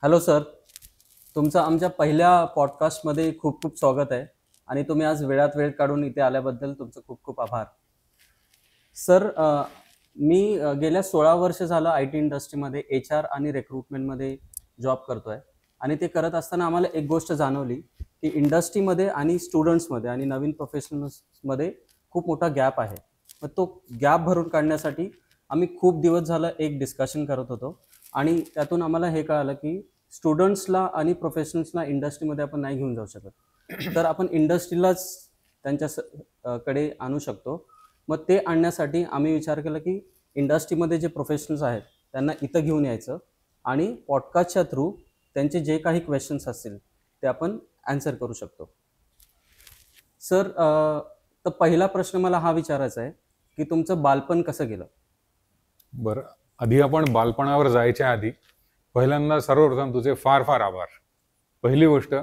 Hello sir, तुमचं आमच्या पहिल्या पॉडकास्टमध्ये खूप खूप स्वागत आहे आणि तुम्ही आज वेळात वेळ काढून इथे आल्याबद्दल तुमचं खूप खूप आभार. सर, मी गेल्या 16 वर्ष झालं आय टी इंडस्ट्रीमध्ये HR आणि रिक्रुटमेंटमध्ये जॉब करतो आहे आणि ते करत असताना आम्हाला एक गोष्ट जाणवली की इंडस्ट्रीमध्ये आणि स्टुडंट्समध्ये आणि नवीन प्रोफेशनल्समध्ये खूप मोठा गॅप आहे. मग तो गॅप भरून काढण्यासाठी आम्ही खूप दिवस झालं एक डिस्कशन करत होतो आणि त्यातून आम्हाला हे कळालं की स्टुडंट्सला आणि प्रोफेशनल्सला इंडस्ट्रीमध्ये आपण नाही घेऊन जाऊ शकत, तर आपण इंडस्ट्रीलाच कडे आणू शकतो. मग ते आणण्यासाठी आम्ही विचार केला की इंडस्ट्रीमध्ये जे प्रोफेशनल्स आहेत त्यांना इथं घेऊन यायचं आणि पॉडकास्टच्या थ्रू त्यांचे जे काही क्वेश्चन्स असतील ते आपण आन्सर करू शकतो. सर, तर पहिला प्रश्न मला हा विचारायचा आहे की तुमचं बालपण कसं गेलं? बरं, आधी आपण बालपणावर जायच्या आधी पहिल्यांदा सर्वप्रथम तुझे फार फार आभार. पहिली गोष्ट,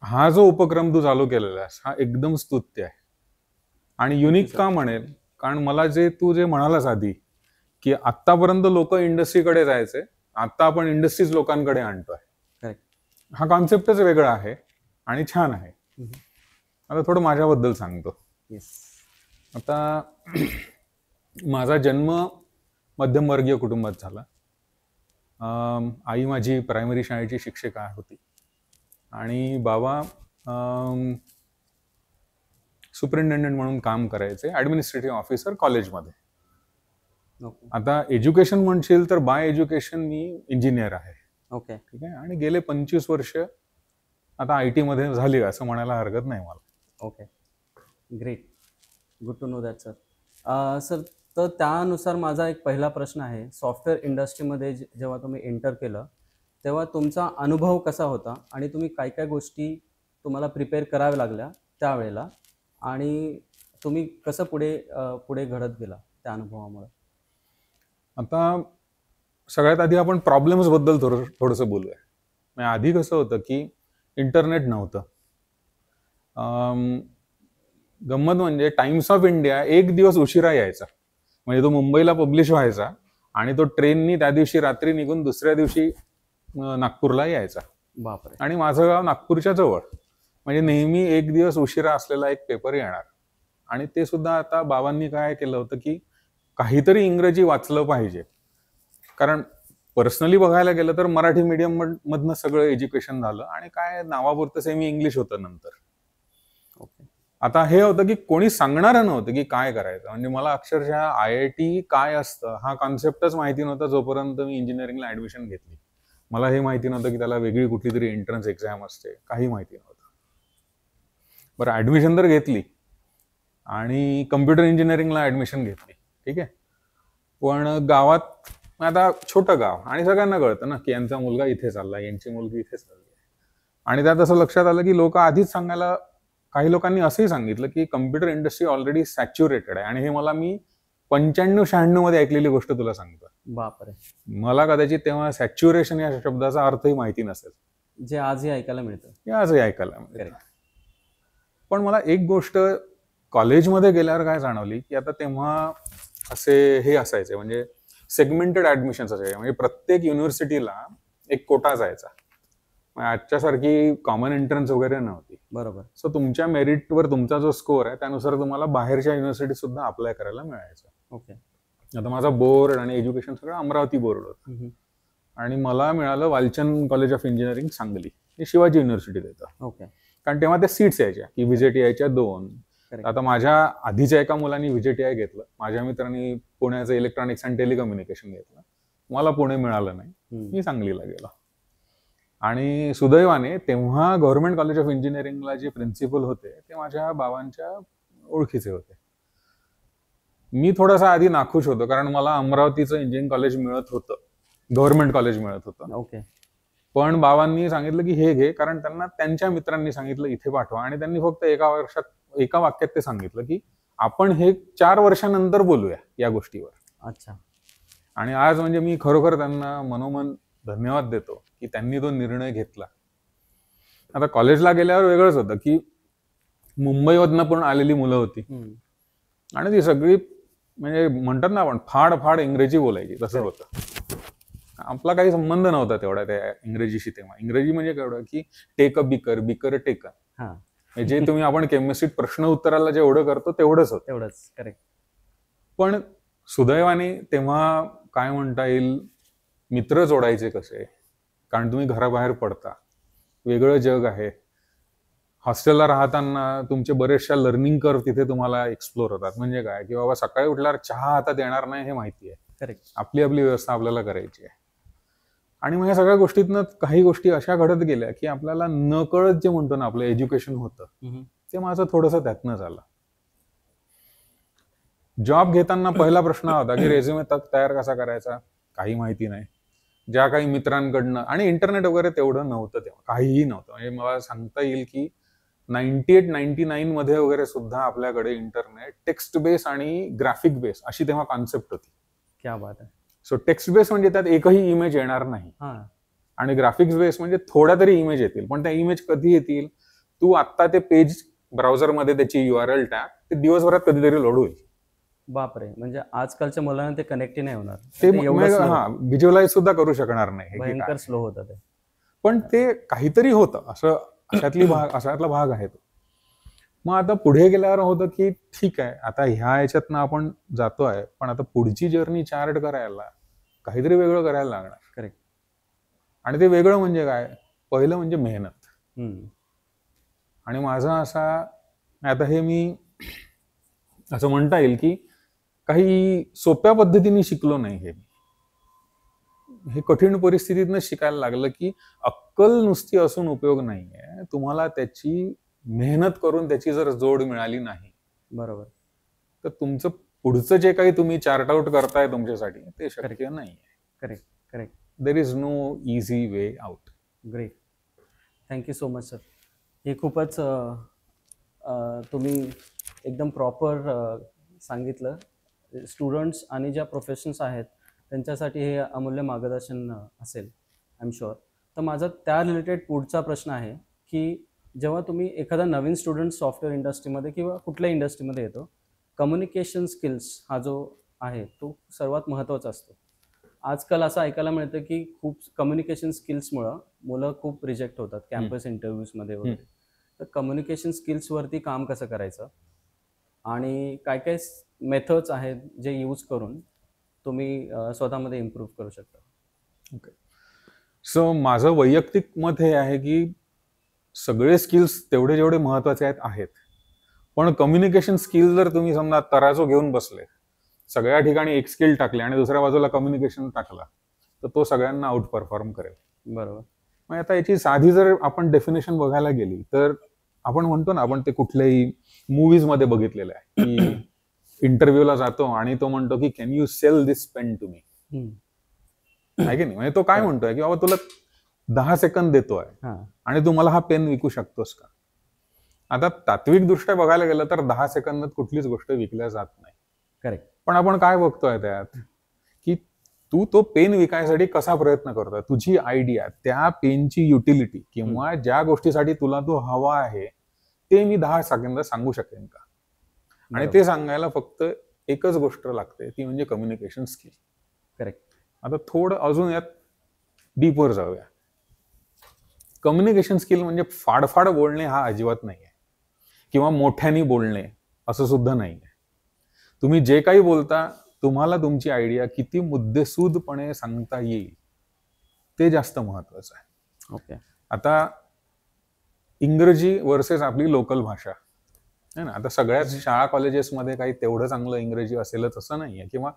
हा जो उपक्रम तू चालू केलेला आहेस हा एकदम स्तुत्य आहे आणि युनिक का म्हणेल, कारण मला तू म्हणालास आधी की आतापर्यंत लोक इंडस्ट्रीकडे जायचे, आता आपण इंडस्ट्रीज लोकांकडे आणतोय. Correct. हा कॉन्सेप्टच वेगळा आहे आणि छान आहे. आता थोडं माझ्याबद्दल सांगतो. येस. आता माझा जन्म मध्यमवर्गीय कुटुंबात झाला. आई माझी प्रायमरी शाळेची शिक्षिका होती आणि बाबा सुपरिटेंडंट म्हणून काम करायचे, ॲडमिनिस्ट्रेटिव्ह ऑफिसर कॉलेजमध्ये. ओके. आता एज्युकेशन म्हणशील तर बाय एज्युकेशन मी इंजिनियर आहे. ओके. ठीक आहे. आणि गेले 25 वर्ष आता आय टीमध्ये झाली असं म्हणायला हरकत नाही मला. Okay, great, good to know that sir. Sir, तर त्यानुसार माझा एक पहिला प्रश्न आहे, सॉफ्टवेअर इंडस्ट्रीमध्ये जेव्हा तुम्ही एंटर केलं तेव्हा तुमचा अनुभव कसा होता आणि तुम्ही काय काय गोष्टी तुम्हाला प्रिपेअर कराव्या लागल्या त्यावेळेला आणि तुम्ही कसं पुढे घडत गेला त्या अनुभवामुळे? आता सगळ्यात आधी आपण प्रॉब्लेम्स बद्दल थोडंसं बोलूया. म्हणजे आधी कसं होतं की इंटरनेट नव्हतं. गंमत म्हणजे टाइम्स ऑफ इंडिया एक दिवस उशिरा यायचा. म्हणजे तो मुंबईला पब्लिश व्हायचा आणि तो ट्रेननी त्या दिवशी रात्री निघून दुसऱ्या दिवशी नागपूरला यायचा. बापरे. आणि माझं गाव नागपूरच्या जवळ, म्हणजे नेहमी एक दिवस उशिरा असलेला एक पेपर येणार. आणि ते सुद्धा आता बाबांनी काय केलं होतं की काहीतरी इंग्रजी वाचलं पाहिजे, कारण पर्सनली बघायला गेलं तर मराठी मीडियम मधनं सगळं एज्युकेशन झालं आणि काय नावापुरतं सेमी इंग्लिश होतं नंतर. ओके. आता हे होतं की कोणी सांगणारं नव्हतं की काय करायचं. म्हणजे मला अक्षरशः IIT काय असतं हा कॉन्सेप्टच माहिती नव्हता जोपर्यंत मी इंजिनिअरिंगला ऍडमिशन घेतली. मला हे माहिती नव्हतं की त्याला वेगळी कुठली तरी एंट्रन्स एक्झाम असते, काही माहिती नव्हतं. बरं, ऍडमिशन तर घेतली आणि कम्प्युटर इंजिनिअरिंगला ऍडमिशन घेतली. ठीक आहे. पण गावात, आता छोटं गाव आणि सगळ्यांना कळतं ना की यांचा मुलगा इथे चालला, यांची मुलगी इथे चालली. आणि त्यात असं लक्षात आलं की लोक आधीच सांगायला, काही लोकांनी असंही सांगितलं की कम्प्युटर इंडस्ट्री ऑलरेडी सॅच्युरेटेड आहे. आणि हे मला मी 95-96 मध्ये ऐकलेली गोष्ट तुला सांगतो. बापरे. मला कदाचित तेव्हा सॅच्युरेशन या शब्दाचा अर्थही माहिती नसेल, जे आजही ऐकायला मिळतं. हे आजही ऐकायला मिळतं. पण मला एक गोष्ट कॉलेजमध्ये गेल्यावर काय जाणवली की आता तेव्हा असे हे असायचे, म्हणजे सेगमेंटेड ऍडमिशन्स असायचे. म्हणजे प्रत्येक युनिव्हर्सिटीला एक कोटा जायचा. आजच्यासारखी कॉमन एंट्रन्स वगैरे नव्हती. बरोबर. सो तुमच्या मेरिटवर तुमचा जो स्कोअर आहे त्यानुसार तुम्हाला बाहेरच्या युनिव्हर्सिटी सुद्धा अप्लाय करायला मिळायचं. ओके. आता माझा बोर्ड आणि एज्युकेशन सगळं अमरावती बोर्ड होतं आणि मला मिळालं Walchand college of engineering Sangli, हे शिवाजी युनिव्हर्सिटीत येतं. ओके. कारण तेव्हा त्या सीट्स यायच्या की VJTI च्या 2. Correct. आता माझ्या आधीच्या एका मुलांनी VJTI घेतलं, माझ्या मित्रांनी पुण्याचं इलेक्ट्रॉनिक्स अँड टेलिकम्युनिकेशन घेतलं. मला पुणे मिळालं नाही, मी सांगलीला गेलो. आणि सुदैवाने तेव्हा गव्हर्नमेंट कॉलेज ऑफ इंजिनिअरिंगला जे प्रिन्सिपल होते ते माझ्या बाबांच्या ओळखीचे होते. मी थोडासा आधी नाखुश होतो कारण मला अमरावतीचं इंजिनिअरिंग कॉलेज मिळत होतं, गव्हर्नमेंट कॉलेज मिळत होतं. ओके. पण बाबांनी सांगितलं की हे घे, कारण त्यांना त्यांच्या मित्रांनी सांगितलं इथे पाठवा. आणि त्यांनी फक्त एका वाक्यात ते सांगितलं की आपण हे 4 वर्षानंतर बोलूया या गोष्टीवर. अच्छा. आणि आज म्हणजे मी खरोखर त्यांना मनोमन धन्यवाद देतो की त्यांनी तो निर्णय घेतला. आता कॉलेजला गेल्यावर वेगळंच होतं की मुंबईमधनं पण आलेली मुलं होती आणि ती सगळी म्हणजे म्हणतात ना आपण फाड इंग्रजी बोलायची, तसं होतं. आपला काही संबंध नव्हता तेवढा त्या इंग्रजीशी तेव्हा. इंग्रजी म्हणजे केवढं की take a biker, biker take a. हा जे तुम्ही आपण केमिस्ट्रीत प्रश्न उत्तराला जेवढं करतो तेवढंच होतं. तेवढंच. करेक्ट. पण सुदैवाने तेव्हा काय म्हणता येईल, मित्र जोडायचे कसे, कारण तुम्ही घराबाहेर पडता, वेगळं जग आहे. हॉस्टेलला राहताना तुमचे बरेचशा लर्निंग कर्व तिथे तुम्हाला एक्सप्लोर होतात. म्हणजे काय की बाबा सकाळी उठल्यावर चहा हातात येणार नाही हे माहिती आहे. करेक्ट. आपली आपली व्यवस्था आपल्याला करायची आहे. आणि मग या सगळ्या गोष्टीतनं काही गोष्टी अशा घडत गेल्या की आपल्याला नकळत जे म्हणतो ना आपलं एज्युकेशन होतं, ते माझं थोडंसं त्यातनं झालं. जॉब घेताना पहिला प्रश्न होता की रेझ्युमे तयार कसा करायचा, काही माहिती नाही. ज्या काही मित्रांकडनं, आणि इंटरनेट वगैरे तेवढं नव्हतं तेव्हा, काहीही नव्हतं. म्हणजे मला सांगता येईल की 98-99 मध्ये वगैरे सुद्धा आपल्याकडे इंटरनेट टेक्स्ट बेस आणि ग्राफिक बेस अशी तेव्हा कॉन्सेप्ट होती. क्या बात आहे. सो टेक्स्ट बेस म्हणजे त्यात एकही इमेज येणार नाही, हा आणि ग्राफिक्स बेस म्हणजे थोड्या तरी इमेज येतील. पण त्या इमेज कधी येतील, तू आत्ता ते पेज ब्राउझरमध्ये त्याची URL टाक, ते दिवसभरात कधीतरी लोड होईल. बापरे, म्हणजे आजकालच्या मुलांना ते कनेक्टही नाही होणार. ते एवढं slow, हा व्हिज्युअलाइज सुद्धा करू शकणार नाही हे की भयंकर काय. स्लो होतं ते. पण ते काहीतरी होतं असं, अशातला भाग आहे तो. मग आता पुढे गेल्यावर होतं की ठीक आहे, आता ह्या याच्यातनं आपण जातोय, पण आता पुढची जर्नी चार्ट करायला काहीतरी वेगळं करायला लागणार. करेक्ट. आणि ते वेगळं म्हणजे काय, पहिलं म्हणजे मेहनत. हम्म. आणि माझा असा, आता हे मी असं म्हणता येईल की काही सोप्या पद्धतीने शिकलो नाही. हे कठीण परिस्थितीतनं शिकायला लागलं की अक्कल नुसती असून उपयोग नाहीये, तुम्हाला त्याची मेहनत करून त्याची जर जोड मिळाली नाही, बरोबर, तर तुमचं पुढचं जे काही तुम्ही चार्ट आउट करताय तुमच्यासाठी ते शक्य नाहीये. Correct, correct. There is no easy way out. Great. Thank you so much sir. हे खूपच तुम्ही एकदम प्रॉपर सांगितलं. स्टुडंट्स आणि ज्या प्रोफेशन्स आहेत त्यांच्यासाठी हे अमूल्य मार्गदर्शन असेल, आय एम शुअर. तर माझा त्या रिलेटेड पुढचा प्रश्न आहे की जेव्हा तुम्ही एखादा नवीन स्टुडंट सॉफ्टवेअर इंडस्ट्रीमध्ये किंवा कुठल्या इंडस्ट्रीमध्ये येतो, कम्युनिकेशन स्किल्स हा जो आहे तो सर्वात महत्त्वाचा असतो. आजकाल असं ऐकायला मिळतं की खूप कम्युनिकेशन स्किल्समुळं मुलं खूप रिजेक्ट होतात कॅम्पस इंटरव्ह्यूजमध्ये वगैरे. तर कम्युनिकेशन स्किल्सवरती काम कसं करायचं आणि काय काय मेथड्स आहेत जे यूज करून तुम्ही स्वतःमध्ये इम्प्रूव्ह करू शकता? ओके. सो माझं वैयक्तिक मत हे आहे की सगळे स्किल्स तेवढे जेवढे महत्वाचे आहेत, पण कम्युनिकेशन स्किल जर तुम्ही समजा तराजू घेऊन बसले, सगळ्या ठिकाणी एक स्किल टाकले आणि दुसऱ्या बाजूला कम्युनिकेशन टाकला, तर तो सगळ्यांना आउट परफॉर्म करेल. बरोबर. मग आता याची साधी जर आपण डेफिनेशन बघायला गेली तर आपण म्हणतो ना, आपण ते कुठल्याही मूवीज मध्ये बघितलेलं आहे की इंटरव्ह्यूला जातो आणि तो म्हणतो की can you sell this pen to me, आहे की नाही. म्हणजे तो काय म्हणतोय की बाबा तुला 10 सेकंद देतोय आणि तू मला हा पेन विकू शकतोस का. आता तात्विक दृष्ट्या बघायला गेलं तर 10 सेकंदात कुठलीच गोष्ट विकल्या जात नाही. करेक्ट. पण आपण काय बघतोय त्यात की तू तो पेन विकायसाठी कसा प्रयत्न करतोय, तुझी आयडिया, त्या पेनची युटिलिटी किंवा ज्या गोष्टीसाठी तुला तो हवा आहे ते मी 10 सेकंदात सांगू शकेन का. आणि ते सांगायला फक्त एकच गोष्ट लागते, ती म्हणजे कम्युनिकेशन स्किल. करेक्ट. आता थोडं अजून यात डीपवर जाऊया. कम्युनिकेशन स्किल म्हणजे फाडफाड बोलणे हा अजिबात नाही आहे, किंवा मोठ्याने बोलणे असं सुद्धा नाही आहे. तुम्ही जे काही बोलता, तुम्हाला तुमची आयडिया किती मुद्देसूदपणे सांगता येईल ते जास्त महत्वाचं आहे. ओके. आता इंग्रजी वर्सेस आपली लोकल भाषा आहे ना. आता सगळ्याच शाळा कॉलेजेसमध्ये काही तेवढं चांगलं इंग्रजी असेलच असं नाहीये, किंवा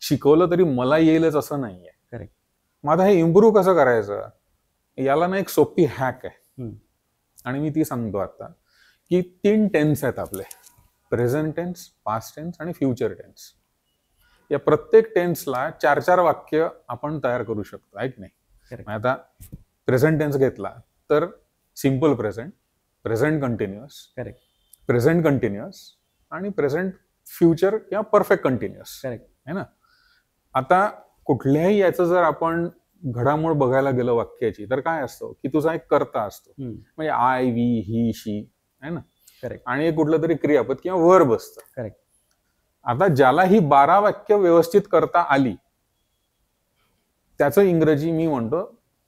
शिकवलं तरी मला येईलच असं नाहीये. करेक्ट. मग आता हे इम्प्रूव्ह कसं करायचं, याला ना एक सोपी हॅक आहे आणि मी ती सांगतो आता की 3 टेन्स आहेत आपले, प्रेझेंट टेन्स, पास्ट टेन्स आणि फ्युचर टेन्स. या प्रत्येक टेन्सला 4-4 वाक्य आपण तयार करू शकतो, आहे की नाही. आता प्रेझेंट टेन्स घेतला तर simple present, present continuous, correct, present continuous आणि प्रेझेंट फ्युचर किंवा परफेक्ट कंटिन्युअस, करेक्ट आहे ना. आता कुठल्याही याचं जर आपण घडामोड बघायला गेलं वाक्याची, तर काय असतो की तुझा एक कर्ता असतो, म्हणजे आय, वी, ही, शी, आहे ना. करेक्ट. आणि एक कुठलं तरी क्रियापद किंवा वर्ब असतं. करेक्ट. आता ज्याला ही 12 वाक्य व्यवस्थित करता आली त्याचं इंग्रजी मी म्हणतो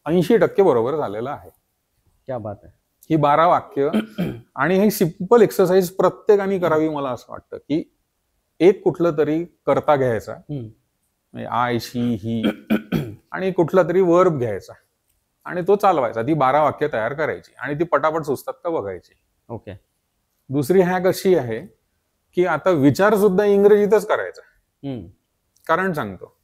80% बरोबर झालेलं आहे. क्या बात आहे. ही 12 वाक्य आणि ही सिंपल एक्सरसाइज प्रत्येकाने करावी. मला असं वाटतं की एक कुठलं तरी कर्ता घ्यायचा, म्हणजे आय, शी, ही, आणि कुठला तरी वर्ब घ्यायचा आणि तो चालवायचा. ती 12 वाक्य तयार करायची आणि ती पटापट सुचतात का बघायची. ओके. दुसरी हॅक अशी आहे की आता विचार सुद्धा इंग्रजीतच करायचा. कारण सांगतो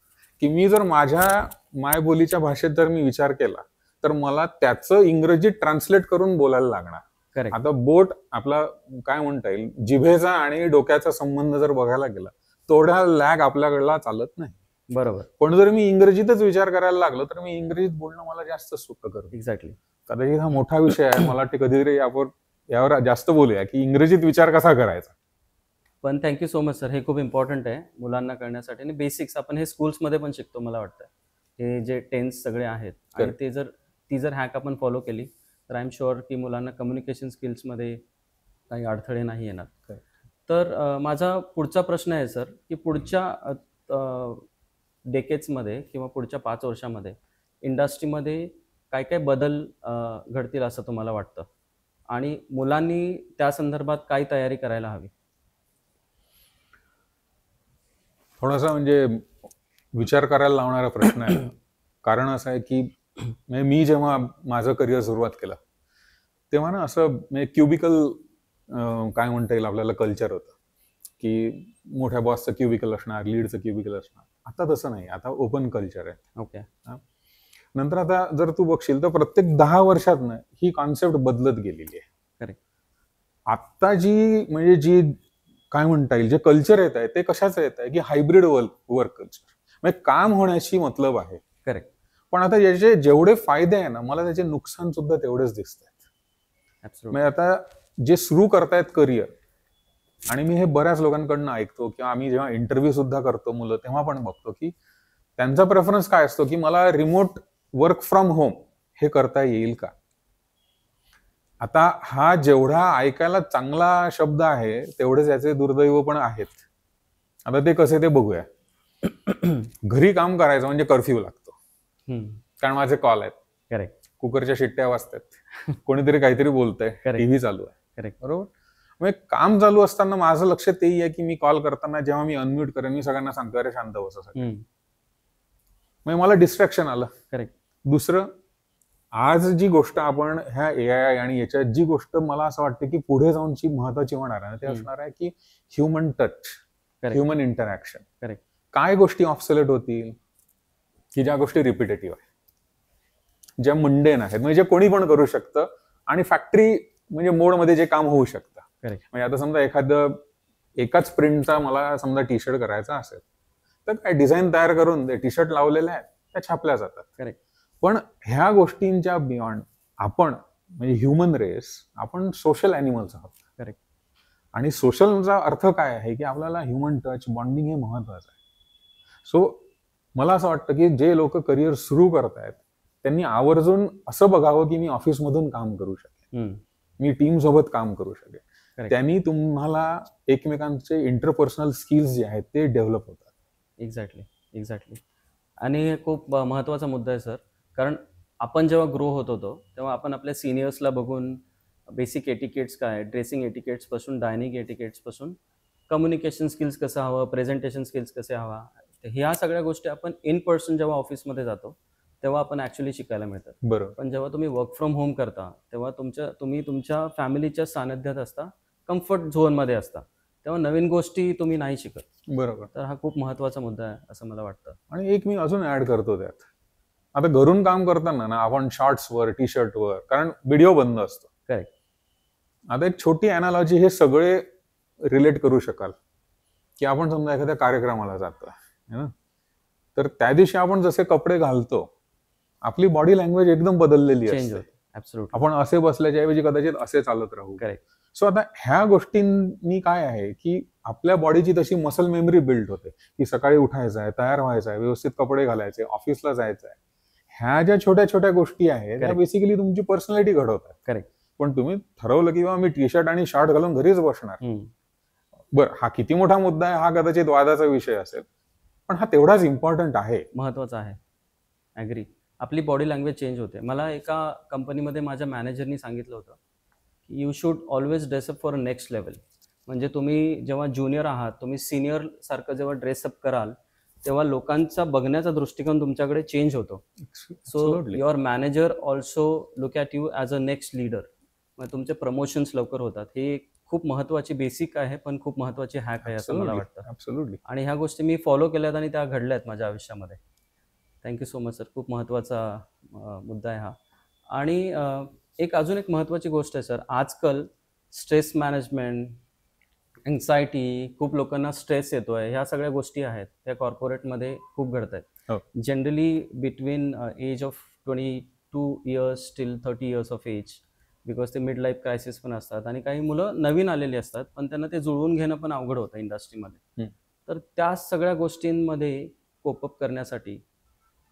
की मी जर माझ्या मायबोलीच्या भाषेत जर मी विचार केला तर मला त्याचं इंग्रजीत ट्रान्सलेट करून बोलायला लागणार. करेक्ट. आता बोट आपला काय म्हणता येईल, जिभेचा आणि डोक्याचा संबंध जर बघायला गेला तेवढा लॅग आपल्याकडला चालत नाही. बरोबर. पण जर मी इंग्रजीतच विचार करायला लागलो तर मी इंग्रजीत बोलणं मला जास्त सोपं करतो. एक्झॅक्टली. कदाचित हा मोठा विषय आहे, मला वाटतं कधीतरी यावर जास्त बोलूया की इंग्रजीत विचार कसा करायचा. पण थँक्यू सो मच सर, हे खूप इम्पॉर्टंट आहे मुलांना कळण्यासाठी. आणि बेसिक्स आपण हे स्कूल्समध्ये पण शिकतो मला वाटतं. हे जे टेन्स सगळे आहेत आणि ती जर हॅक आपण फॉलो केली तर आय एम शुअर की मुलांना कम्युनिकेशन स्किल्समध्ये काही अडथळे नाही येणार. तर माझा पुढचा प्रश्न आहे सर, की पुढच्या डेकेड्समध्ये किंवा पुढच्या 5 वर्षामध्ये इंडस्ट्रीमध्ये काय काय बदल घडतील असं तुम्हाला वाटतं आणि मुलांनी त्या संदर्भात काय तयारी करायला हवी? थोडासा म्हणजे विचार करायला लावणारा प्रश्न आहे. कारण असं आहे की मी जेव्हा माझं करिअर सुरुवात केलं तेव्हा ना असं क्युबिकल काय म्हणता येईल आपल्याला कल्चर होतं की मोठ्या बॉसचं क्युबिकल असणार, लीडचं क्युबिकल असणार. आता तसं नाही, आता ओपन कल्चर आहे. ओके. नंतर आता जर तू बघशील तर प्रत्येक 10 वर्षातनं ही कॉन्सेप्ट बदलत गेलेली आहे. करेक्ट. आता जी काय म्हणता येईल जे कल्चर येत आहे ते कशाचं येत आहे की हायब्रिड वर्क कल्चर, म्हणजे काम होण्याची मतलब आहे. करेक्ट. पण आता याचे जेवढे फायदे आहे ना, मला त्याचे नुकसान सुद्धा तेवढेच दिसत आहेत. म्हणजे आता जे सुरू करतायत करिअर, आणि मी हे बऱ्याच लोकांकडनं ऐकतो किंवा आम्ही जेव्हा इंटरव्ह्यू सुद्धा करतो मुलं तेव्हा पण बघतो की त्यांचा प्रेफरन्स काय असतो की मला रिमोट वर्क फ्रॉम होम हे करता येईल का. आता हा जेवढा ऐकायला चांगला शब्द आहे तेवढेच याचे दुर्दैव पण आहेत. आता ते कसे ते बघूया. घरी काम करायचं म्हणजे कर्फ्यू लागतो, कारण माझे कॉल आहेत. करेक्ट. कुकरच्या शिट्ट्या वाजतात, कोणीतरी काहीतरी बोलतंय, टीव्ही चालू आहे. करेक्ट. बरोबर. म्हणजे काम चालू असताना माझं लक्ष तेही आहे की मी कॉल करताना जेव्हा मी अनम्यूट करेन मी सगळ्यांना सांगतो अरे शांत बसा. म्हणजे मला डिस्ट्रॅक्शन आलं. करेक्ट. दुसरं, आज जी गोष्ट आपण ह्या AI आणि याच्यात जी गोष्ट मला असं वाटतं की पुढे जाऊन जी महत्वाची होणार आहे ते असणार आहे की human touch, human interaction. Correct. काय गोष्टी ऑब्सोलेट होतील की ज्या गोष्टी रिपिटेटिव्ह आहेत, ज्या मुंडेन आहेत, म्हणजे जे कोणी पण करू शकतं आणि फॅक्टरी म्हणजे मोडमध्ये जे काम होऊ शकतं. करेक्ट. म्हणजे आता समजा एकाच प्रिंटचा मला समजा टी शर्ट करायचा असेल तर काय डिझाईन तयार करून ते टी शर्ट लावलेले आहेत त्या छापल्या जातात. करेक्ट. पण ह्या गोष्टींच्या बियॉन्ड आपण म्हणजे ह्युमन रेस, आपण सोशल ॲनिमल्स आहोत. करेक्ट. आणि सोशलचा अर्थ काय आहे की आपल्याला ह्युमन टच, बॉन्डिंग हे महत्वाचं आहे. सो मला असं वाटतं की जे लोक करिअर सुरू करतायत त्यांनी आवर्जून असं बघावं की मी ऑफिसमधून काम करू शकेन, मी टीम सोबत काम करू शकेन. त्यांनी तुम्हाला एकमेकांचे इंटरपर्सनल स्किल्स जे आहेत ते डेव्हलप होतात. एक्झॅक्टली. आणि खूप महत्त्वाचा मुद्दा आहे सर, कारण आपण जेव्हा ग्रो होत होतो तेव्हा आपण आपल्या सिनियर्सला बघून बेसिक एटिकेट्स काय, ड्रेसिंग एटिकेट्सपासून डायनिंग एटिकेट्सपासून कम्युनिकेशन स्किल्स कसं हवं, प्रेझेंटेशन स्किल्स कसे हवा, ह्या सगळ्या गोष्टी आपण इन पर्सन जेव्हा ऑफिसमध्ये जातो तेव्हा आपण ॲक्च्युली शिकायला मिळतात. बरोबर. पण जेव्हा तुम्ही वर्क फ्रॉम होम करता तेव्हा तुम्ही तुमच्या फॅमिलीच्या सानिध्यात असता, कम्फर्ट झोनमध्ये असता, तेव्हा नवीन गोष्टी तुम्ही नाही शिकत. बरोबर. तर हा खूप महत्त्वाचा मुद्दा आहे असं मला वाटतं. आणि एक मी अजून ऍड करतो त्यात, आता घरून काम करताना ना आपण शॉर्ट्सवर, टी शर्टवर, कारण व्हिडिओ बंद असतो. करेक्ट. आता एक छोटी अॅनालॉजी हे सगळे रिलेट करू शकाल की आपण समजा एखाद्या कार्यक्रमाला जातो ना, तर त्या दिवशी आपण जसे कपडे घालतो आपली बॉडी लँग्वेज एकदम बदललेली असते. आपण असे बसल्याच्या ऐवजी कदाचित असे चालत राहू. करेक्ट. सो आता ह्या गोष्टींनी काय आहे की आपल्या बॉडीची तशी मसल मेमरी बिल्ड होते की सकाळी उठायचं आहे, तयार व्हायचं आहे, व्यवस्थित कपडे घालायचे, ऑफिसला जायचं आहे. ह्या ज्या छोट्या छोट्या गोष्टी आहेत त्या बेसिकली तुमची पर्सनॅलिटी घडवतात. करेक्ट. पण तुम्ही ठरवलं की बाबा मी टी शर्ट आणि शॉर्ट घालून घरीच बसणार, बरं हा किती मोठा मुद्दा आहे, हा कदाचित वादाचा विषय असेल, पण हा तेवढाच इम्पॉर्टंट आहे, महत्वाचा आहे. ॲग्री. आपली बॉडी लँग्वेज चेंज होते. मला एका कंपनीमध्ये माझ्या मॅनेजरनी सांगितलं होतं की you should always dress up for a next level. म्हणजे तुम्ही जेव्हा ज्युनियर आहात, तुम्ही सिनियर सारखं जेव्हा ड्रेसअप कराल, तेव्हा लोकांचा बघण्याचा दृष्टिकोन तुमच्याकडे चेंज होतो. So Absolutely. Your manager also look at you as a next leader. मग तुमचे प्रमोशन्स लवकर होतात. ही खूप महत्त्वाची बेसिक आहे, पण खूप महत्त्वाची हॅक आहे असं मला वाटतं. Absolutely. आणि ह्या गोष्टी मी फॉलो केल्यात आणि त्या घडल्यात माझ्या आयुष्यामध्ये. Thank you so much sir. खूप महत्त्वाचा मुद्दा आहे हा. आणि एक अजून एक महत्त्वाची गोष्ट आहे सर, आजकाल स्ट्रेस मॅनेजमेंट, एन्झायटी, खूप लोकांना स्ट्रेस येतोय, ह्या सगळ्या गोष्टी आहेत त्या कॉर्पोरेटमध्ये खूप घडत आहेत. हो. Generally between age of 22 years till 30 years of age, because ते मिड लाईफ क्रायसिस पण असतात आणि काही मुलं नवीन आलेली असतात, पण त्यांना ते जुळवून घेणं पण अवघड होतं इंडस्ट्रीमध्ये. तर त्या सगळ्या गोष्टींमध्ये कोपअप करण्यासाठी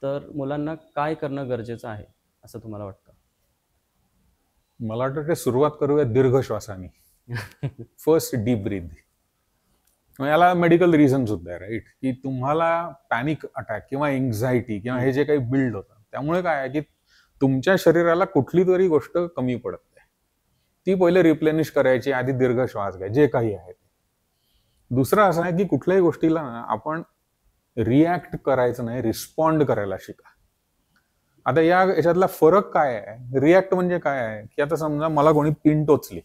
तर मुलांना काय करणं गरजेचं आहे असं तुम्हाला वाटतं? मला वाटतं ते सुरुवात करूया दीर्घ श्वासाने. First deep breath. याला मेडिकल रिझन सुद्धा आहे, राईट, की तुम्हाला पॅनिक अटॅक किंवा एन्झायटी किंवा हे जे काही बिल्ड होतं त्यामुळे काय आहे की तुमच्या शरीराला कुठली तरी गोष्ट कमी पडत आहे, ती पहिले रिप्लेनिश करायची, आधी दीर्घ श्वास घ्या, जे काही आहे ते. दुसरं असं आहे की कुठल्याही गोष्टीला ना आपण रिॲक्ट करायचं नाही, रिस्पॉन्ड करायला शिका. आता याच्यातला फरक काय आहे? रिॲक्ट म्हणजे काय आहे की आता समजा मला कोणी पिन टोचली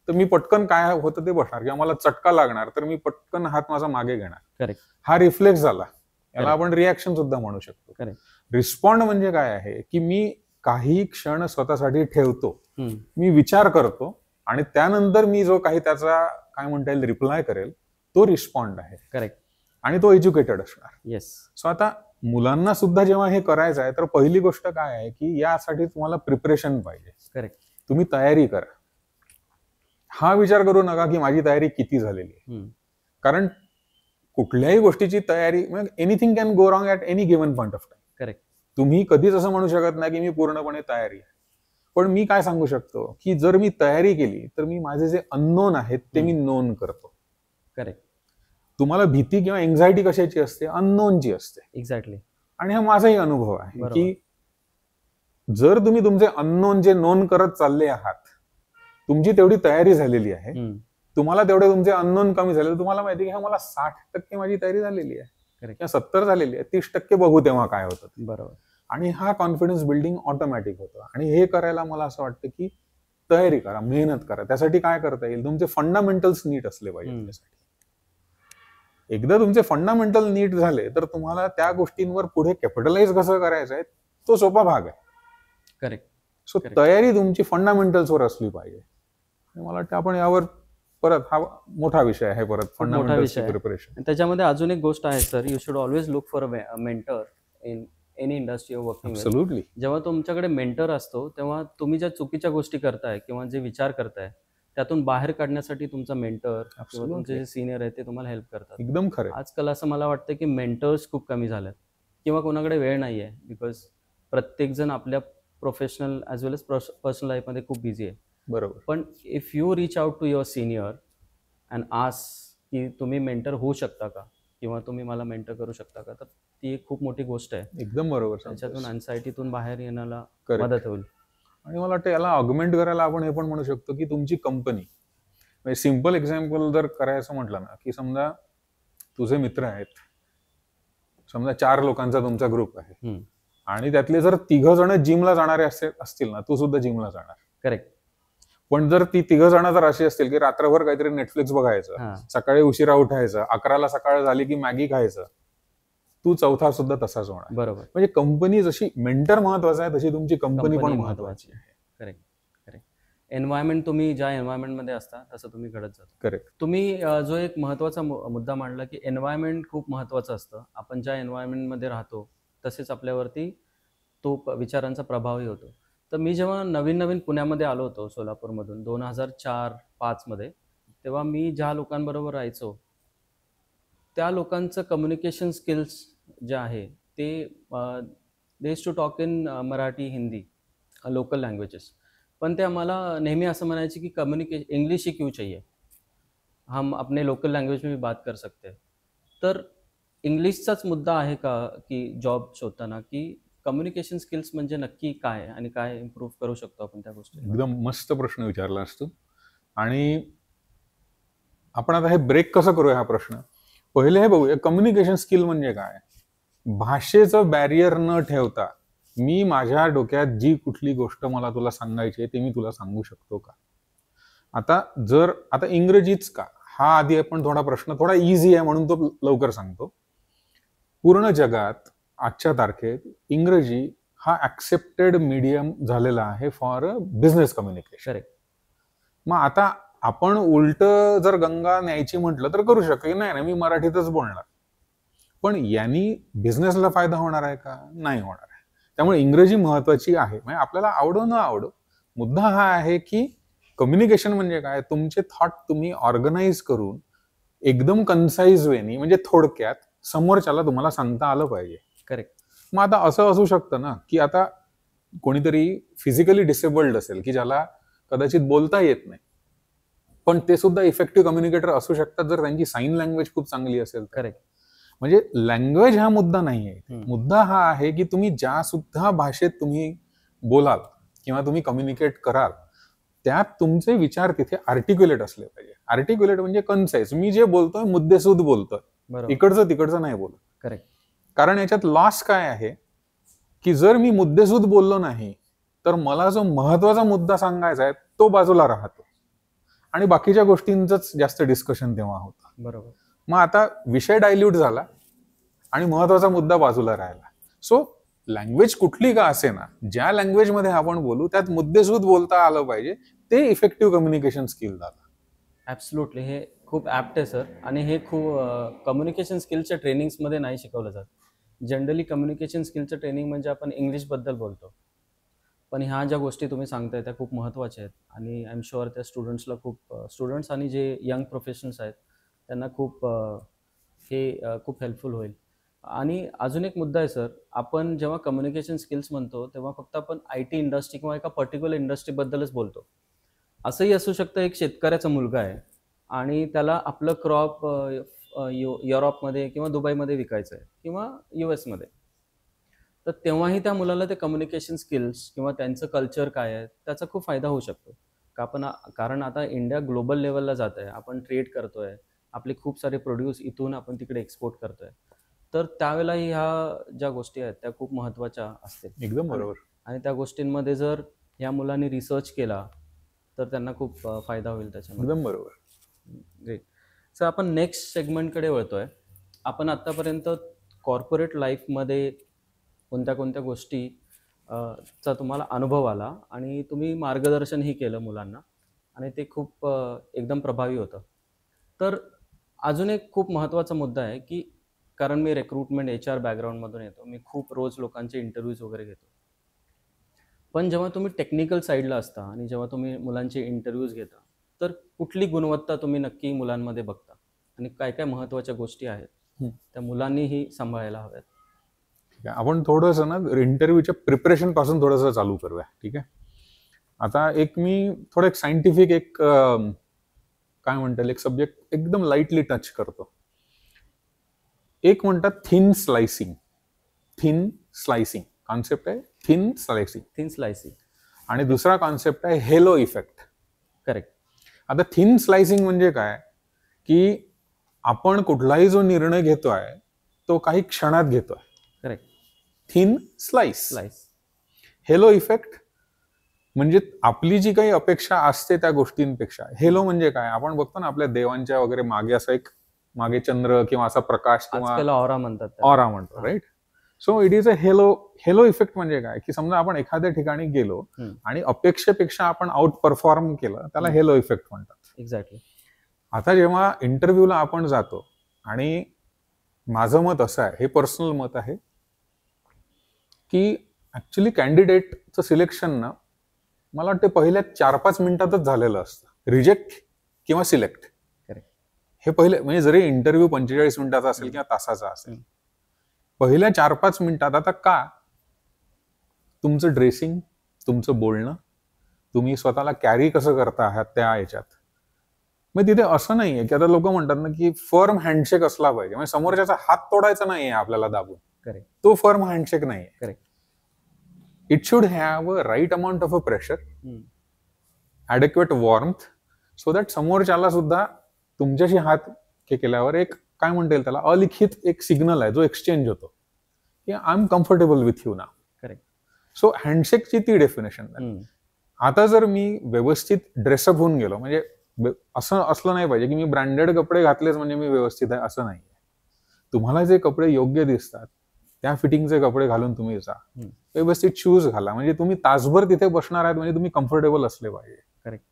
तर मी पटकन काय होतं ते बसणार, किंवा मला चटका लागणार तर मी पटकन हात माझा मागे घेणार. करेक्ट. हा रिफ्लेक्स झाला, याला Correct. आपण रिॲक्शन सुद्धा म्हणू शकतो. Correct. रिस्पॉन्ड म्हणजे काय आहे की मी काही क्षण स्वतःसाठी ठेवतो, हम्म. मी विचार करतो आणि त्यानंतर मी जो काही त्याचा काय म्हणता येईल रिप्लाय करेल तो रिस्पॉन्ड आहे. करेक्ट. आणि तो एज्युकेटेड असणार. येस. सो आता मुलांना सुद्धा जेव्हा हे करायचं आहे तर पहिली गोष्ट काय आहे की यासाठी तुम्हाला प्रिपरेशन पाहिजे. करेक्ट. तुम्ही तयारी करा. हा विचार करू नका की माझी तयारी किती झालेली आहे, कारण कुठल्याही गोष्टीची तयारी, anything can go wrong at any given point of time. Correct. तुम्ही कधीच असं म्हणू शकत नाही की मी पूर्णपणे तयारी आहे. पण मी काय सांगू शकतो की जर मी तयारी केली तर मी माझे जे अननोन आहेत ते मी नोन करतो. करेक्ट. तुम्हाला भीती किंवा एन्झायटी कशाची असते? अननोनची असते. एक्झॅक्टली. आणि हा माझाही अनुभव आहे बरोबर. की जर तुम्ही तुमचे अननोन जे नोन करत चालले आहात, तुमची तेवढी तयारी झालेली आहे, तुम्हाला तेवढे तुमचे अननोन कमी झाले, तर तुम्हाला माहिती आहे की मला 60% माझी तयारी झालेली आहे Correct. किंवा 70 झालेली आहे, 30% बघू तेव्हा काय होतं. बरोबर. आणि हा कॉन्फिडन्स बिल्डिंग ऑटोमॅटिक होतं. आणि हे करायला मला असं वाटतं की तयारी करा, मेहनत करा. त्यासाठी काय करता येईल? तुमचे फंडामेंटल्स नीट असले पाहिजे. त्यासाठी एकदा तुमचे फंडामेंटल नीट झाले तर तुम्हाला त्या गोष्टींवर पुढे कॅपिटलाइज कसं करायचं आहे तो सोपा भाग आहे. करेक्ट. So Correct. तयारी तुमची फंडामेंटल्सवर असली पाहिजे. आणि मला वाटतं आपण यावर परत, हा मोठा विषय आहे परत, फंडामेंटल्स प्रिपरेशन. त्याच्यामध्ये अजून एक गोष्ट आहे sir, you should always look for a mentor in any industry working. Absolutely. जेव्हा तुमच्याकडे मेंटर असतो तेव्हा तुम्ही ज्या चुकीच्या गोष्टी करताय किंवा जे विचार करताय त्यातून बाहेर काढण्यासाठी तुमचा मेंटर किंवा तुमचे जे सिनियर आहेत ते तुम्हाला हेल्प करतात. एकदम खरं. आजकाल असं मला वाटतं की मेंटर्स खूप कमी झालेत किंवा कोणाकडे वेळ नाही आहे, बिकॉज प्रत्येकजण आपल्या professional as well as personal लाईफमध्ये खूप बिझी आहे. बरोबर. पण if you reach out to your senior and ask की तुम्ही मेंटर होऊ शकता का किंवा तुम्ही मला मेंटर करू शकता का, तर ती एक खूप मोठी गोष्ट आहे. एकदम बरोबर. त्याच्यातून अँझायटीतून बाहेर येण्याला Correct. मदत होईल. आणि मला वाटतं याला ऑगमेंट करायला आपण हे पण म्हणू शकतो की तुमची कंपनी, म्हणजे सिम्पल एक्झाम्पल जर करायचं म्हटलं ना की समजा तुझे मित्र आहेत, समजा 4 लोकांचा तुमचा ग्रुप आहे आणि त्यातले जर 3 जण जिमला जाणारे असतील ना, तू सुद्धा जिमला जाणार. करेक्ट. पण जर ती 3 जण जर अशी असतील की रात्रभर काहीतरी नेटफ्लिक्स बघायचं, सकाळी उशिरा उठायचं, 11ला सकाळ झाली की मॅगी खायचं, तू चौथा सुद्धा तसाच होणार. बरोबर. म्हणजे कंपनी जशी मेंटर महत्वाचा आहे तशी तुमची कंपनी पण महत्वाची आहे. करेक्ट. करेक्ट. एन्व्हायरमेंट, तुम्ही ज्या एन्व्हायरमेंटमध्ये असता तसं तुम्ही घडत जाता. करेक्ट. तुम्ही जो एक महत्त्वाचा मुद्दा मांडला की एन्व्हायरमेंट खूप महत्त्वाचं असतं. आपण ज्या एन्व्हायरमेंटमध्ये राहतो तसेच आपल्यावरती तो विचारांचा प्रभावही होतो. तर मी जेव्हा नवीन पुण्यामध्ये आलो होतो सोलापूरमधून 2004-05 मध्ये, तेव्हा मी ज्या लोकांबरोबर राहायचो त्या लोकांचं कम्युनिकेशन स्किल्स जे आहे ते they used to talk in Marathi, Hindi, local languages. पण ते आम्हाला नेहमी असं म्हणायचे की इंग्लिश ही क्यों चाहिए, हम अपने लोकल लँग्वेज में भी बात कर सकते हैं. तर इंग्लिशचाच मुद्दा आहे का की जॉब शोधताना, की कम्युनिकेशन स्किल्स म्हणजे नक्की काय आहे आणि काय इम्प्रूव्ह करू शकतो आपण त्या गोष्टी? एकदम मस्त प्रश्न विचारलास तू. आणि आपण आता हे ब्रेक कसं करूया हा प्रश्न. पहिले हे बघूया कम्युनिकेशन स्किल म्हणजे काय. भाषेचं बॅरियर न ठेवता मी माझ्या डोक्यात जी कुठली गोष्ट मला तुला सांगायची आहे ते मी तुला सांगू शकतो का. आता इंग्रजीच का, हा आधी आपण प्रश्न थोडा इझी आहे म्हणून तो लवकर सांगतो. पूर्ण जगात आजच्या तारखेत इंग्रजी हा ऍक्सेप्टेड मीडियम झालेला आहे फॉर बिझनेस कम्युनिकेशन. करेक्ट. मग आता आपण उलट जर गंगा न्यायची म्हटलं तर करू शकतो की नाही मी मराठीतच बोलणार, पण यांनी बिझनेसला फायदा होणार आहे का, नाही होणार आहे. त्यामुळे इंग्रजी महत्वाची आहे. म्हणजे आपल्याला आवडो न आवडो, मुद्दा हा आहे की कम्युनिकेशन म्हणजे काय, तुमचे थॉट तुम्ही ऑर्गनाइज करून एकदम कन्साइज वेनी म्हणजे थोडक्यात समोरच्याला तुम्हाला सांगता आलं पाहिजे. करेक्ट. मग आता असं असू शकतं ना की आता कोणीतरी फिजिकली डिसेबल्ड असेल की ज्याला कदाचित बोलता येत नाही, पण ते सुद्धा इफेक्टिव्ह कम्युनिकेटर असू शकतात जर त्यांची साईन लँग्वेज खूप चांगली असेल. करेक्ट. म्हणजे लँग्वेज हा मुद्दा नाहीये. मुद्दा हा आहे की तुम्ही ज्या सुद्धा भाषेत तुम्ही बोलाल किंवा तुम्ही कम्युनिकेट कराल त्यात तुमचे विचार तिथे आर्टिक्युलेट असले पाहिजे. आर्टिक्युलेट म्हणजे कन्साइज, मी जे बोलतोय मुद्देसूद बोलतोय, इकडचं तिकडचं नाही बोलत. करेक्ट. कारण याच्यात लॉस काय आहे की जर मी मुद्देसूद बोललो नाही तर मला जो महत्वाचा मुद्दा सांगायचा आहे तो बाजूला राहतो आणि बाकीच्या गोष्टींचंच जास्त डिस्कशन तेव्हा होतं. बरोबर. मग आता विषय डायल्यूट झाला आणि महत्वाचा मुद्दा बाजूला राहिला. सो लँग्वेज कुठली का असे ना, ज्या लँग्वेजमध्ये आपण बोलू त्यात मुद्देसूद बोलता आलं पाहिजे, ते इफेक्टिव्ह कम्युनिकेशन स्किल झालं. ऍब्सोल्युटली. हे खूप ऍप्ट आहे सर. आणि हे खूप कम्युनिकेशन स्किलच्या ट्रेनिंग्समध्ये नाही शिकवलं जात. जनरली कम्युनिकेशन स्किलचं ट्रेनिंग म्हणजे आपण इंग्लिशबद्दल बोलतो, पण ह्या ज्या गोष्टी तुम्ही सांगताय त्या खूप महत्त्वाच्या आहेत आणि आय एम शुअर त्या स्टुडंट्स आणि जे यंग प्रोफेशनल्स आहेत त्यांना खूप हेल्पफुल होईल. आणि अजून एक मुद्दा आहे सर, आपण जेव्हा कम्युनिकेशन स्किल्स म्हणतो तेव्हा फक्त आपण IT इंडस्ट्री किंवा एका पर्टिक्युलर इंडस्ट्रीबद्दलच बोलतो. असंही असू शकतं एक शेतकऱ्याचा मुलगा आहे आणि त्याला आपलं क्रॉप युरोपमध्ये किंवा दुबईमध्ये विकायचं आहे किंवा US मध्ये, तर तेव्हाही त्या मुलाला ते कम्युनिकेशन स्किल्स किंवा त्यांचं कल्चर काय आहे त्याचा खूप फायदा होऊ शकतो. कारण आता इंडिया ग्लोबल लेवलला जात आहे, आपण ट्रेड करतोय, आपले खूप सारे प्रोड्यूस इथून आपण तिकडे एक्सपोर्ट करतोय, तर त्यावेळेलाही ह्या ज्या गोष्टी आहेत त्या खूप महत्त्वाच्या असतील. एकदम बरोबर. आणि त्या गोष्टींमध्ये जर या मुलांनी रिसर्च केला तर त्यांना खूप फायदा होईल त्याच्यामध्ये. एकदम बरोबर. ग्रेट. सर, आपण नेक्स्ट सेगमेंटकडे वळतोय. आपण आतापर्यंत कॉर्पोरेट लाईफमध्ये कोणत्या गोष्टी चा तुम्हाला अनुभव आला आणि तुम्ही मार्गदर्शनही केलं मुलांना आणि ते खूप एकदम प्रभावी होतं. तर अजून एक खूप महत्त्वाचा मुद्दा आहे की कारण मी रिक्रुटमेंट HR बॅकग्राऊंडमधून येतो, मी खूप रोज लोकांचे इंटरव्ह्यूज वगैरे घेतो, पण जेव्हा तुम्ही टेक्निकल साईडला असता आणि जेव्हा तुम्ही मुलांचे इंटरव्ह्यूज घेता तर कुठली गुणवत्ता तुम्ही नक्की मुलांमध्ये बघता आणि काय काय महत्त्वाच्या गोष्टी आहेत त्या मुलांनीही सांभाळायला हव्यात? आपण थोडंसं ना इंटरव्ह्यूच्या प्रिपरेशन पासून थोडंसं चालू करूया. ठीक आहे. आता मी थोडं एक सायंटिफिक काय म्हणता एक सब्जेक्ट एकदम लाईटली टच करतो. एक म्हणतात थिन स्लायसिंग कॉन्सेप्ट आहे. थिन स्लायसिंग आणि दुसरा कॉन्सेप्ट आहे हेलो इफेक्ट. करेक्ट. आता थिन स्लायसिंग म्हणजे काय की आपण कुठलाही जो निर्णय घेतोय तो काही क्षणात घेतोय. Correct. Thin slice. Hello effect म्हणजे आपली जी काही अपेक्षा असते त्या गोष्टींपेक्षा. हेलो म्हणजे काय, आपण बघतो ना आपल्या देवांच्या वगैरे मागे असं एक मागे चंद्र किंवा असा प्रकाश किंवा ऑरा म्हणतात, right. So it is a halo effect. म्हणजे काय की समजा आपण एखाद्या ठिकाणी गेलो आणि अपेक्षेपेक्षा आपण आउट परफॉर्म केलं, त्याला हेलो इफेक्ट म्हणतात. एक्झॅक्टली. आता जेव्हा इंटरव्ह्यूला आपण जातो आणि माझं मत असं आहे, हे पर्सनल मत आहे की ऍक्च्युली कॅन्डिडेटचं सिलेक्शन ना मला वाटतं पहिल्या 4-5 मिनिटातच झालेलं असतं. रिजेक्ट किंवा सिलेक्ट हे पहिले, म्हणजे जरी इंटरव्ह्यू 45 मिनिटाचा असेल किंवा तासाचा असेल, पहिल्या 4-5 मिनिटात. आता का, तुमचं ड्रेसिंग, तुमचं बोलणं, तुम्ही स्वतःला कॅरी कसं करता आहात त्या याच्यात. मग तिथे असं नाहीये की आता लोक म्हणतात ना की फर्म हँडशेक असला पाहिजे, म्हणजे समोरच्याचा हात तोडायचा नाहीये आपल्याला दाबून. करेक्ट. तो फर्म हँडशेक नाहीये. Correct. It should have a right amount of a pressure, adequate warmth, so that समोरच्याला सुद्धा तुमच्याशी हात केल्यावर एक काय म्हणता येईल त्याला, अलिखित एक सिग्नल आहे जो एक्सचेंज होतो की I am comfortable with you ना. करेक्ट. सो हँडशेकची ती डेफिनेशन. आता जर मी व्यवस्थित ड्रेसअप होऊन गेलो, म्हणजे असं असलं नाही पाहिजे की मी ब्रँडेड कपडे घातलेच म्हणजे मी व्यवस्थित आहे, असं नाही. तुम्हाला जे कपडे योग्य दिसतात त्या फिटिंगचे कपडे घालून तुम्ही जा, व्यवस्थित शूज घाला, म्हणजे तुम्ही तासभर तिथे बसणार आहात म्हणजे तुम्ही कम्फर्टेबल असले पाहिजे. करेक्ट.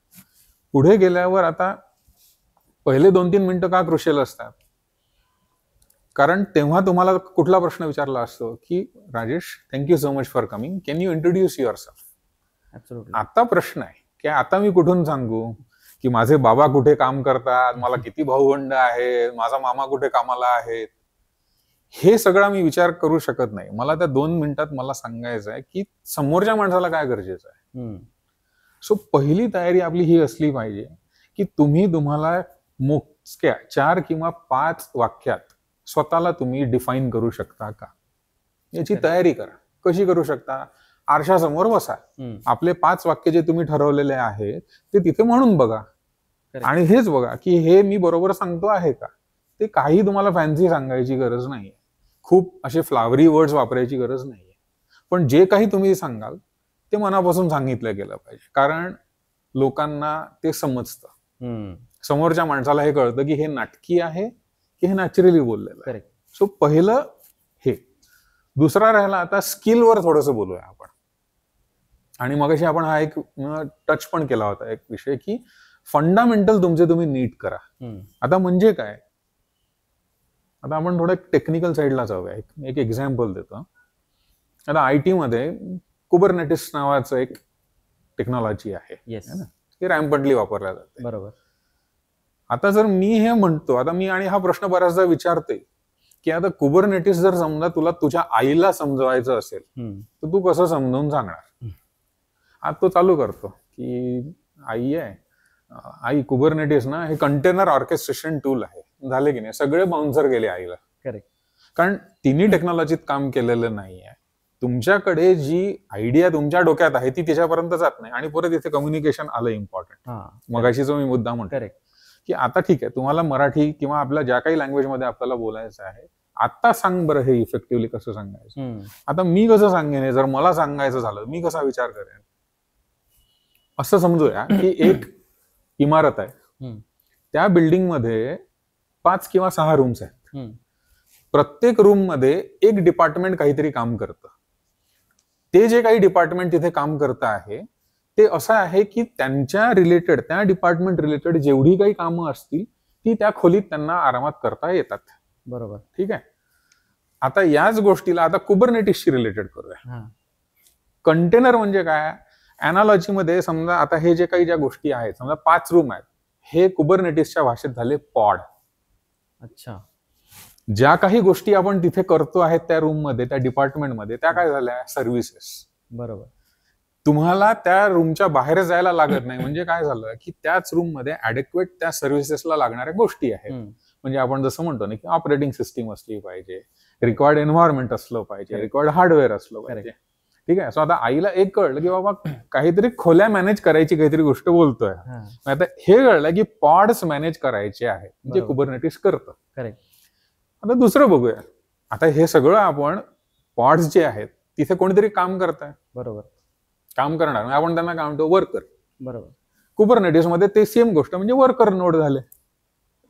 पुढे गेल्यावर आता पहिले 2-3 मिनिटं का क्रुशियल असतात, कारण तेव्हा तुम्हाला कुठला प्रश्न विचारला असतो की Rajesh, thank you so much for coming, can you introduce your self. आता प्रश्न आहे की आता मी कुठून सांगू की माझे बाबा कुठे काम करतात, मला किती भाऊबंड आहेत, माझा मामा कुठे कामाला आहेत, हे सगळं मी विचार करू शकत नाही. मला त्या 2 मिनिटात मला सांगायचं आहे की समोरच्या माणसाला काय गरजेचं आहे. सो पहिली तयारी आपली ही असली पाहिजे की तुम्हाला मोजक्या 4 किंवा 5 वाक्यात स्वतःला तुम्ही डिफाईन करू शकता का, याची तयारी करा. कशी करू शकता, आरशासमोर बसा, आपले 5 वाक्य जे तुम्ही ठरवलेले आहेत ते तिथे म्हणून बघा आणि हेच बघा की हे मी बरोबर सांगतो आहे का. ते काही तुम्हाला फॅन्सी सांगायची गरज नाहीये, खूप असे फ्लावरी वर्ड्स वापरायची गरज नाहीये, पण जे काही तुम्ही सांगाल ते मनापासून सांगितलं गेलं पाहिजे, कारण लोकांना ते समजतं. समोरच्या माणसाला हे कळतं की हे नाटकी आहे की हे नॅचरली बोललेलं आहे. सो पहिलं हे. दुसरा राहिला आता स्किलवर थोडंसं बोलूया आपण. आणि मगाशी आपण हा एक टच पण केला होता एक विषय की फंडामेंटल तुमचे तुम्ही नीट करा. आता म्हणजे काय, आता आपण थोडं टेक्निकल साईडला जाऊया. एक एक्झाम्पल देतो. आता IT मध्ये कुबरनेटिस नावाचं एक टेक्नॉलॉजी आहे, ती रॅम्पंटली वापरल्या जाते. बरोबर. आता जर मी हे म्हणतो, आता मी आणि हा प्रश्न बऱ्याचदा विचारते की आता कुबरनेटिस जर समजा तुला तुझ्या आईला समजवायचं असेल तर तू कसं समजावून सांगणार. आता तो चालू करतो की आई कुबरनेटिस ना हे कंटेनर ऑर्केस्ट्रेशन टूल आहे. झाले की नाही, सगळे बाउन्सर गेले आईला. करेक्ट. कारण तिन्ही टेक्नॉलॉजीत काम केलेलं नाहीये. तुमच्याकडे जी आयडिया तुमच्या डोक्यात आहे ती त्याच्यापर्यंत जात नाही आणि परत इथे कम्युनिकेशन आलं इम्पॉर्टंट. मगाशी जो मी मुद्दा म्हणतो की आता ठीक आहे, तुम्हाला मराठी किंवा आपल्या ज्या काही लँग्वेजमध्ये आपल्याला बोलायचं आहे, आता सांग बरं हे इफेक्टिव्हली कसं सांगायचं. आता मी कसं सांगेन, जर मला सांगायचं झालं मी कसा विचार करेन. असं समजूया की एक इमारत आहे, त्या बिल्डिंगमध्ये 5 किंवा 6 रूम्स आहेत. प्रत्येक रूम मध्ये एक डिपार्टमेंट काहीतरी काम करतं. ते जे काही डिपार्टमेंट तिथे काम करतं आहे ते असं आहे की त्यांच्या रिलेटेड, त्या डिपार्टमेंट रिलेटेड जेवढी काही कामं असतील ती त्या खोलीत त्यांना आरामात करता येतात. बरोबर. ठीक आहे. आता याच गोष्टीला आता कुबरनेटिसशी रिलेटेड करूया. कंटेनर म्हणजे काय, अॅनालॉजीमध्ये समजा आता हे जे काही ज्या गोष्टी आहेत, समजा 5 रूम आहेत, हे कुबरनेटिसच्या भाषेत झाले पॉड. अच्छा. ज्या काही गोष्टी आपण तिथे करतो आहेत त्या रूम मध्ये, त्या डिपार्टमेंटमध्ये, त्या काय झाल्या, सर्व्हिसेस. बरोबर. तुम्हाला त्या रूमच्या बाहेर जायला लागत नाही. म्हणजे काय झालं की त्याच रूम मध्ये ऍडेक्वेट त्या सर्व्हिसेसला लागणाऱ्या गोष्टी आहेत. म्हणजे आपण जसं म्हणतो ना की ऑपरेटिंग सिस्टीम असली पाहिजे, रिक्वायर्ड एन्व्हायरमेंट असलं पाहिजे, रिक्वायर्ड हार्डवेअर असलं पाहिजे. ठीक आहे. सो आता आईला एक कळलं की बाबा काहीतरी खोल्या मॅनेज करायची काहीतरी गोष्ट बोलतोय. आता हे कळलं की पॉड्स मॅनेज करायचे आहेत, जे कुबरनेटिस करतं. करेक्ट. आता दुसरं बघूया. आता हे सगळं आपण पॉड्स जे आहेत तिथे कोणीतरी काम करताय. बरोबर. काम करणार आपण त्यांना काय म्हणतो, वर्कर. बरोबर. कुबरनेटिस मध्ये ते सेम गोष्ट म्हणजे वर्कर नोड झाले.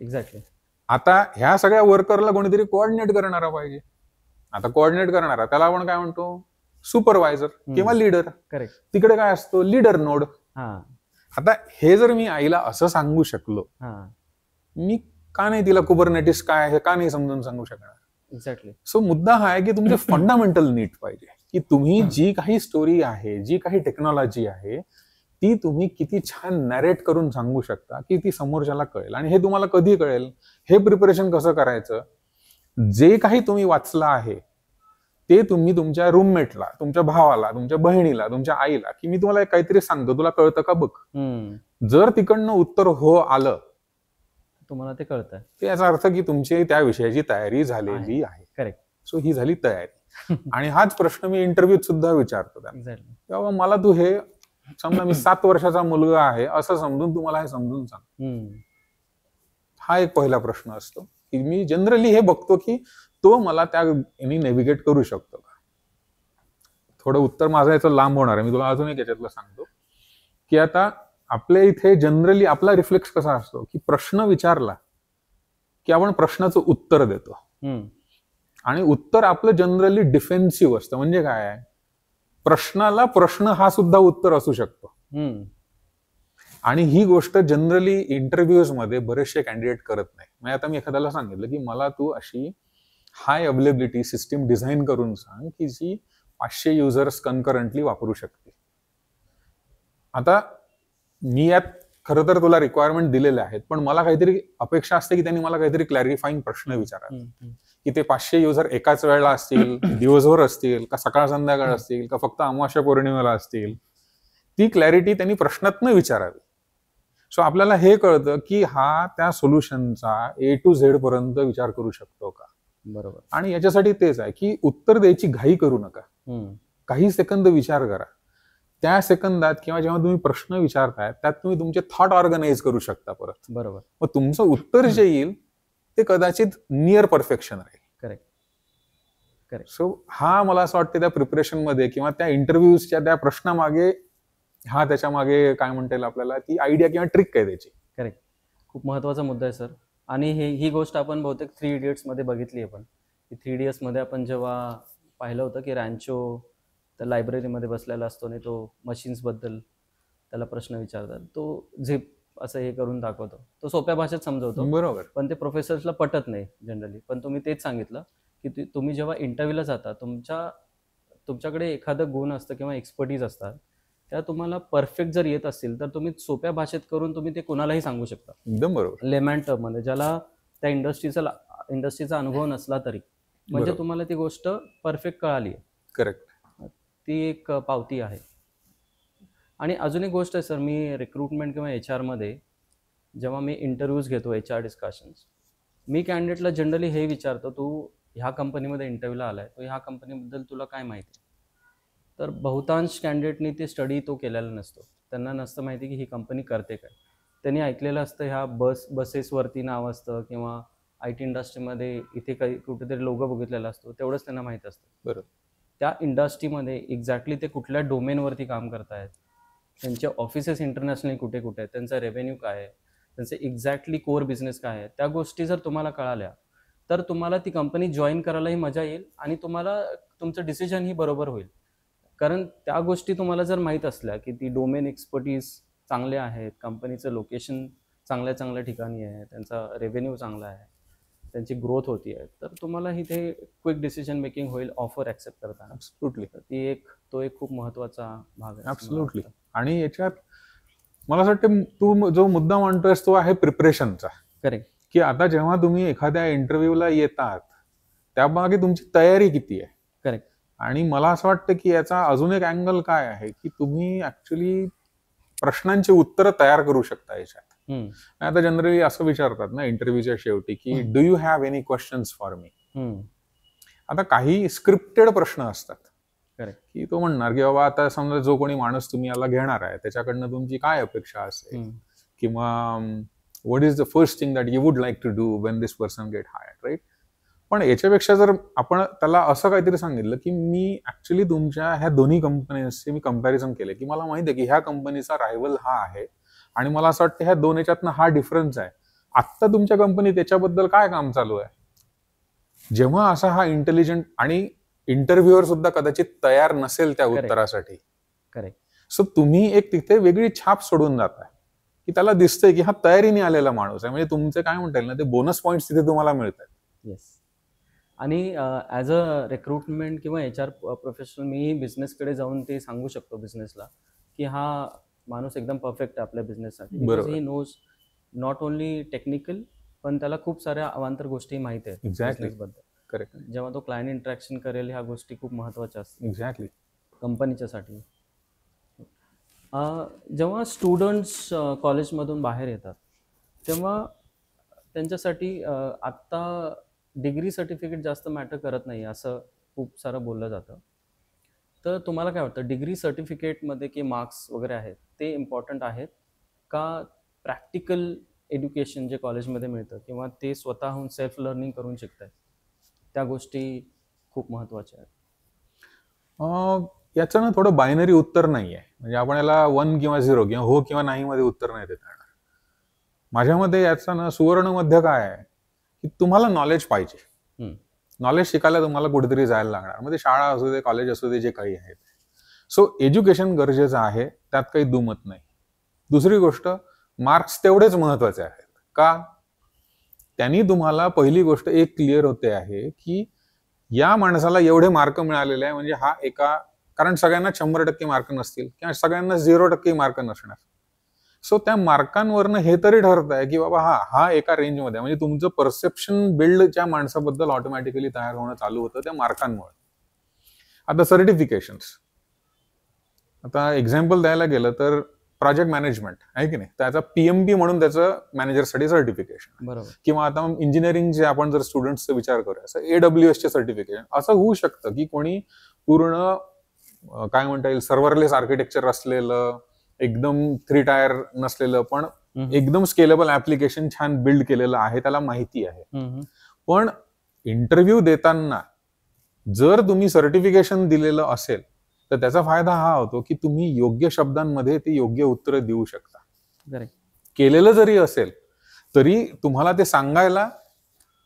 एक्झॅक्टली. आता ह्या सगळ्या वर्करला कोणीतरी कोऑर्डिनेट करणारा पाहिजे. आता कोऑर्डिनेट करणारा त्याला आपण काय म्हणतो, सुपरवायझर किंवा लीडर. करेक्ट. तिकडे काय असतो, लीडर नोड. आता हे जर मी आईला असं सांगू शकलो, मी का नाही तिला कुबरनेटिस काय आहे का नाही समजून सांगू शकणार. एक्झॅक्टली. सो मुद्दा हा आहे की तुमचे फंडामेंटल नीट पाहिजे की तुम्ही जी काही स्टोरी आहे, जी काही टेक्नॉलॉजी आहे ती तुम्ही किती छान नॅरेट करून सांगू शकता की ती समोरच्याला कळेल. आणि हे तुम्हाला कधी कळेल, हे प्रिपरेशन कसं करायचं, जे काही तुम्ही वाचलं आहे ते तुम्ही तुमच्या रूममेटला, तुमच्या भावाला, तुमच्या बहिणीला, तुमच्या आईला की मी तुम्हाला काहीतरी सांगतो, तुला कळतं का बघ. जर तिकडनं उत्तर हो आलं, तुम्हाला ते कळतंय, याचा अर्थ की तुमची त्या विषयाची तयारी झालेली आहे. करेक्ट. सो ही झाली तयारी. आणि हाच प्रश्न मी इंटरव्ह्यूत सुद्धा विचारतो त्यांना. एक्झॅक्टली. तेव्हा मला तू हे समजा मी 7 वर्षाचा मुलगा आहे असं समजून तुम्हाला हे समजून सांग. हा एक पहिला प्रश्न असतो की मी जनरली हे बघतो की तो मला त्या नेव्हिगेट करू शकतो का. थोडं उत्तर माझं याचं लांब होणार आहे, मी तुला अजून एक याच्यातलं सांगतो की आता आपल्या इथे जनरली आपला रिफ्लेक्स कसा असतो की प्रश्न विचारला की आपण प्रश्नाचं उत्तर देतो आणि उत्तर आपलं जनरली डिफेन्सिव्ह असतं. म्हणजे काय आहे, प्रश्नाला प्रश्न हा सुद्धा उत्तर असू शकतो. आणि ही गोष्ट जनरली इंटरव्ह्यूज मध्ये बरेचसे कॅन्डिडेट करत नाही. म्हणजे आता मी एखाद्याला सांगितलं की मला तू अशी हाय अवेलेबिलिटी सिस्टीम डिझाईन करून सांग की जी 500 युजर्स कन्करंटली वापरू शकते. आता मी यात खरं तर तुला रिक्वायरमेंट दिलेल्या आहेत, पण मला काहीतरी अपेक्षा असते की त्यांनी मला काहीतरी क्लॅरिफाईंग प्रश्न विचारावे की ते 500 युजर एकाच वेळेला असतील, दिवसभर असतील, का सकाळ संध्याकाळ असतील, का फक्त अमावास्या पौर्णिमेला असतील. ती क्लॅरिटी त्यांनी प्रश्नातनं विचारावी. सो आपल्याला हे कळतं की हा त्या सोल्युशनचा A to Z पर्यंत विचार करू शकतो का. बरोबर. आणि याच्यासाठी तेच आहे की उत्तर द्यायची घाई करू नका. काही सेकंद विचार करा. त्या सेकंदात किंवा जेव्हा तुम्ही प्रश्न विचारताय त्यात तुम्ही तुमचे थॉट ऑर्गनाइज करू शकता परत. बरोबर. मग तुमचं उत्तर जे येईल ते कदाचित नियर परफेक्शन राहील. करेक्ट. सो हा मला असं वाटतं त्या प्रिपरेशन मध्ये किंवा त्या इंटरव्ह्यूजच्या त्या प्रश्नामागे हा त्याच्या मागे काय म्हणता येईल आपल्याला ती आयडिया किंवा ट्रिक काय त्याची. करेक्ट. खूप महत्वाचा मुद्दा आहे सर. आणि ही गोष्ट आपण बहुतेक 3 इडियट्स मध्ये बघितली आहे. पण 3 इडियट्स मध्ये आपण जेव्हा पाहिलं होतं की रॅन्चो त्या लायब्ररीमध्ये बसलेला असतो आणि तो मशीन्स बद्दल त्याला प्रश्न विचारतात, तो झिप असं हे करून दाखवतो, तो सोप्या भाषेत समजवतो. बरोबर. पण ते प्रोफेसर्सला पटत नाही जनरली. पण तुम्ही तेच सांगितलं की तुम्ही जेव्हा इंटरव्ह्यूला जाता तुमच्याकडे एखादं गुण असतं किंवा एक्सपर्टीज असतात, त्या तुम्हाला परफेक्ट जर येत असतील तर तुम्ही सोप्या भाषेत करून तुम्ही ते कोणालाही सांगू शकता. एकदम बरोबर. लेमॅन टर्ममध्ये, ज्याला त्या इंडस्ट्रीचा अनुभव नसला तरी, म्हणजे बरोबर. तुम्हाला ती गोष्ट परफेक्ट कळाली आहे. करेक्ट. ती एक पावती आहे. आणि अजून एक गोष्ट आहे सर, मी रिक्रुटमेंट किंवा HR मध्ये जेव्हा मी इंटरव्ह्यूज घेतो, HR डिस्कशन्स, मी कॅन्डिडेटला जनरली हे विचारतो, तू ह्या कंपनीमध्ये इंटरव्ह्यूला आलाय, तो ह्या कंपनीबद्दल तुला काय माहिती. तर बहुतांश कॅन्डिडेटनी ते स्टडी तो केलेला नसतो. त्यांना नसतं माहिती की ही कंपनी करते काय. त्यांनी ऐकलेलं असतं ह्या बसेसवरती नाव असतं किंवा IT इंडस्ट्रीमध्ये इथे काही कुठेतरी लोगो बघितलेला असतो, तेवढंच त्यांना माहीत असतं. बरोबर. त्या इंडस्ट्रीमध्ये एक्झॅक्टली ते कुठल्या डोमेनवरती काम करतायत, त्यांचे ऑफिसेस इंटरनॅशनली कुठे कुठे आहेत, त्यांचा रेव्हेन्यू काय आहे, त्यांचे एक्झॅक्टली कोर बिझनेस काय आहे, त्या गोष्टी जर तुम्हाला कळाल्या तर तुम्हाला ती कंपनी जॉईन करायलाही मजा येईल आणि तुम्हाला तुमचं डिसिजनही बरोबर होईल. कारण त्या गोष्टी तुम्हाला जर माहीत असल्या की ती डोमेन एक्सपर्टीज चांगले आहेत, कंपनीचं लोकेशन चांगल्या ठिकाणी आहे, त्यांचा रेव्हेन्यू चांगला आहे, त्यांची ग्रोथ होती आहे, तर तुम्हाला इथे क्विक डिसिजन मेकिंग होईल ऑफर ऍक्सेप्ट करताना. ॲब्सोल्युटली. तो एक खूप महत्वाचा भाग आहे. ॲब्सोल्युटली. आणि याच्यात मला असं वाटतं तू जो मुद्दा मांडतोयस तो आहे प्रिपरेशनचा. करेक्ट. की आता जेव्हा तुम्ही एखाद्या इंटरव्ह्यूला येतात त्यामागे तुमची तयारी किती आहे. करेक्ट. आणि मला असं वाटतं की याचा अजून एक अँगल काय आहे की तुम्ही ऍक्च्युली प्रश्नांची उत्तरं तयार करू शकता याच्यात. आता जनरली असं विचारतात ना इंटरव्ह्यूच्या शेवटी की do you have any questions for me. आता काही स्क्रिप्टेड प्रश्न असतात. करेक्ट. की तो म्हणणार की बाबा आता समजा जो कोणी माणूस तुम्ही याला घेणार आहे त्याच्याकडनं तुमची काय अपेक्षा असेल किंवा what is the first thing that you would like to do when this person get hired, right. पण याच्यापेक्षा जर आपण त्याला असं काहीतरी सांगितलं की मी ऍक्च्युली तुमच्या ह्या दोन्ही कंपनीचे मी कम्पॅरिझन केले की मला माहिती आहे की ह्या कंपनीचा रायव्हल हा आहे आणि मला असं वाटतं ह्या दोन याच्यातनं हा डिफरन्स आहे, आत्ता तुमच्या कंपनीत त्याच्याबद्दल काय काम चालू आहे. जेव्हा असा हा इंटेलिजंट आणि इंटरव्ह्यूअर सुद्धा कदाचित तयार नसेल त्या उत्तरासाठी, करेक्ट, सो तुम्ही एक तिथे वेगळी छाप सोडून जाताय की त्याला दिसतंय की हा तयारीने आलेला माणूस आहे. म्हणजे तुमचे काय म्हणता येईल ना ते बोनस पॉईंट्स तिथे तुम्हाला मिळतात. येस. आणि ॲज अ रिक्रुटमेंट किंवा HR प्रोफेशनल मी बिझनेसकडे जाऊन ते सांगू शकतो बिझनेसला की हा माणूस एकदम परफेक्ट आहे आपल्या बिझनेससाठी. बरोबर. He knows not only technical पण त्याला खूप साऱ्या अवांतर गोष्टी माहिती आहेत एक्झॅक्टली. बिझनेसबद्दल. करेक्ट. जेव्हा तो क्लायंट इंटरॅक्शन करेल ह्या गोष्टी खूप महत्त्वाच्या असतात एक्झॅक्टली. कंपनीच्यासाठी. जेव्हा स्टुडंट्स कॉलेजमधून बाहेर येतात तेव्हा त्यांच्यासाठी आत्ता डिग्री सर्टिफिकेट जास्त मॅटर करत नाही असं खूप सारं बोललं जातं. तर तुम्हाला काय वाटतं, डिग्री सर्टिफिकेटमध्ये की मार्क्स वगैरे आहेत ते इम्पॉर्टंट आहेत का प्रॅक्टिकल एज्युकेशन जे कॉलेजमध्ये मिळतं किंवा ते स्वतःहून सेल्फ लर्निंग करून शिकतायत त्या गोष्टी खूप महत्त्वाच्या आहेत? याचं ना थोडं बायनरी उत्तर नाही आहे. म्हणजे आपण याला 1 किंवा 0 किंवा हो किंवा नाही मध्ये उत्तर नाही देता येणार. माझ्या मते याचं ना सुवर्ण मध्य काय आहे, की तुम्हाला नॉलेज पाहिजे. हम्म. नॉलेज शिकायला तुम्हाला कुठेतरी जायला लागणार. मग ते शाळा असू दे, कॉलेज असू दे, जे काही आहे. सो एज्युकेशन गरजेचं आहे, त्यात काही दुमत नाही. दुसरी गोष्ट, मार्क्स तेवढेच महत्वाचे आहेत. का? त्यांनी तुम्हाला पहिली गोष्ट एक क्लिअर होते आहे, की या माणसाला एवढे मार्क मिळालेले आहे म्हणजे हा एका, कारण सगळ्यांना 100% मार्क नसतील किंवा सगळ्यांना 0% मार्क नसणार. सो त्या मार्कांवरनं हे तरी ठरत आहे की बाबा हा एका रेंजमध्ये, म्हणजे तुमचं परसेप्शन बिल्ड त्या माणसाबद्दल ऑटोमॅटिकली तयार होणं चालू होतं त्या मार्कांमुळे. आता सर्टिफिकेशन्स, आता एक्झाम्पल द्यायला गेलं तर प्रोजेक्ट मॅनेजमेंट आहे की नाही, त्याचा PMP म्हणून त्याचं मॅनेजरसाठी सर्टिफिकेशन, बरोबर. किंवा आता इंजिनिअरिंगचे आपण जर स्टुडंट्सचा विचार करूया, असं AWS चे सर्टिफिकेशन. असं होऊ शकतं की कोणी पूर्ण काय म्हणता येईल सर्व्हरलेस आर्किटेक्चर असलेलं, एकदम 3 टायर नसलेलं, पण एकदम स्केलेबल ऍप्लिकेशन छान बिल्ड केलेलं आहे, त्याला माहिती आहे. पण इंटरव्ह्यू देताना जर तुम्ही सर्टिफिकेशन दिलेलं असेल तर त्याचा फायदा हा होतो की तुम्ही योग्य शब्दांमध्ये ते योग्य उत्तर देऊ शकता. केलेलं जरी असेल तरी तुम्हाला ते सांगायला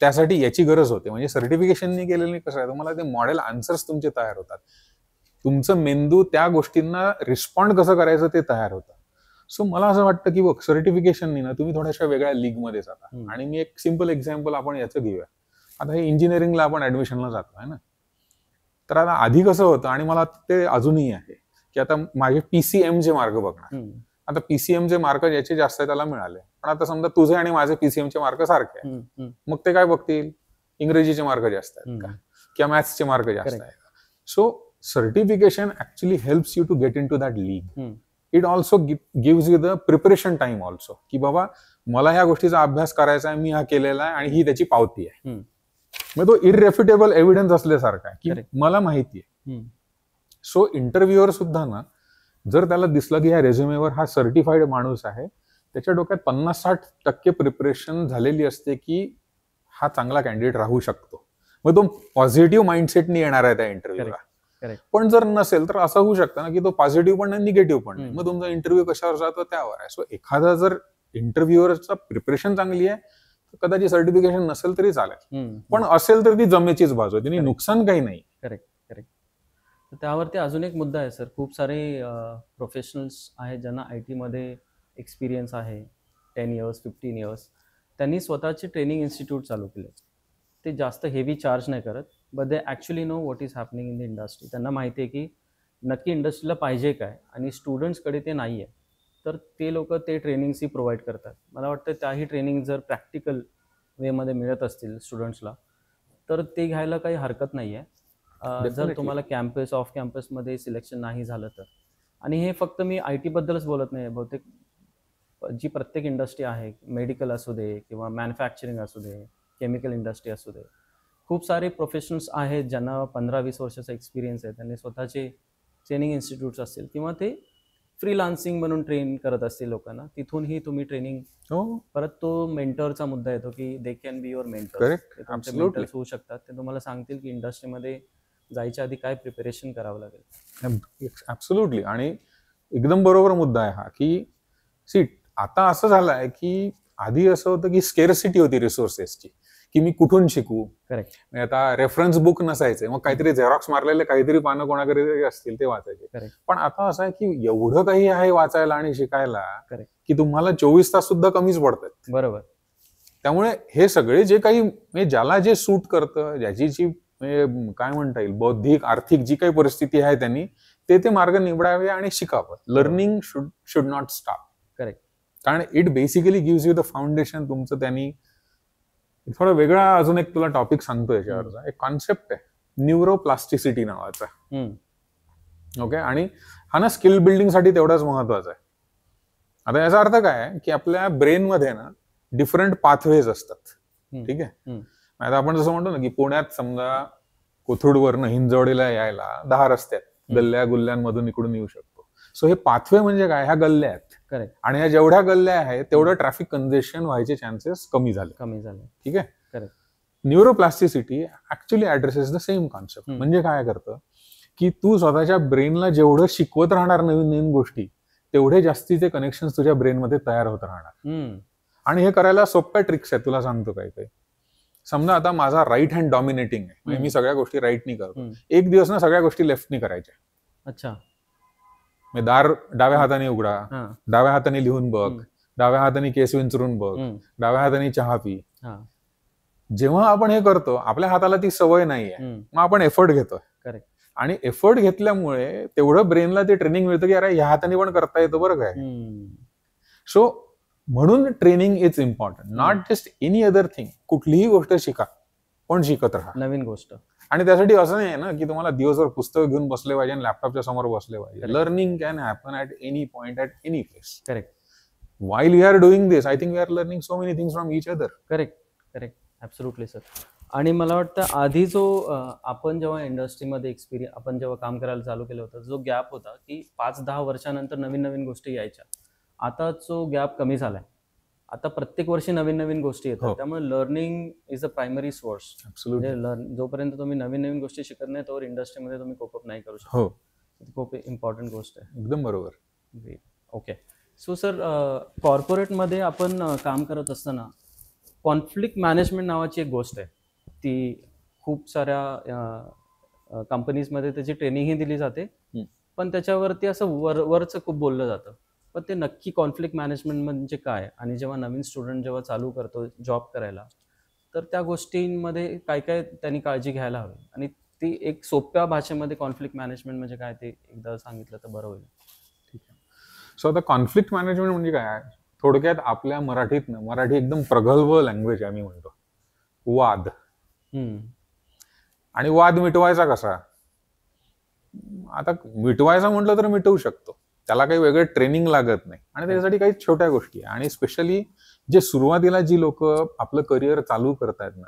त्यासाठी याची गरज होते. म्हणजे सर्टिफिकेशननी केलेलं कसं आहे, तुम्हाला ते मॉडेल आन्सर्स तुमचे तयार होतात, तुमचं मेंदू त्या गोष्टींना रिस्पॉन्ड कसं करायचं ते तयार होतं. सो मला असं वाटतं की बघ, सर्टिफिकेशननी ना तुम्ही थोड्याशा वेगळ्या लीगमध्ये जाता. आणि मी एक सिम्पल एक्झाम्पल आपण याचं घेऊया. आता हे इंजिनिअरिंगला आपण ऍडमिशनला जातो आहे ना, तर आता आधी कसं होतं, आणि मला ते अजूनही आहे, की आता माझे PCM चे मार्क बघणार. आता PCM चे मार्क ज्याचे जास्त आहे त्याला मिळाले, पण आता समजा तुझे आणि माझे PCM चे मार्क सारखे आहेत, मग ते काय बघतील, इंग्रजीचे मार्क जास्त आहेत का किंवा मॅथ्सचे मार्क जास्त आहेत. So certification actually helps you to get in to that league. It also gives you the preparation time also, की बाबा मला ह्या गोष्टीचा अभ्यास करायचा आहे, मी हा केलेला आहे आणि ही त्याची पावती आहे. मग तो इररेफ्युटेबल एव्हिडन्स असल्यासारखा आहे की मला माहिती आहे. सो इंटरव्ह्यूअर सुद्धा ना, जर त्याला दिसलं की ह्या रेझ्युमेवर हा सर्टिफाईड माणूस आहे, त्याच्या डोक्यात 50-60% प्रिपरेशन झालेली असते की हा चांगला कॅन्डिडेट राहू शकतो. मग तो पॉझिटिव्ह माइंडसेटनी येणार आहे त्या इंटरव्ह्यूला. पण जर नसेल तर असं होऊ शकतं ना की तो पॉझिटिव्ह पण नाही, निगेटिव्ह पण नाही, मग तुमचा इंटरव्ह्यू कशावर जातो त्यावर आहे. सो एखादा जर इंटरव्ह्यूअरचा प्रिपरेशन चांगली आहे, कदाचित सर्टिफिकेशन नसेल तरी चालेल, पण असेल तर ती जमेचीच बाजू आहे, त्यांनी नुकसान काही नाही. करेक्ट. त्यावरती अजून एक मुद्दा आहे सर, खूप सारे प्रोफेशनल्स आहेत ज्यांना IT मध्ये एक्सपिरियन्स आहे, 10 इयर्स 15 इयर्स, त्यांनी स्वतःचे ट्रेनिंग इन्स्टिट्यूट चालू केले. ते जास्त हेवी चार्ज नाही करत, but they actually no what is happening in the industry. त्यांना माहिती आहे की नक्की इंडस्ट्रीला पाहिजे काय आणि स्टुडंट्सकडे ते नाही आहे, तर ते लोक ते ट्रेनिंग्सही प्रोव्हाइड करतात. मला वाटतं त्याही ट्रेनिंग जर प्रॅक्टिकल वेमध्ये मिळत असतील स्टुडंट्सला तर ते घ्यायला काही हरकत नाही आहे, जर तुम्हाला कॅम्पस ऑफ कॅम्पसमध्ये सिलेक्शन नाही झालं तर. आणि हे फक्त मी IT बद्दलच बोलत नाही, बहुतेक जी प्रत्येक इंडस्ट्री आहे, मेडिकल असू दे किंवा मॅन्युफॅक्चरिंग असू दे, केमिकल इंडस्ट्री असू दे, खूप सारे प्रोफेशनल्स आहेत ज्यांना 15-20 वर्षाचा एक्सपिरियन्स आहे. त्यांनी स्वतःचे ट्रेनिंग इन्स्टिट्यूट्स असतील किंवा ते फ्रीलान्सिंग म्हणून ट्रेन करत असतील लोकांना, तिथूनही तुम्ही ट्रेनिंग. परत तो मेंटरचा मुद्दा येतो की they can be your mentor. Mentors होऊ शकतात, ते तुम्हाला सांगतील की इंडस्ट्रीमध्ये जायच्या आधी काय प्रिपरेशन करावं लागेल. ऍब्सोल्युटली. आणि एकदम बरोबर मुद्दा आहे हा, की आता असं झालं आहे की आधी असं होतं की स्केरसिटी होती रिसोर्सेसची, की मी कुठून शिकू. करेक्ट. आता रेफरन्स बुक नसायचे, मग काहीतरी झेरॉक्स मारलेले काहीतरी पानं कोणाकडे असतील ते वाचायचे. पण आता असं आहे की एवढं काही आहे वाचायला आणि शिकायला की तुम्हाला 24 तास सुद्धा कमीच पडतात. बरोबर. त्यामुळे हे सगळे जे काही, म्हणजे ज्याला जे सूट करतं, ज्याची जी काय म्हणता येईल बौद्धिक आर्थिक जी काही परिस्थिती आहे, त्यांनी ते मार्ग निवडावे आणि शिकावं. Learning should not stop. Correct. कारण it basically gives you the foundation. तुमचं त्यांनी थोडं वेगळा अजून एक तुला टॉपिक सांगतो याच्यावरचा. एक कॉन्सेप्ट आहे न्यूरोप्लास्टिसिटी नावाचा. ओके. आणि हा ना स्किल बिल्डिंग साठी तेवढाच महत्वाचा आहे. आता याचा अर्थ काय आहे की आपल्या ब्रेनमध्ये ना डिफरंट पाथवेज असतात. ठीक आहे. आता आपण जसं म्हणतो ना की पुण्यात समजा कोथरूडवरनं हिंजवडीला यायला 10 रस्ते आहेत, गल्ल्या गुल्ल्यांमधून इकडून येऊ शकतो. सो हे पाथवे म्हणजे काय, ह्या गल्ल्या आहेत. करेक्ट. आणि ह्या जेवढ्या गल्ल्या आहेत तेवढं ट्रॅफिक कंजेशन व्हायचे चान्सेस कमी झाले. ठीक आहे. Correct. Neuroplasticity actually addresses the same concept. म्हणजे काय करतं की तू स्वतःच्या ब्रेनला जेवढं शिकवत राहणार नवीन नवीन गोष्टी, तेवढे जास्तीचे कनेक्शन तुझ्या ब्रेनमध्ये तयार होत राहणार. आणि हे करायला सोप्या ट्रिक्स आहेत, तुला सांगतो काही काही. समजा आता माझा राईट हँड डॉमिनेटिंग आहे, म्हणजे मी सगळ्या गोष्टी राईटनी करतो. एक दिवस ना सगळ्या गोष्टी लेफ्टनी करायच्या. अच्छा. दार डाव्या हाताने उघडा, डाव्या हाताने लिहून बघ, डाव्या हाताने केस विंचरून बघ, डाव्या हाताने चहा पी. जेव्हा आपण हे करतो आपल्या हाताला ती सवय नाहीये, मग आपण एफर्ट घेतोय. करेक्ट. आणि एफर्ट घेतल्यामुळे तेवढं ब्रेनला ते ट्रेनिंग मिळतं की अरे ह्या हाताने पण करता येतं बरं काय. सो म्हणून training is important, not just any other thing. कुठलीही गोष्ट शिका, पण शिकत राहा नवीन गोष्ट. आणि त्यासाठी असं नाही आहे ना की तुम्हाला दिवसभर पुस्तक घेऊन बसले पाहिजे आणि लॅपटॉपच्या समोर बसले पाहिजे. Learning can happen at any point, at any place. Correct. While we are doing this, I think we are learning so many things from each other. Correct. Absolutely sir. आणि मला वाटतं आधी जो आपण जेव्हा इंडस्ट्रीमध्ये आपण जेव्हा काम करायला चालू केलं होतं, जो गॅप होता की 5-10 वर्षानंतर नवीन नवीन गोष्टी यायच्या, आता तो गॅप कमी झालाय. आता प्रत्येक वर्षी नवीन नवीन गोष्टी येतात. त्यामुळे learning is a primary source. जोपर्यंत तुम्ही नवीन नवीन गोष्टी शिकत नाही तोवर इंडस्ट्रीमध्ये तुम्ही कोपअप नाही करू शकत. खूप इम्पॉर्टंट गोष्ट आहे. एकदम बरोबर. ओके. सो सर, कॉर्पोरेटमध्ये आपण काम करत असताना कॉन्फ्लिक्ट मॅनेजमेंट नावाची एक गोष्ट आहे. ती खूप साऱ्या कंपनीजमध्ये त्याची ट्रेनिंगही दिली जाते, पण त्याच्यावरती असं वरचं खूप बोललं जातं. पण ते नक्की कॉन्फ्लिक्ट मॅनेजमेंट म्हणजे काय, आणि जेव्हा नवीन स्टुडंट जेव्हा चालू करतो जॉब करायला, तर त्या गोष्टींमध्ये काय काय त्यांनी काळजी घ्यायला हवी, आणि ती एक सोप्या भाषेमध्ये कॉन्फ्लिक्ट मॅनेजमेंट म्हणजे काय ते एकदा सांगितलं तर बरं होईल. ठीक आहे. सो आता कॉन्फ्लिक्ट मॅनेजमेंट म्हणजे काय, थोडक्यात आपल्या मराठी एकदम प्रगल्भ लँग्वेज आहे, मी म्हणतो वाद. आणि वाद मिटवायचा कसा, आता मिटवायचा म्हटलं तर मिटवू शकतो, त्याला काही वेगळं ट्रेनिंग लागत नाही. आणि त्याच्यासाठी काही छोट्या गोष्टी आहे. आणि स्पेशली जे सुरुवातीला जी लोक आपलं करिअर चालू करतायत ना,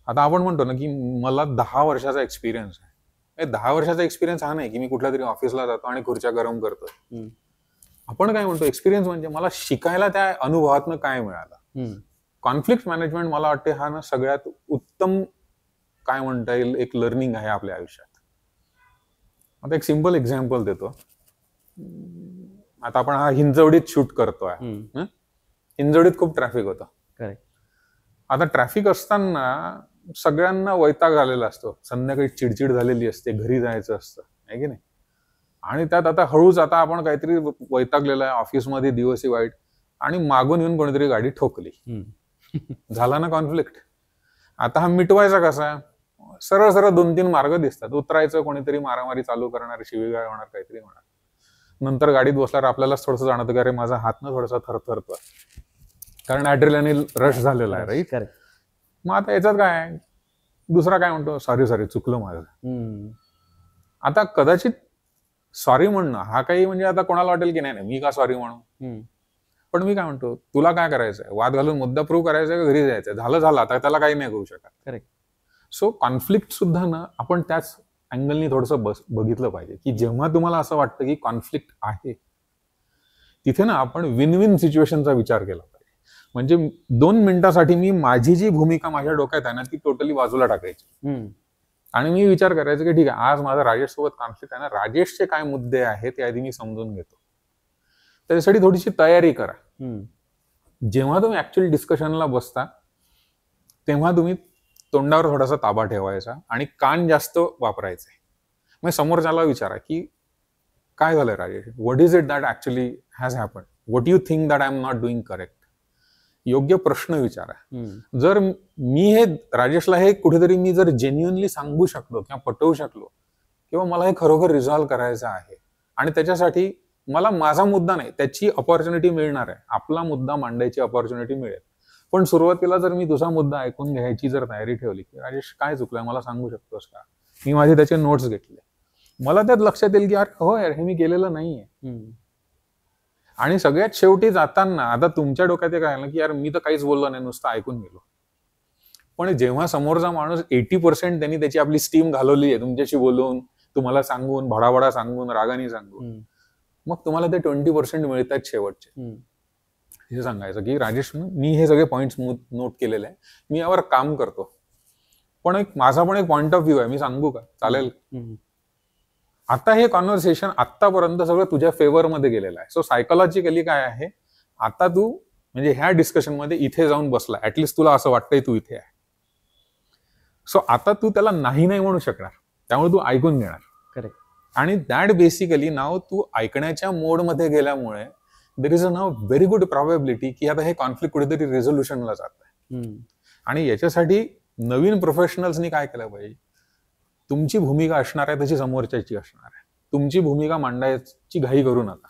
आता आपण म्हणतो ना की मला 10 वर्षाचा एक्सपिरियन्स आहे. 10 वर्षाचा एक्सपिरियन्स हा नाही की मी कुठल्या तरी ऑफिसला जातो आणि खुर्च्या गरम करतो. आपण काय म्हणतो, एक्सपिरियन्स म्हणजे मला शिकायला त्या अनुभवातनं काय मिळालं. कॉन्फ्लिक्ट मॅनेजमेंट मला वाटते हा ना सगळ्यात उत्तम काय म्हणता येईल एक लर्निंग आहे आपल्या आयुष्यात. आता एक सिंपल एक्झाम्पल देतो. आता आपण हा हिंजवडीत शूट करतोय. हिंजवडीत खूप ट्रॅफिक होतं. करेक्ट. आता ट्रॅफिक असताना सगळ्यांना वैताग आलेला असतो, संध्याकाळी चिडचिड झालेली असते, घरी जायचं असतं, आहे की नाही. आणि त्यात आता हळूच आता आपण काहीतरी वैतागलेलं आहे, ऑफिसमध्ये दिवसही वाईट, आणि मागून येऊन कोणीतरी गाडी ठोकली. झाला ना कॉन्फ्लिक्ट. आता हा मिटवायचा कसा, सरळ सरळ 2-3 मार्ग दिसतात. उतरायचं, कोणीतरी मारामारी चालू करणार, शिवीगाळ होणार, काहीतरी होणार. नंतर गाडीत बसल्यावर आपल्यालाच थोडंसं जाणवतं की अरे माझा हात ना थोडासा थरथरतो, कारण ॲड्रेनालिन रश झालेला आहे. राईट. मग आता याच्यात काय, दुसरा काय म्हणतो, सॉरी चुकलं माझं. आता कदाचित सॉरी म्हणणं हा काही म्हणजे आता कोणाला वाटेल की नाही मी का सॉरी म्हणू, पण मी काय म्हणतो, तुला काय करायचंय, वाद घालून मुद्दा प्रूव्ह करायचा का घरी जायचंय, झालं आता त्याला काही नाही करू शकत. करेक्ट. सो कॉन्फ्लिक्ट सुद्धा ना आपण त्याच अँगलनी थोडंसं बघितलं पाहिजे की जेव्हा तुम्हाला असं वाटतं की कॉन्फ्लिक्ट आहे, तिथे ना आपण विन विन सिच्युएशनचा विचार केला पाहिजे. म्हणजे 2 मिनिटासाठी मी माझी जी भूमिका माझ्या डोक्यात आहे ना ती टोटली बाजूला टाकायची, आणि मी विचार करायचं की ठीक आहे आज माझा राजेश सोबत कॉन्फ्लिक्ट आहे ना, राजेशचे काय मुद्दे आहेत ते आधी मी समजून घेतो. त्याच्यासाठी थोडीशी तयारी करा. जेव्हा तुम्ही ऍक्च्युअली डिस्कशनला बसता तेव्हा तुम्ही तोंडावर थोडासा ताबा ठेवायचा आणि कान जास्त वापरायचे. मग समोरच्याला विचारा की काय झालंय Rajesh, what is it that actually has happen, what you think that I am not doing correct. योग्य प्रश्न विचारा. जर मी हे राजेशला हे कुठेतरी मी जर जेन्युअनली सांगू शकलो किंवा पटवू शकलो किंवा मला हे खरोखर रिझॉल्व्ह करायचं आहे आणि त्याच्यासाठी मला माझा मुद्दा नाही त्याची अपॉर्च्युनिटी मिळणार आहे, आपला मुद्दा मांडायची अपॉर्च्युनिटी मिळेल. पण सुरुवातीला जर मी तुझा मुद्दा ऐकून घ्यायची जर तयारी ठेवली की राजेश काय चुकलंय मला सांगू शकतोस का, मी माझे त्याचे नोट्स घेतले, मला त्यात लक्षात येईल की यार हो यार हे मी केलेलं नाहीये. आणि सगळ्यात शेवटी जाताना आता तुमच्या डोक्यात काय आलं की यार मी तर काहीच बोललो नाही, नुसतं ऐकून गेलो. पण जेव्हा समोरचा माणूस 80% त्यांनी त्याची आपली स्टीम घालवली आहे तुमच्याशी बोलून, तुम्हाला सांगून, भडाभडा सांगून, रागाने सांगून, मग तुम्हाला ते 20% मिळतात शेवटचे. हे सांगायचं की राजेश, मी हे सगळे पॉइंट्स नोट केलेले आहे, मी यावर काम करतो, पण माझा पण एक पॉइंट ऑफ व्ह्यू आहे, मी सांगू का, चालेल? आता हे कॉन्व्हर्सेशन आतापर्यंत सगळं तुझ्या फेवरमध्ये गेलेलं आहे. सो सायकोलॉजिकली काय आहे, आता तू म्हणजे ह्या डिस्कशन मध्ये इथे जाऊन बसला, ऍटलिस्ट तुला असं वाटतंय तू इथे आहे. सो आता तू त्याला नाही म्हणू शकणार, त्यामुळे तू ऐकून घेणार. करेक्ट. आणि दॅट बेसिकली नाव तू ऐकण्याच्या मोडमध्ये गेल्यामुळे there is a now very good probability की आता हे कॉन्फ्लिक्ट कुठेतरी रेझोल्युशनला जात आहे. आणि याच्यासाठी नवीन प्रोफेशनल्सनी काय केलं पाहिजे, तुमची भूमिका असणार आहे तशी समोरच्याची असणार आहे. तुमची भूमिका मांडायची घाई करू नका,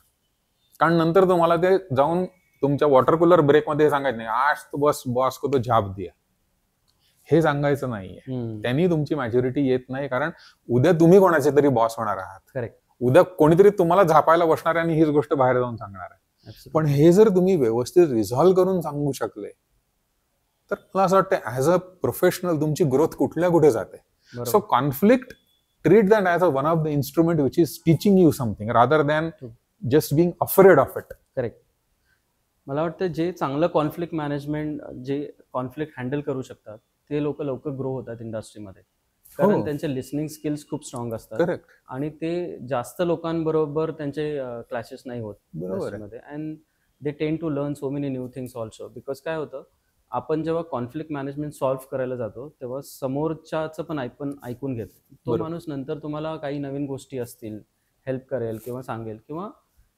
कारण नंतर तुम्हाला ते जाऊन तुमच्या वॉटर कूलर ब्रेकमध्ये सांगायचं नाही, आज तो बस बॉस को तो झाप दिया, हे सांगायचं नाहीये. त्यांनी तुमची मॅच्युरिटी येत नाही, कारण उद्या तुम्ही कोणाचे तरी बॉस होणार आहात. करेक्ट. उद्या कोणीतरी तुम्हाला झापायला बसणार आहे आणि हीच गोष्ट बाहेर जाऊन सांगणार आहे. पण हे जर तुम्ही व्यवस्थित रिझॉल्व्ह करून सांगू शकले तर मला असं वाटतं ऍज अ प्रोफेशनल तुमची ग्रोथ कुठल्या कुठे जाते. So conflict, treat that as a one of the instrument which is teaching you something rather than just being afraid of it. Correct. मला वाटतं जे चांगलं कॉन्फ्लिक्ट मॅनेजमेंट, जे कॉन्फ्लिक्ट हँडल करू शकतात ते लोक लवकर ग्रो होतात इंडस्ट्रीमध्ये, कारण त्यांचे लिसनिंग स्किल्स खूप स्ट्रॉंग असतात. करेक्ट. आणि ते जास्त लोकांबरोबर त्यांचे क्लॅशेस नाही होत बरोबर. And they tend to learn so many new things also. Because काय होतं, आपण जेव्हा कॉन्फ्लिक्ट मॅनेजमेंट सॉल्व्ह करायला जातो तेव्हा समोरच्याचं पण ऐकून घेतो. तो माणूस नंतर तुम्हाला काही नवीन गोष्टी असतील हेल्प करेल किंवा सांगेल, किंवा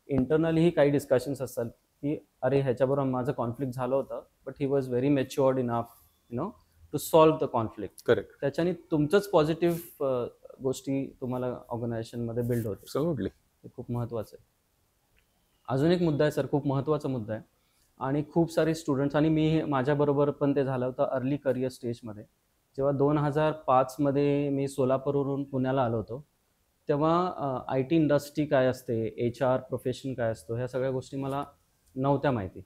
इंटरनलीही काही डिस्कशन्स असतात की अरे ह्याच्याबरोबर माझं कॉन्फ्लिक्ट झालं होतं, but he was very matured enough to solve the conflict. Correct. त्याच्याने तुमचंच पॉझिटिव्ह गोष्टी तुम्हाला ऑर्गनायझेशनमध्ये बिल्ड होते. Absolutely. हे खूप महत्त्वाचं आहे. अजून एक मुद्दा आहे सर, खूप महत्त्वाचा मुद्दा आहे, आणि खूप सारे स्टुडंट्स, आणि मी माझ्याबरोबर पण ते झालं होतं अर्ली करिअर स्टेजमध्ये. जेव्हा 2005 मी सोलापूरवरून पुण्याला आलो होतो, तेव्हा आय टी इंडस्ट्री काय असते, HR प्रोफेशन काय असतो, ह्या सगळ्या गोष्टी मला नव्हत्या माहिती.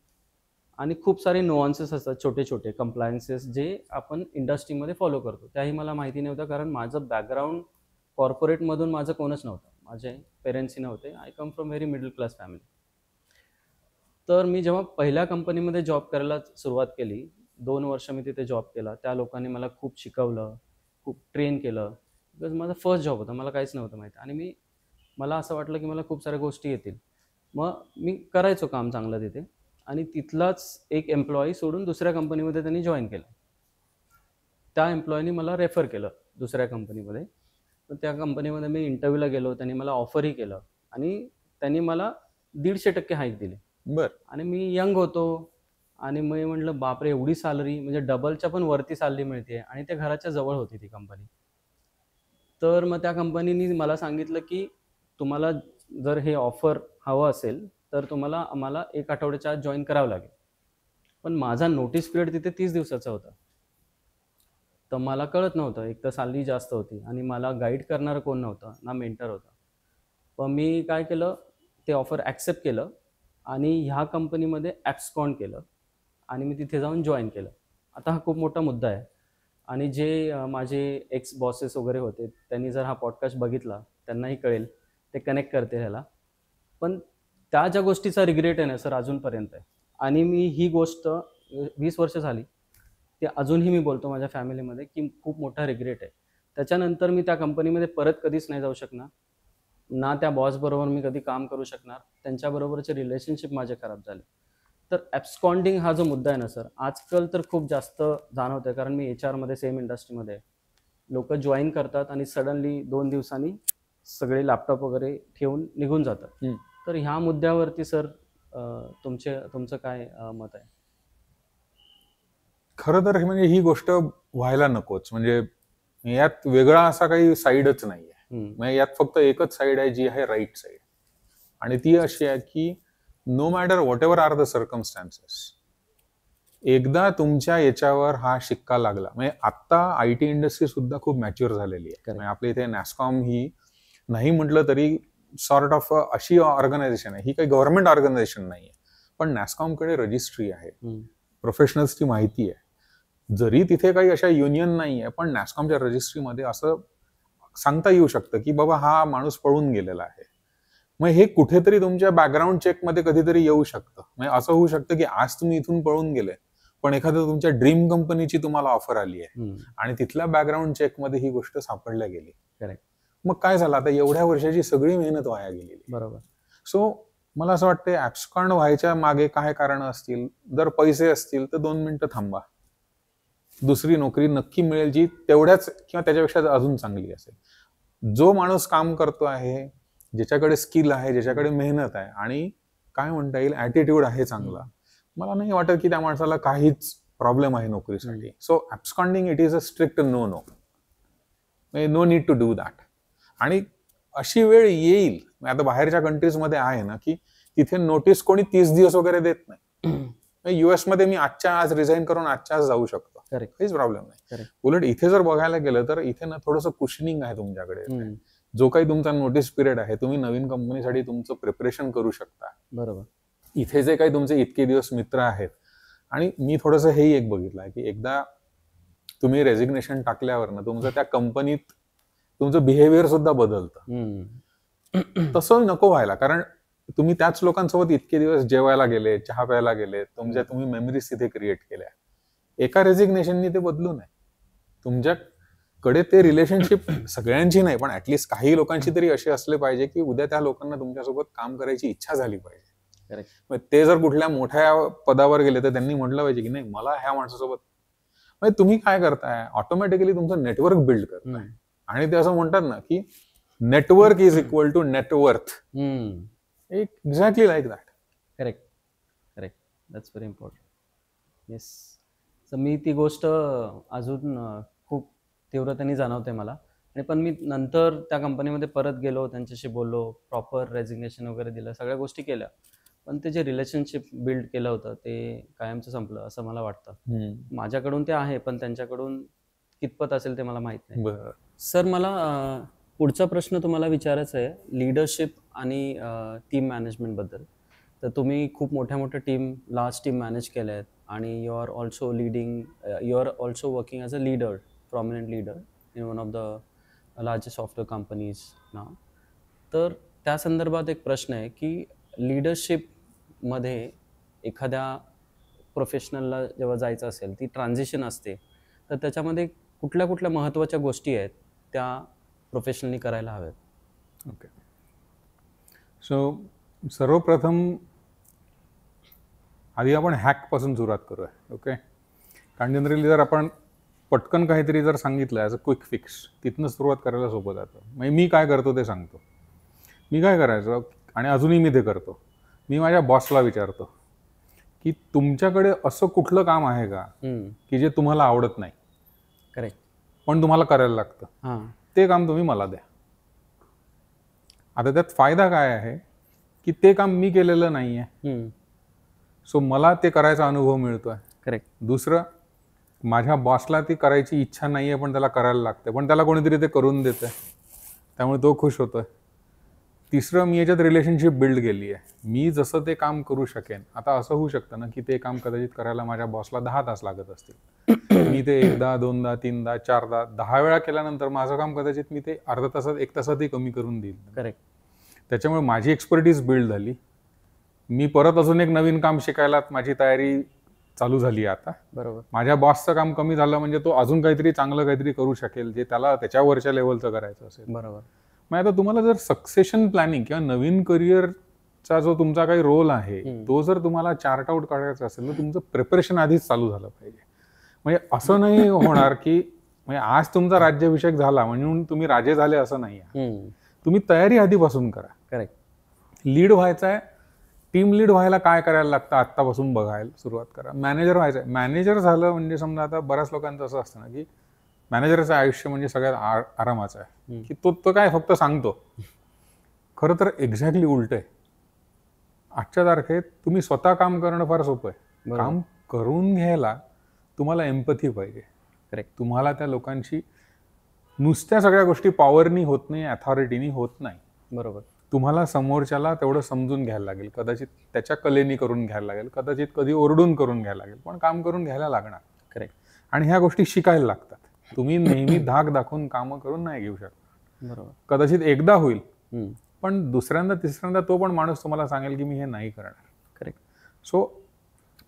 आणि खूप सारे नुआन्सेस असतात, छोटे छोटे कंप्लायन्सेस जे आपण इंडस्ट्रीमध्ये फॉलो करतो, त्याही मला माहिती नव्हतं, कारण माझं बॅकग्राऊंड कॉर्पोरेटमधून माझं कोणच नव्हतं, माझे पेरेंट्सही नव्हते. I come from very middle class family. तर मी जेव्हा पहिल्या कंपनीमध्ये जॉब करायला सुरुवात केली, 2 वर्ष मी तिथे जॉब केला, त्या लोकांनी मला खूप शिकवलं, खूप ट्रेन केलं. बिकॉज माझा फर्स्ट जॉब होता, मला काहीच नव्हतं माहिती, आणि मला असं वाटलं की मला खूप साऱ्या गोष्टी येतील. मग मी करायचो काम चांगलं तिथे, आणि तिथलाच एक एम्प्लॉई सोडून दुसऱ्या कंपनीमध्ये त्यांनी जॉईन केलं. त्या एम्प्लॉईनी मला रेफर केलं दुसऱ्या कंपनीमध्ये. तर त्या कंपनीमध्ये मी इंटरव्ह्यूला गेलो, त्यांनी मला ऑफरही केलं, आणि त्यांनी मला 150% हाईक दिली. आणि मी यंग होतो, आणि मी म्हटलं बापरे, एवढी सॅलरी, म्हणजे डबलच्या पण वरती सॅलरी मिळते, आणि त्या घराच्या जवळ होती ती कंपनी. तर मग त्या कंपनीने मला सांगितलं की तुम्हाला जर हे ऑफर हवं असेल तर तुम्हाला आम्हाला 1 आठवड्याच्या आत जॉईन करावं लागेल. पण माझा नोटीस पिरियड तिथे 30 दिवसाचा होता. तर मला कळत नव्हतं, एक तर सॅलरी जास्त होती, आणि मला गाईड करणारं कोण नव्हतं, ना मेंटर होता. पण मी काय केलं, ते ऑफर ॲक्सेप्ट केलं, आणि ह्या कंपनीमध्ये ॲब्स्कॉन्ड केलं, आणि मी तिथे जाऊन जॉईन केलं. आता हा खूप मोठा मुद्दा आहे, आणि जे माझे एक्स बॉसेस वगैरे होते त्यांनी जर हा पॉडकास्ट बघितला त्यांनाही कळेल, ते कनेक्ट करते ह्याला. पण त्या ज्या गोष्टीचा रिग्रेट आहे ना सर अजूनपर्यंत आहे, आणि मी ही गोष्ट 20 वर्ष झाली, ते अजूनही मी बोलतो माझ्या फॅमिलीमध्ये की खूप मोठा रिग्रेट आहे. त्याच्यानंतर मी त्या कंपनीमध्ये परत कधीच नाही जाऊ शकणार, ना त्या बॉसबरोबर मी कधी काम करू शकणार, त्यांच्याबरोबरचे रिलेशनशिप माझे खराब झाले. तर ॲब्स्कॉन्डिंग हा जो मुद्दा आहे ना सर, आजकाल तर खूप जास्त जाणवतं आहे, कारण मी HR सेम इंडस्ट्रीमध्ये आहे. लोक जॉईन करतात आणि सडनली 2 दिवसांनी सगळे लॅपटॉप वगैरे ठेवून निघून जातात. तर ह्या मुद्द्यावरती सर तुमचं काय मत आहे? खरं तर म्हणजे ही गोष्ट व्हायला नकोच. म्हणजे यात वेगळा असा काही साईडच नाहीये. म्हणजे यात फक्त एकच साईड आहे, जी आहे राईट साईड, आणि ती अशी आहे की no matter what ever are the circumstances, एकदा तुमच्या याच्यावर हा शिक्का लागला, म्हणजे आता IT इंडस्ट्री सुद्धा खूप मॅच्युअर झालेली आहे. म्हणजे आपल्या इथे नॅस्कॉम ही नाही म्हटलं तरी सॉर्ट ऑफ अशी ऑर्गनायझेशन आहे, ही काही गव्हर्नमेंट ऑर्गनायझेशन नाही आहे, पण नॅस्कॉमकडे रजिस्ट्री आहे, प्रोफेशनल्सची माहिती आहे. जरी तिथे काही अशा युनियन नाही आहे, पण नॅस्कॉमच्या रजिस्ट्रीमध्ये असं सांगता येऊ शकतं की बाबा हा माणूस पळून गेलेला आहे. मग हे कुठेतरी तुमच्या बॅकग्राऊंड चेकमध्ये कधीतरी येऊ शकतं. म्हणजे असं होऊ शकतं की आज तुम्ही इथून पळून गेले, पण एखाद्या तुमच्या ड्रीम कंपनीची तुम्हाला ऑफर आली आहे आणि तिथल्या बॅकग्राऊंड चेकमध्ये ही गोष्ट सापडल्या गेली. करेक्ट. मग काय झालं, आता एवढ्या वर्षाची सगळी मेहनत वाया गेलेली. बरोबर. सो मला असं वाटतं ऍब्स्कॉन्ड व्हायच्या मागे काय कारण असतील. जर पैसे असतील तर 2 मिनिटं थांबा, दुसरी नोकरी नक्की मिळेल जी तेवढ्याच किंवा त्याच्यापेक्षा अजून चांगली असेल. जो माणूस काम करतो आहे, ज्याच्याकडे स्किल आहे, ज्याच्याकडे मेहनत आहे आणि काय म्हणता येईल ऍटिट्यूड आहे चांगला, मला नाही वाटत की त्या माणसाला काहीच प्रॉब्लेम आहे नोकरीसाठी. So absconding it is a strict no. No need to do that. आणि अशी वेळ येईल, आता बाहेरच्या कंट्रीजमध्ये आहे ना की तिथे नोटीस कोणी 30 दिवस वगैरे देत नाही. युएस मध्ये मी आजच्या आज रिझाईन करून आजच्या आज जाऊ शकतो, काहीच प्रॉब्लेम नाही. उलट इथे जर बघायला गेलं तर इथे ना थोडंसं कुशनिंग आहे तुमच्याकडे. जो काही तुमचा नोटीस पिरियड आहे, तुम्ही नवीन कंपनीसाठी तुमचं प्रिपरेशन करू शकता. बरोबर. इथे जे काही तुमचे इतके दिवस मित्र आहेत, आणि मी थोडंसं हेही एक बघितलं आहे की एकदा तुम्ही रेजिग्नेशन टाकल्यावर ना तुमचं त्या कंपनीत तुमचं बिहेवियर सुद्धा बदलतं. तसं नको व्हायला, कारण तुम्ही त्याच लोकांसोबत इतके दिवस जेवायला गेले, चहा प्यायला गेले, तुम्ही मेमरीज तिथे क्रिएट केल्या. एका रेजिग्नेशननी ते बदलू नये. तुमच्याकडे ते रिलेशनशिप सगळ्यांची नाही, पण ऍटलिस्ट काही लोकांची तरी अशी असले पाहिजे की उद्या त्या लोकांना तुमच्यासोबत काम करायची इच्छा झाली पाहिजे. ते जर कुठल्या मोठ्या पदावर गेले तर त्यांनी म्हटलं पाहिजे की नाही, मला ह्या माणसासोबत. म्हणजे तुम्ही काय करताय, ऑटोमॅटिकली तुमचं नेटवर्क बिल्ड करताय. आणि ते असं म्हणतात ना की network is equal to net worth. Exactly like that. Correct. That's very important. Yes. तर मी ती गोष्ट अजून खूप तीव्रतेने जाणवते मला. आणि पण मी नंतर त्या कंपनीमध्ये परत गेलो, त्यांच्याशी बोललो, प्रॉपर रेजिग्नेशन वगैरे दिलं, सगळ्या गोष्टी केल्या. पण ते जे रिलेशनशिप बिल्ड केलं होतं ते कायमचं संपलं असं मला वाटतं. माझ्याकडून ते आहे, पण त्यांच्याकडून कितपत असेल ते मला माहीत नाही. सर, मला पुढचा प्रश्न तुम्हाला विचारायचा आहे लीडरशिप आणि टीम मॅनेजमेंटबद्दल. तर तुम्ही खूप मोठ्या टीम, लार्ज टीम मॅनेज केल्या आहेत आणि you are also working as a leader, prominent leader in one of the largest software companies नाव. तर त्या संदर्भात एक प्रश्न आहे की लीडरशिपमध्ये एखाद्या प्रोफेशनलला जेव्हा जायचं असेल, ती ट्रान्झिशन असते, तर त्याच्यामध्ये कुठल्या महत्त्वाच्या गोष्टी आहेत त्या प्रोफेशनली करायला हव्यात? ओके. सो सर्वप्रथम आधी आपण हॅकपासून सुरुवात करूया. ओके. कारण जनरली जर आपण पटकन काहीतरी जर सांगितलं ॲज अ क्विक फिक्स, तिथनं सुरुवात करायला सोपं जातं. म्हणजे मी काय करतो ते सांगतो. मी काय करायचं, आणि अजूनही मी ते करतो, मी माझ्या बॉसला विचारतो की तुमच्याकडे असं कुठलं काम आहे का की जे तुम्हाला आवडत नाही, करेक्ट, पण तुम्हाला करायला लागतं, ते काम तुम्ही मला द्या. आता त्यात फायदा काय आहे की ते काम मी केलेलं नाही आहे, सो मला ते करायचा अनुभव मिळतोय. करेक्ट. दुसरं, माझ्या बॉसला ती करायची इच्छा नाही आहे, पण त्याला करायला लागतं, पण त्याला कोणीतरी ते करून देतंय, त्यामुळे तो खुश होतोय. तिसरं, मी याच्यात रिलेशनशिप बिल्ड केली आहे. मी जसं ते काम करू शकेन. आता असं होऊ शकतं ना की ते काम कदाचित करायला माझ्या बॉसला 10 तास लागत असतील, मी ते 1दा 2दा 3दा 4दा 10 वेळा केल्यानंतर माझं काम कदाचित मी ते अर्धा तासात 1 तासातही कमी करून देईल. करेक्ट. त्याच्यामुळे माझी एक्सपर्टीज बिल्ड झाली. मी परत अजून एक नवीन काम शिकायला माझी तयारी चालू झाली आता. बरोबर. माझ्या बॉसचं काम कमी झालं म्हणजे तो अजून काहीतरी चांगलं काहीतरी करू शकेल जे त्याला त्याच्यावरच्या लेवलचं करायचं असेल. बरोबर. मग आता तुम्हाला जर सक्सेशन प्लॅनिंग किंवा नवीन करिअरचा जो तुमचा काही रोल आहे तो जर तुम्हाला चार्ट आउट काढायचा असेल तर तुमचं प्रिपरेशन आधीच चालू झालं पाहिजे. म्हणजे असं नाही होणार की म्हणजे आज तुमचा राज्याभिषेक झाला म्हणून तुम्ही राजे झाले असं नाही. तुम्ही तयारी आधीपासून करा. करेक्ट. लीड व्हायचं आहे, टीम लीड व्हायला काय करायला लागतं आत्तापासून बघायला सुरुवात करा. मॅनेजर व्हायचं आहे, मॅनेजर झालं म्हणजे समजा आता बऱ्याच लोकांचं असं असतं ना की मॅनेजरचं आयुष्य म्हणजे सगळ्यात आरामाचं आहे की तो काय फक्त सांगतो. खरं तर एक्झॅक्टली उलट आहे. आजच्या तारखेत तुम्ही स्वतः काम करणं फार सोपं आहे. काम करून घ्यायला तुम्हाला एम्पथी पाहिजे. करेक्ट. तुम्हाला त्या लोकांशी नुसत्या सगळ्या गोष्टी पॉवरनी होत नाही, अथॉरिटीनी होत नाही. बरोबर. तुम्हाला समोरच्याला तेवढं समजून घ्यायला लागेल, कदाचित त्याच्या कलेनी करून घ्यायला लागेल, कदाचित कधी ओरडून करून घ्यायला लागेल, पण काम करून घ्यायला लागणार. करेक्ट. आणि ह्या गोष्टी शिकायला लागतात. तुम्ही नेहमी धाक दाखवून कामं करून नाही घेऊ शकत. बरोबर. कदाचित एकदा होईल, हम्म. पण दुसऱ्यांदा तिसऱ्यांदा तो पण माणूस तुम्हाला सांगेल की मी हे नाही करणार. करेक्ट. सो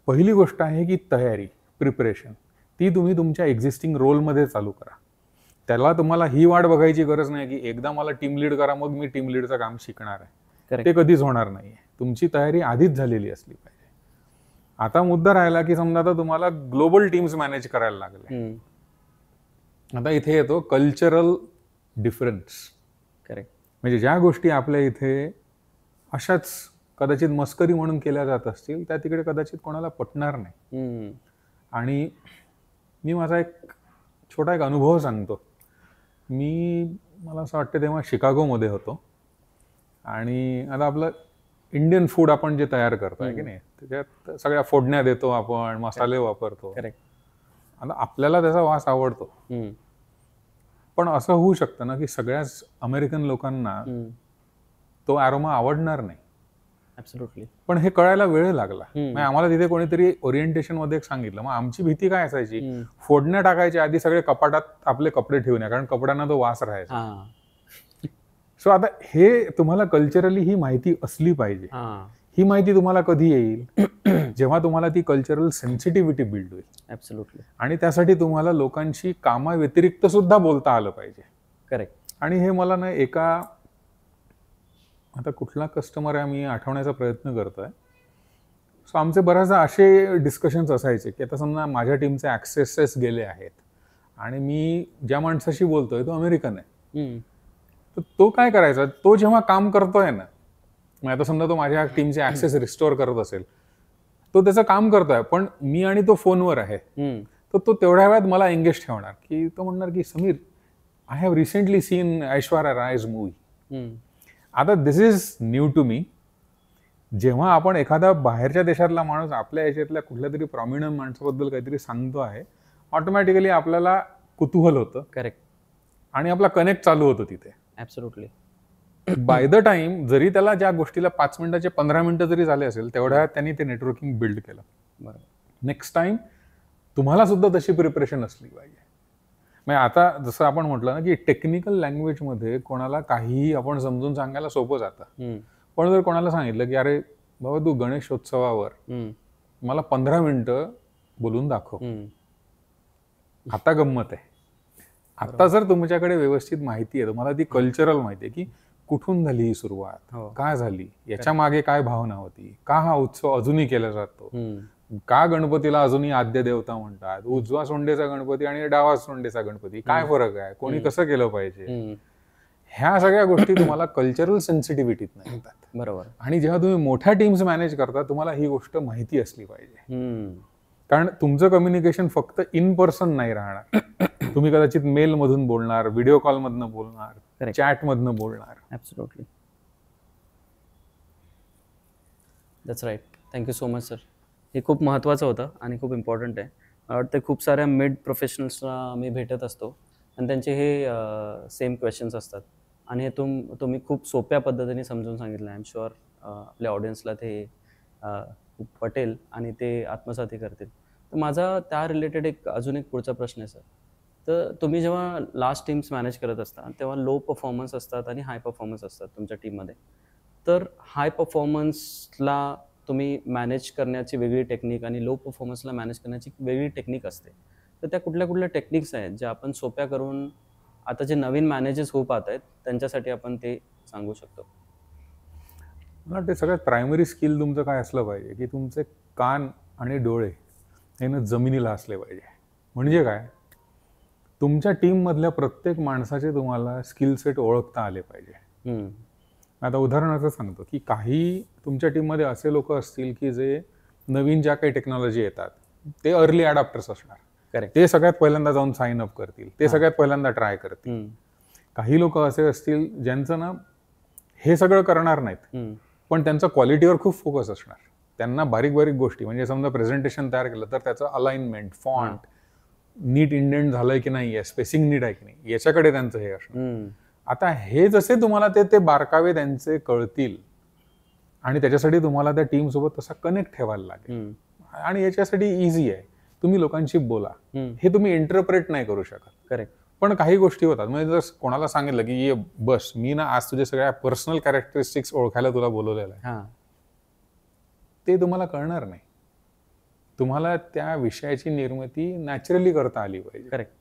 पहिली गोष्ट आहे की तयारी, प्रिपरेशन, ती तुम्ही तुमच्या एक्झिस्टिंग रोलमध्ये चालू करा. त्याला तुम्हाला ही वाट बघायची गरज नाही की एकदा मला टीम लीड करा मग मी टीम लीडचं काम शिकणार आहे. ते कधीच होणार नाहीये. तुमची तयारी आधीच झालेली असली पाहिजे. आता मुद्दा राहिला की समजा आता तुम्हाला ग्लोबल टीम्स मॅनेज करायला लागले. आता इथे येतो कल्चरल डिफरन्स. करेक्ट. म्हणजे ज्या गोष्टी आपल्या इथे अशाच कदाचित मस्करी म्हणून केल्या जात असतील त्या तिकडे कदाचित कोणाला पटणार नाही. आणि मी माझा एक छोटा अनुभव सांगतो. मला असं वाटतं तेव्हा शिकागोमध्ये होतो आणि आता आपलं इंडियन फूड आपण जे तयार करतो आहे की नाही, त्याच्यात सगळ्या फोडण्या देतो आपण, मसाले वापरतो. करेक्ट. आता आपल्याला त्याचा वास आवडतो, पण असं होऊ शकतं ना की सगळ्याच अमेरिकन लोकांना तो अरोमा आवडणार नाही. ऍब्सोल्युटली. पण हे कळायला वेळ लागला. म्हणजे आम्हाला तिथे कोणीतरी ओरिएंटेशन मध्ये सांगितलं. मग आमची भीती काय असायची, फोडण्या टाकायच्या आधी सगळे कपाटात आपले कपडे ठेवून या, कारण कपड्यांना तो वास राहायचा. सो आता हे तुम्हाला कल्चरली ही माहिती असली पाहिजे. ही माहिती तुम्हाला कधी येईल, जेव्हा तुम्हाला ती कल्चरल सेन्सिटिव्हिटी बिल्ड होईल. ऍब्सोल्युटली. आणि त्यासाठी तुम्हाला लोकांशी कामाव्यतिरिक्त सुद्धा बोलता आलं पाहिजे. करेक्ट. आणि हे मला ना आता कुठला कस्टमर आहे मी आठवण्याचा प्रयत्न करतोय. सो आमचे बऱ्याचदा असे डिस्कशन्स असायचे की आता समजा माझ्या टीमचे ॲक्सेसेस गेले आहेत आणि मी ज्या माणसाशी बोलतोय तो अमेरिकन आहे. तर तो काय करायचा, तो जेव्हा काम करतोय ना, मग आता समजा तो माझ्या टीमचे ॲक्सेस रिस्टोअर करत असेल, तो त्याचं काम करतोय, पण मी आणि तो फोनवर आहे, तर तो तेवढ्या वेळात मला एंगेज ठेवणार. की तो म्हणणार की Sameer, I have recently seen Aishwarya रायज मूवी. आता दिस इज न्यू टू मी. जेव्हा आपण एखादा बाहेरच्या देशातला माणूस आपल्या याच्यातल्या कुठल्या तरी प्रॉमिनंट माणसाबद्दल काहीतरी सांगतो आहे, ऑटोमॅटिकली आपल्याला कुतूहल होतं. करेक्ट. आणि आपला कनेक्ट चालू होतो तिथे. ऍब्सोल्युटली. बाय द टाइम जरी त्याला ज्या गोष्टीला 5 मिनिटाचे 15 मिनिटं जरी झाले असेल, तेवढ्या त्यांनी ते नेटवर्किंग बिल्ड केलं. बरोबर. नेक्स्ट टाइम तुम्हाला सुद्धा तशी प्रिपरेशन असली पाहिजे. म्हणजे आता जसं आपण म्हटलं ना की टेक्निकल लँग्वेजमध्ये कोणाला काहीही आपण समजून सांगायला सोपं जातं. पण जर कोणाला सांगितलं की अरे बाबा तू गणेशोत्सवावर मला 15 मिनिटं बोलून दाखव, आता गंमत आहे. आता जर तुमच्याकडे व्यवस्थित माहिती आहे, तुम्हाला ती कल्चरल माहिती आहे की कुठून झाली ही सुरुवात, काय झाली, याच्या मागे काय भावना होती, का हा उत्सव अजूनही केला जातो, का गणपतीला अजूनही आद्य देवता म्हणतात, उजवा सोंडेचा गणपती आणि डावा सोंडेचा गणपती, काय फरक आहे, कोणी कसं केलं पाहिजे, ह्या सगळ्या गोष्टी तुम्हाला कल्चरल सेन्सिटिव्हिटीत येतात. बरोबर. आणि जेव्हा तुम्ही मोठ्या टीम्स मॅनेज करता, तुम्हाला ही गोष्ट माहिती असली पाहिजे. कारण तुमचं कम्युनिकेशन फक्त इन पर्सन नाही राहणार. तुम्ही कदाचित मेल मधून बोलणार, व्हिडिओ कॉल मधनं बोलणार, चॅट मधनं बोलणार. Absolutely. That's right. Thank you so much sir. हे खूप महत्त्वाचं होतं आणि खूप इम्पॉर्टंट आहे. मला वाटतं खूप साऱ्या मिड प्रोफेशनल्सना मी भेटत असतो आणि त्यांचे हे सेम क्वेश्चन्स असतात आणि हे तुम्ही खूप सोप्या पद्धतीने समजून सांगितलं. आय एम शुअर आपल्या ऑडियन्सला ते खूप पटेल आणि ते आत्मसातही करतील. तर माझा त्या रिलेटेड अजून एक पुढचा प्रश्न आहे सर. तर तुम्ही जेव्हा लास्ट टीम्स मॅनेज करत असता तेव्हा लो परफॉर्मन्स असतात आणि हाय परफॉर्मन्स असतात तुमच्या टीममध्ये. तर हाय परफॉर्मन्सला तुम्ही मॅनेज करण्याची वेगळी टेक्निक आणि लो परफॉर्मन्सला मॅनेज करण्याची वेगळी टेक्निक असते. तर त्या कुठल्या टेक्निक्स आहेत ज्या आपण सोप्या करून आता जे नवीन मॅनेजर्स होऊ पाहत आहेत त्यांच्यासाठी आपण ते सांगू शकतो? मला ते सगळ्यात प्रायमरी स्किल तुमचं काय असलं पाहिजे की तुमचे कान आणि डोळे हे ना जमिनीला असले पाहिजे. म्हणजे काय, तुमच्या टीममधल्या प्रत्येक माणसाचे तुम्हाला स्किल सेट ओळखता आले पाहिजे. आता उदाहरणार्थ सांगतो की काही तुमच्या टीममध्ये असे लोक असतील की जे नवीन ज्या काही टेक्नॉलॉजी येतात ते अर्ली अडॉप्टर्स असणार. करेक्ट. ते सगळ्यात पहिल्यांदा जाऊन साइन अप करतील, ते सगळ्यात पहिल्यांदा ट्राय करतील. काही लोक असे असतील ज्यांचं ना हे सगळं करणार नाहीत, पण त्यांचा क्वालिटीवर खूप फोकस असणार. त्यांना बारीक बारीक गोष्टी, म्हणजे समजा प्रेझेंटेशन तयार केलं तर त्याचं अलाइनमेंट, फॉन्ट नीट इंडेंट झालंय की नाही, स्पेसिंग नीट आहे की नाही, याच्याकडे त्यांचं हे असणार. आता हे जसे तुम्हाला ते बारकावे त्यांचे कळतील आणि त्याच्यासाठी तुम्हाला त्या टीम सोबत तसा कनेक्ट ठेवायला लागेल. आणि याच्यासाठी इझी आहे तुम्ही लोकांशी बोला. हे तुम्ही इंटरप्रेट नाही करू शकत. करेक्ट. पण काही गोष्टी होतात. म्हणजे जर कोणाला सांगितलं की ये बस, मी ना आज तुझ्या सगळ्या पर्सनल कॅरेक्टरिस्टिक्स ओळखायला तुला बोलवलेलं आहे, ते तुम्हाला कळणार नाही. तुम्हाला त्या विषयाची निर्मिती नॅचरली करता आली पाहिजे. करेक्ट.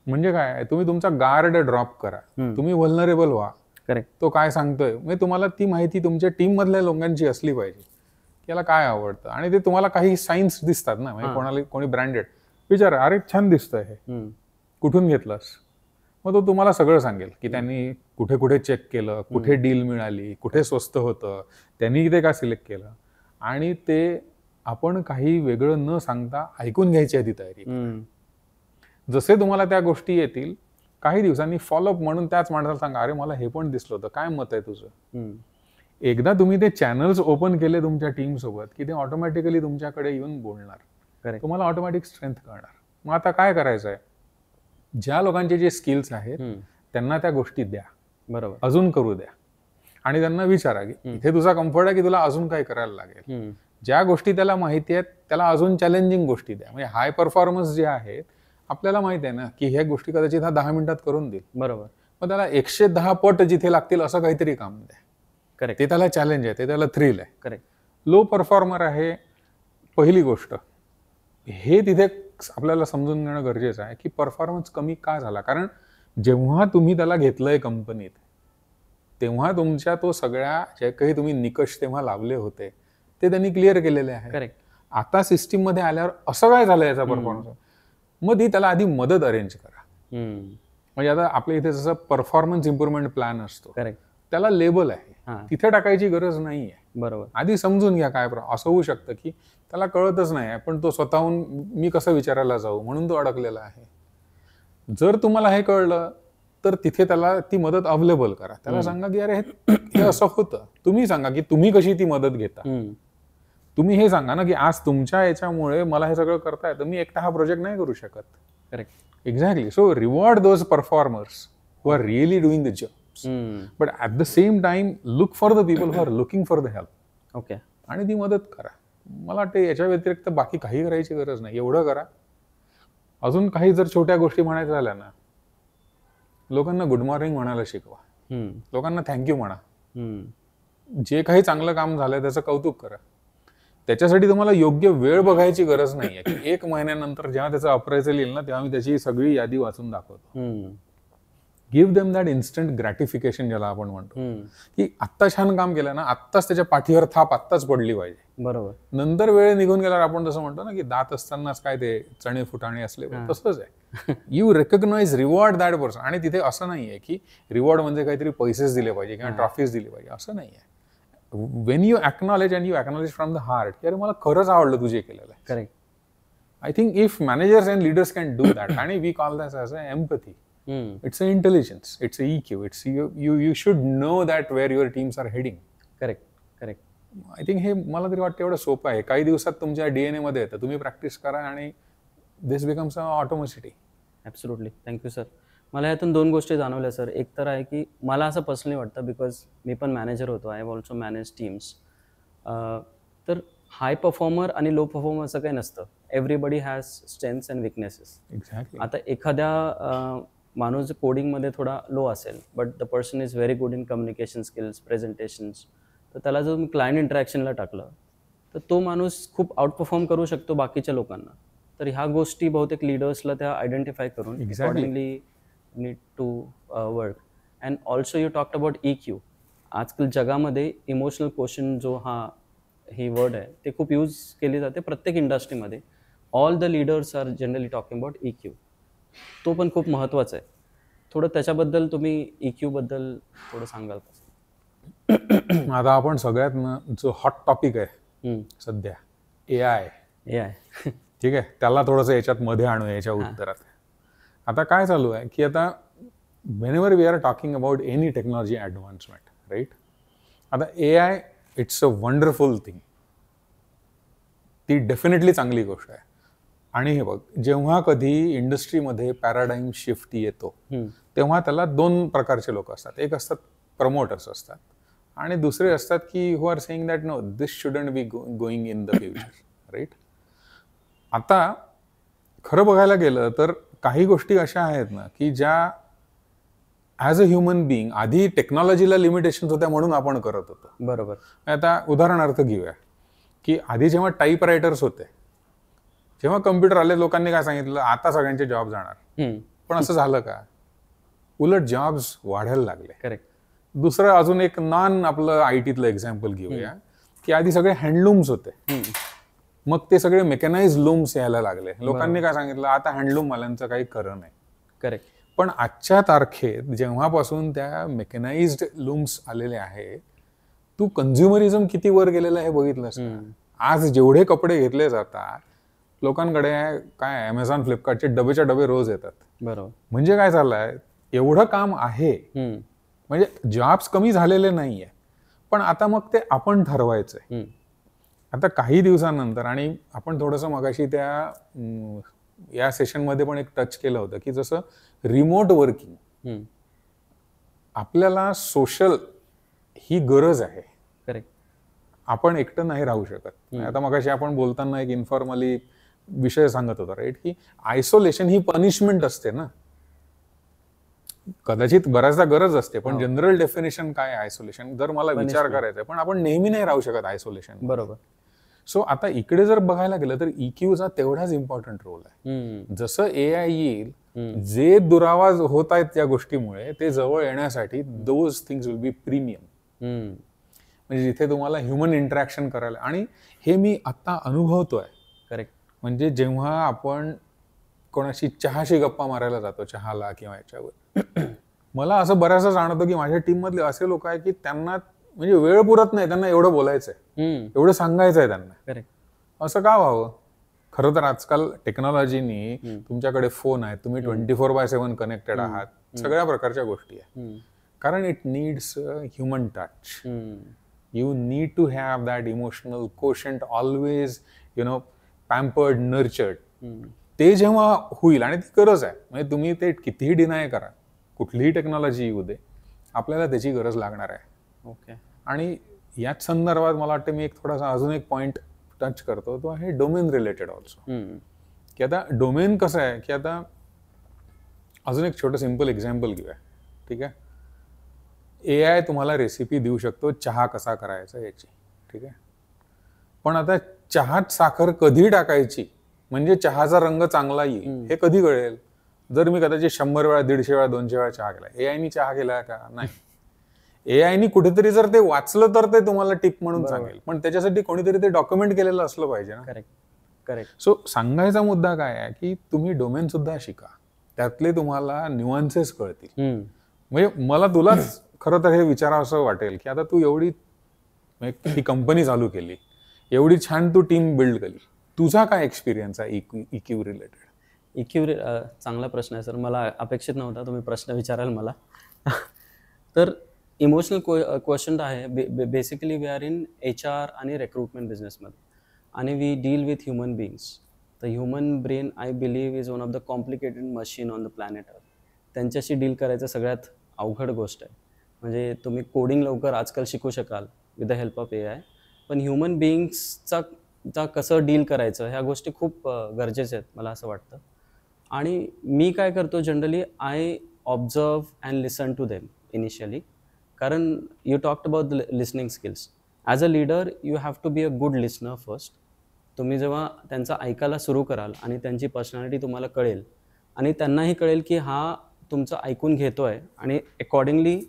म्हणजे काय, तुम्ही तुमचा गार्ड ड्रॉप करा, तुम्ही व्हल्नरेबल व्हा. करेक्ट. तो काय सांगतोय म्हणजे तुम्हाला ती माहिती तुमच्या टीम मधल्या लोकांची असली पाहिजे की याला काय आवडतं. आणि ते तुम्हाला काही साईन्स दिसतात ना, म्हणजे कोणाला कोणी ब्रँडेड विचारा, अरे छान दिसतंय हे, कुठून घेतलंस, मग तो तुम्हाला सगळं सांगेल की त्यांनी कुठे कुठे चेक केलं, कुठे डील मिळाली, कुठे स्वस्त होतं, त्यांनी ते का सिलेक्ट केलं. आणि ते आपण काही वेगळं न सांगता ऐकून घ्यायची आहे ती तयारी. जसे तुम्हाला त्या गोष्टी येतील, काही दिवसांनी फॉलोअप म्हणून त्याच माणसाला सांगा, अरे मला हे पण दिसलं होतं, काय मत आहे तुझं. एकदा तुम्ही ते चॅनल्स ओपन केले तुमच्या टीम सोबत की ते ऑटोमॅटिकली तुमच्याकडे येऊन बोलणार, तुम्हाला ऑटोमॅटिक स्ट्रेंथ कळणार. मग आता काय करायचं आहे, ज्या लोकांचे जे स्किल्स आहेत त्यांना त्या गोष्टी द्या, बरोबर, अजून करू द्या. आणि त्यांना विचारा की इथे तुझा कम्फर्ट आहे की तुला अजून काय करायला लागेल. ज्या गोष्टी त्याला माहिती आहेत त्याला अजून चॅलेंजिंग गोष्टी द्या. म्हणजे हाय परफॉर्मन्स जे आहेत आपल्याला माहिती आहे ना की ह्या गोष्टी कदाचित हा 10 मिनिटात करून देईल, बरोबर, मग त्याला 110 पट जिथे लागतील असं काहीतरी काम द्या. करेक्ट. ते त्याला चॅलेंज आहे, ते त्याला थ्रिल आहे. करेक्ट. लो परफॉर्मर आहे, पहिली गोष्ट हे तिथे आपल्याला समजून घेणं गरजेचं आहे की परफॉर्मन्स कमी का झाला. कारण जेव्हा तुम्ही त्याला घेतलंय कंपनीत तेव्हा तुमच्या तो सगळ्या जे काही तुम्ही निकष तेव्हा लावले होते ते त्यांनी क्लिअर केलेले आहे. करेक्ट. आता सिस्टीम मध्ये आल्यावर असं काय झालं याचा परफॉर्मन्स, मग ती त्याला आधी मदत अरेंज करा. म्हणजे आता आपल्या इथे जसं परफॉर्मन्स इम्प्रुव्हमेंट प्लॅन असतो, करेक्ट, त्याला लेबल आहे, तिथे टाकायची गरज नाहीये. बरोबर. आधी समजून घ्या काय असं होऊ शकतं की त्याला कळतच नाही पण तो स्वतःहून मी कसं विचारायला जाऊ म्हणून तो अडकलेला आहे. जर तुम्हाला हे कळलं तर तिथे त्याला ती मदत अवेलेबल करा. त्याला सांगा की अरे हे असं होतं, तुम्ही सांगा की तुम्ही कशी ती मदत घेता. तुम्ही हे सांगा ना की आज तुमच्या याच्यामुळे मला हे सगळं करता येतं, मी एकटा हा प्रोजेक्ट नाही करू शकत. Correct. Exactly. So reward those performers who are really doing the jobs, but at the same time look for the people who are looking for the help. Okay. आणि ती मदत करा. मला वाटतं याच्या व्यतिरिक्त बाकी काही करायची गरज नाही. एवढं करा. अजून काही जर छोट्या गोष्टी म्हणायच्या झाल्या ना, लोकांना गुड मॉर्निंग म्हणायला शिकवा, लोकांना थँक्यू म्हणा, जे काही चांगलं काम झालंय त्याचं कौतुक करा. त्याच्यासाठी तुम्हाला योग्य वेळ बघायची गरज नाहीये की 1 महिन्यानंतर जेव्हा त्याचं अप्रायझल येईल ना तेव्हा मी त्याची सगळी यादी वाचून दाखवतो. Give them that instant gratification ज्याला आपण म्हणतो की आत्ता छान काम केलं ना, आत्ताच त्याच्या पाठीवर थाप आत्ताच पडली पाहिजे. बरोबर. नंतर वेळ निघून गेल्यावर आपण जसं म्हणतो ना की दात असतानाच काय ते चणे फुटाणे असले, तसंच आहे. You recognise reward that person. आणि तिथे असं नाहीये की रिवॉर्ड म्हणजे काहीतरी पैसेच दिले पाहिजे किंवा ट्रॉफीज दिली पाहिजे, असं नाहीये. When you acknowledge and you acknowledge from the heart की अरे मला खरंच आवडलं तुझे केलेलं आहे. Correct. I think if managers and leaders can do that आणि we call that as a empathy. It's an intelligence, it's a EQ, it's you should know that where your teams are heading. Correct. I think हे मला तरी वाटतं एवढं सोपं आहे. काही दिवसात तुमच्या DNA मध्ये येतं, तुम्ही प्रॅक्टिस करा आणि this becomes a automaticity. Absolutely. Thank you sir. मला यातून 2 गोष्टी जाणवल्या सर. एक तर आहे की मला असं पर्सनली वाटतं बिकॉज मी पण मॅनेजर होतो, I have also manage teams. तर हाय परफॉर्मर आणि लो परफॉर्मर असं काही नसतं. Everybody has strengths and weaknesses. Exactly. आता एखाद्या माणूस कोडिंगमध्ये थोडा लो असेल but the person is very good in communication skills, presentations, तर त्याला जर मी क्लायंट इंटरॅक्शनला टाकलं तर तो माणूस खूप आउट परफॉर्म करू शकतो बाकीच्या लोकांना. तर ह्या गोष्टी बहुतेक लिडर्सला त्या आयडेंटिफाय करून accordingly need to work. And also you talked about EQ. आजकाल जगामध्ये इमोशनल क्वेश्चन जो ही वर्ड आहे ते खूप यूज केली जाते प्रत्येक इंडस्ट्रीमध्ये. All the leaders are generally talking about EQ. तो पण खूप महत्त्वाचा आहे. थोडं त्याच्याबद्दल तुम्ही EQ बद्दल थोडं सांगाल का? आता आपण सगळ्यात जो हॉट टॉपिक आहे सध्या AI. ठीक आहे, त्याला थोडंसं याच्यात मध्ये आणू याच्या उत्तरात. आता काय चालू आहे की आता whenever we are talking about any technology advancement, right. आता AI it's a wonderful thing. ती डेफिनेटली चांगली गोष्ट आहे. आणि हे बघ, जेव्हा कधी इंडस्ट्रीमध्ये पॅराडाईम शिफ्ट येतो तेव्हा त्याला 2 प्रकारचे लोक असतात. एक असतात प्रमोटर्स असतात आणि दुसरे असतात की who are saying that no this shouldn't be going in the future, right. आता खरं बघायला गेलं तर काही गोष्टी अशा आहेत ना की ज्या ॲज अ ह्युमन बिईंग आधी टेक्नॉलॉजीला लिमिटेशन्स होत्या म्हणून आपण करत होतो. बरोबर. आता उदाहरणार्थ घेऊया की आधी जेव्हा टाईप रायटर्स होते, जेव्हा कम्प्युटर आले, लोकांनी काय सांगितलं, आता सगळ्यांचे जॉब जाणार. पण असं झालं का? उलट जॉब्स वाढायला लागले. करेक्ट. दुसरं अजून एक नॉन आपलं आयटीतलं एक्झाम्पल घेऊया की आधी सगळे हँडलूम्स होते, मग ते सगळे मेकॅनाइज लूम्स यायला लागले. लोकांनी काय सांगितलं, आता हँडलूम वाल्यांचं काही खरं नाही. करेक्ट. पण आजच्या तारखेत जेव्हापासून त्या मेकॅनाइज्ड लूम्स आलेले आहेत, तू कन्झ्युमरिझम किती वर गेलेलं आहे बघितलंस का? आज जेवढे कपडे घेतले जातात, लोकांकडे काय अमेझॉन फ्लिपकार्टचे डबेच्या डबे रोज येतात. बरोबर. म्हणजे काय झालंय, एवढं काम आहे, म्हणजे जॉब्स कमी झालेले नाहीये, पण आता मग ते आपण ठरवायचंय. आता काही दिवसांनंतर, आणि आपण थोडंसं मगाशी या सेशनमध्ये पण एक टच केलं होतं की जसं रिमोट वर्किंग, आपल्याला सोशल ही गरज आहे. करेक्ट. आपण एकटं नाही राहू शकत. आता मगाशी आपण बोलताना एक इन्फॉर्मली विषय सांगत होता, राईट, की आयसोलेशन ही पनिशमेंट असते ना. कदाचित बऱ्याचदा गरज असते, पण जनरल डेफिनेशन काय आयसोलेशन, जर मला विचार करायचा आहे, पण आपण नेहमी नाही राहू शकत आयसोलेशन. बरोबर. सो आता इकडे जर बघायला गेलं तर EQचा तेवढाच इम्पॉर्टंट रोल आहे. जसं AI येईल, जे दुरावाज होत आहेत त्या गोष्टीमुळे, ते जवळ येण्यासाठी those things will be premium. म्हणजे जिथे तुम्हाला ह्युमन इंटरॅक्शन करायला, आणि हे मी आता अनुभवतोय. करेक्ट. म्हणजे जेव्हा आपण कोणाशी चहाशी गप्पा मारायला जातो, चहाला किंवा याच्यावर, मला असं बऱ्याचदा जाणवतं की माझ्या टीम मधले असे लोक आहेत की त्यांना म्हणजे वेळ पुरत नाही, त्यांना एवढं बोलायचंय, एवढं सांगायचंय त्यांना. करेक्ट. असं का व्हावं? खरं तर आजकाल टेक्नॉलॉजीनी, तुमच्याकडे फोन आहेत, तुम्ही 24/7 कनेक्टेड आहात, सगळ्या प्रकारच्या गोष्टी आहेत, कारण it needs human touch. You need to have that emotional quotient, always pampered, nurtured. ते जेव्हा होईल, आणि ती गरज आहे, म्हणजे तुम्ही ते कितीही डिनाय करा, कुठलीही टेक्नॉलॉजी येऊ दे, आपल्याला त्याची गरज लागणार आहे. ओके. आणि याच संदर्भात मला वाटतं मी एक थोडासा अजून एक पॉइंट टच करतो, तो आहे डोमेन रिलेटेड ऑल्सो. की आता डोमेन कसं आहे की आता अजून एक छोटं सिम्पल एक्झाम्पल घेऊया. ठीक आहे, AI तुम्हाला रेसिपी देऊ शकतो चहा कसा करायचा याची. ठीक आहे, पण आता चहात साखर कधी टाकायची म्हणजे चहाचा रंग चांगला येईल हे कधी कळेल? जर मी कदाचित 100 वेळा, 150 वेळा, 200 वेळा चहा केला. AI चहा केला का? नाही. AI कुठेतरी जर ते वाचलं तर ते तुम्हाला टिप म्हणून सांगेल, पण त्याच्यासाठी कोणीतरी ते डॉक्युमेंट केलेलं असलं पाहिजे ना. करेक्ट. करेक्ट. सो सांगायचा मुद्दा काय आहे की तुम्ही डोमेन सुद्धा शिका, त्यातले तुम्हाला न्यूअन्सेस कळतील. म्हणजे मला तुलाच खरं तर हे विचारावं वाटेल की आता तू एवढी ही कंपनी चालू केली, एवढी छान तू टीम बिल्ड केली, तुझा काय एक्सपिरियन्स आहे EQ रिलेटेड? EQ चांगला प्रश्न आहे सर, मला अपेक्षित नव्हता तुम्ही प्रश्न विचाराल मला. तर इमोशनल क्वेश्चन आहे. Basically we are in HR आणि रिक्रुटमेंट बिझनेसमध्ये, आणि we deal with human beings. The human brain I believe is one of the complicated machine on the planet earth. त्यांच्याशी डील करायचं सगळ्यात अवघड गोष्ट आहे. म्हणजे तुम्ही लवकर आजकाल शिकू शकाल with the help of AI, पण ह्युमन बिईंग्सचा कसं डील करायचं ह्या गोष्टी खूप गरजेच्या आहेत मला असं वाटतं. आणि मी काय करतो generally, I observe and listen to them initially. कारण you talked about the listening skills. As a leader you have to be a good listener first. तुम्ही जेव्हा त्यांचं ऐकायला सुरू कराल आणि त्यांची पर्सनॅलिटी तुम्हाला कळेल, आणि त्यांनाही कळेल की हा तुमचं ऐकून घेतो आहे आणि अकॉर्डिंगली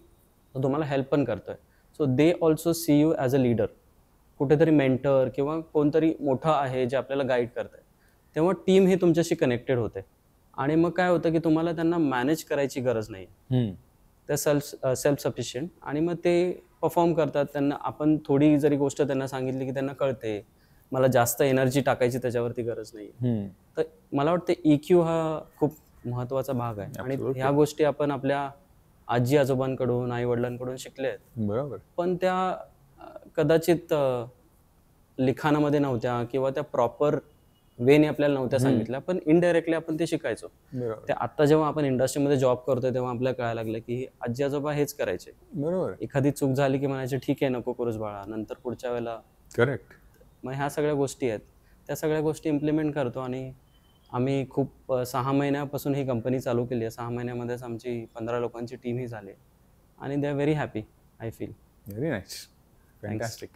तो तुम्हाला हेल्प पण करतो आहे. So they also see you as a leader, कुठेतरी मेंटर किंवा कोणतरी मोठं आहे जे आपल्याला गाईड करत आहे. तेव्हा टीम ही तुमच्याशी कनेक्टेड होते, आणि मग काय होतं की तुम्हाला त्यांना मॅनेज करायची गरज नाही. त्या सेल्फ सफिशियंट, आणि मग ते परफॉर्म करतात. त्यांना आपण थोडी जरी गोष्ट त्यांना सांगितली की त्यांना कळते, मला जास्त एनर्जी टाकायची त्याच्यावरती गरज नाही. तर मला वाटतं EQ हा खूप महत्त्वाचा भाग आहे, आणि ह्या गोष्टी आपण आपल्या आजी आजोबांकडून, आई वडिलांकडून शिकले आहेत. बरोबर. पण त्या कदाचित लिखाणामध्ये नव्हत्या किंवा त्या प्रॉपर वेने आपल्याला नव्हत्या सांगितल्या, पण इनडायरेक्टली आपण ते शिकायचो. ते आता जेव्हा आपण इंडस्ट्रीमध्ये जॉब करतोय तेव्हा आपल्याला कळायला लागलं की आजी आजोबा हेच करायचे. बरोबर. एखादी चूक झाली की म्हणायचे ठीक आहे, नको करूस बाळा, नंतर पुढच्या वेळेला. करेक्ट. मग ह्या सगळ्या गोष्टी आहेत, त्या सगळ्या गोष्टी इम्प्लिमेंट करतो, आणि आम्ही खूप 6 महिन्यापासून ही कंपनी चालू केली आहे. 6 महिन्यामध्येच आमची 15 लोकांची टीमही झाली आणि they are very happy I feel. Very nice, fantastic.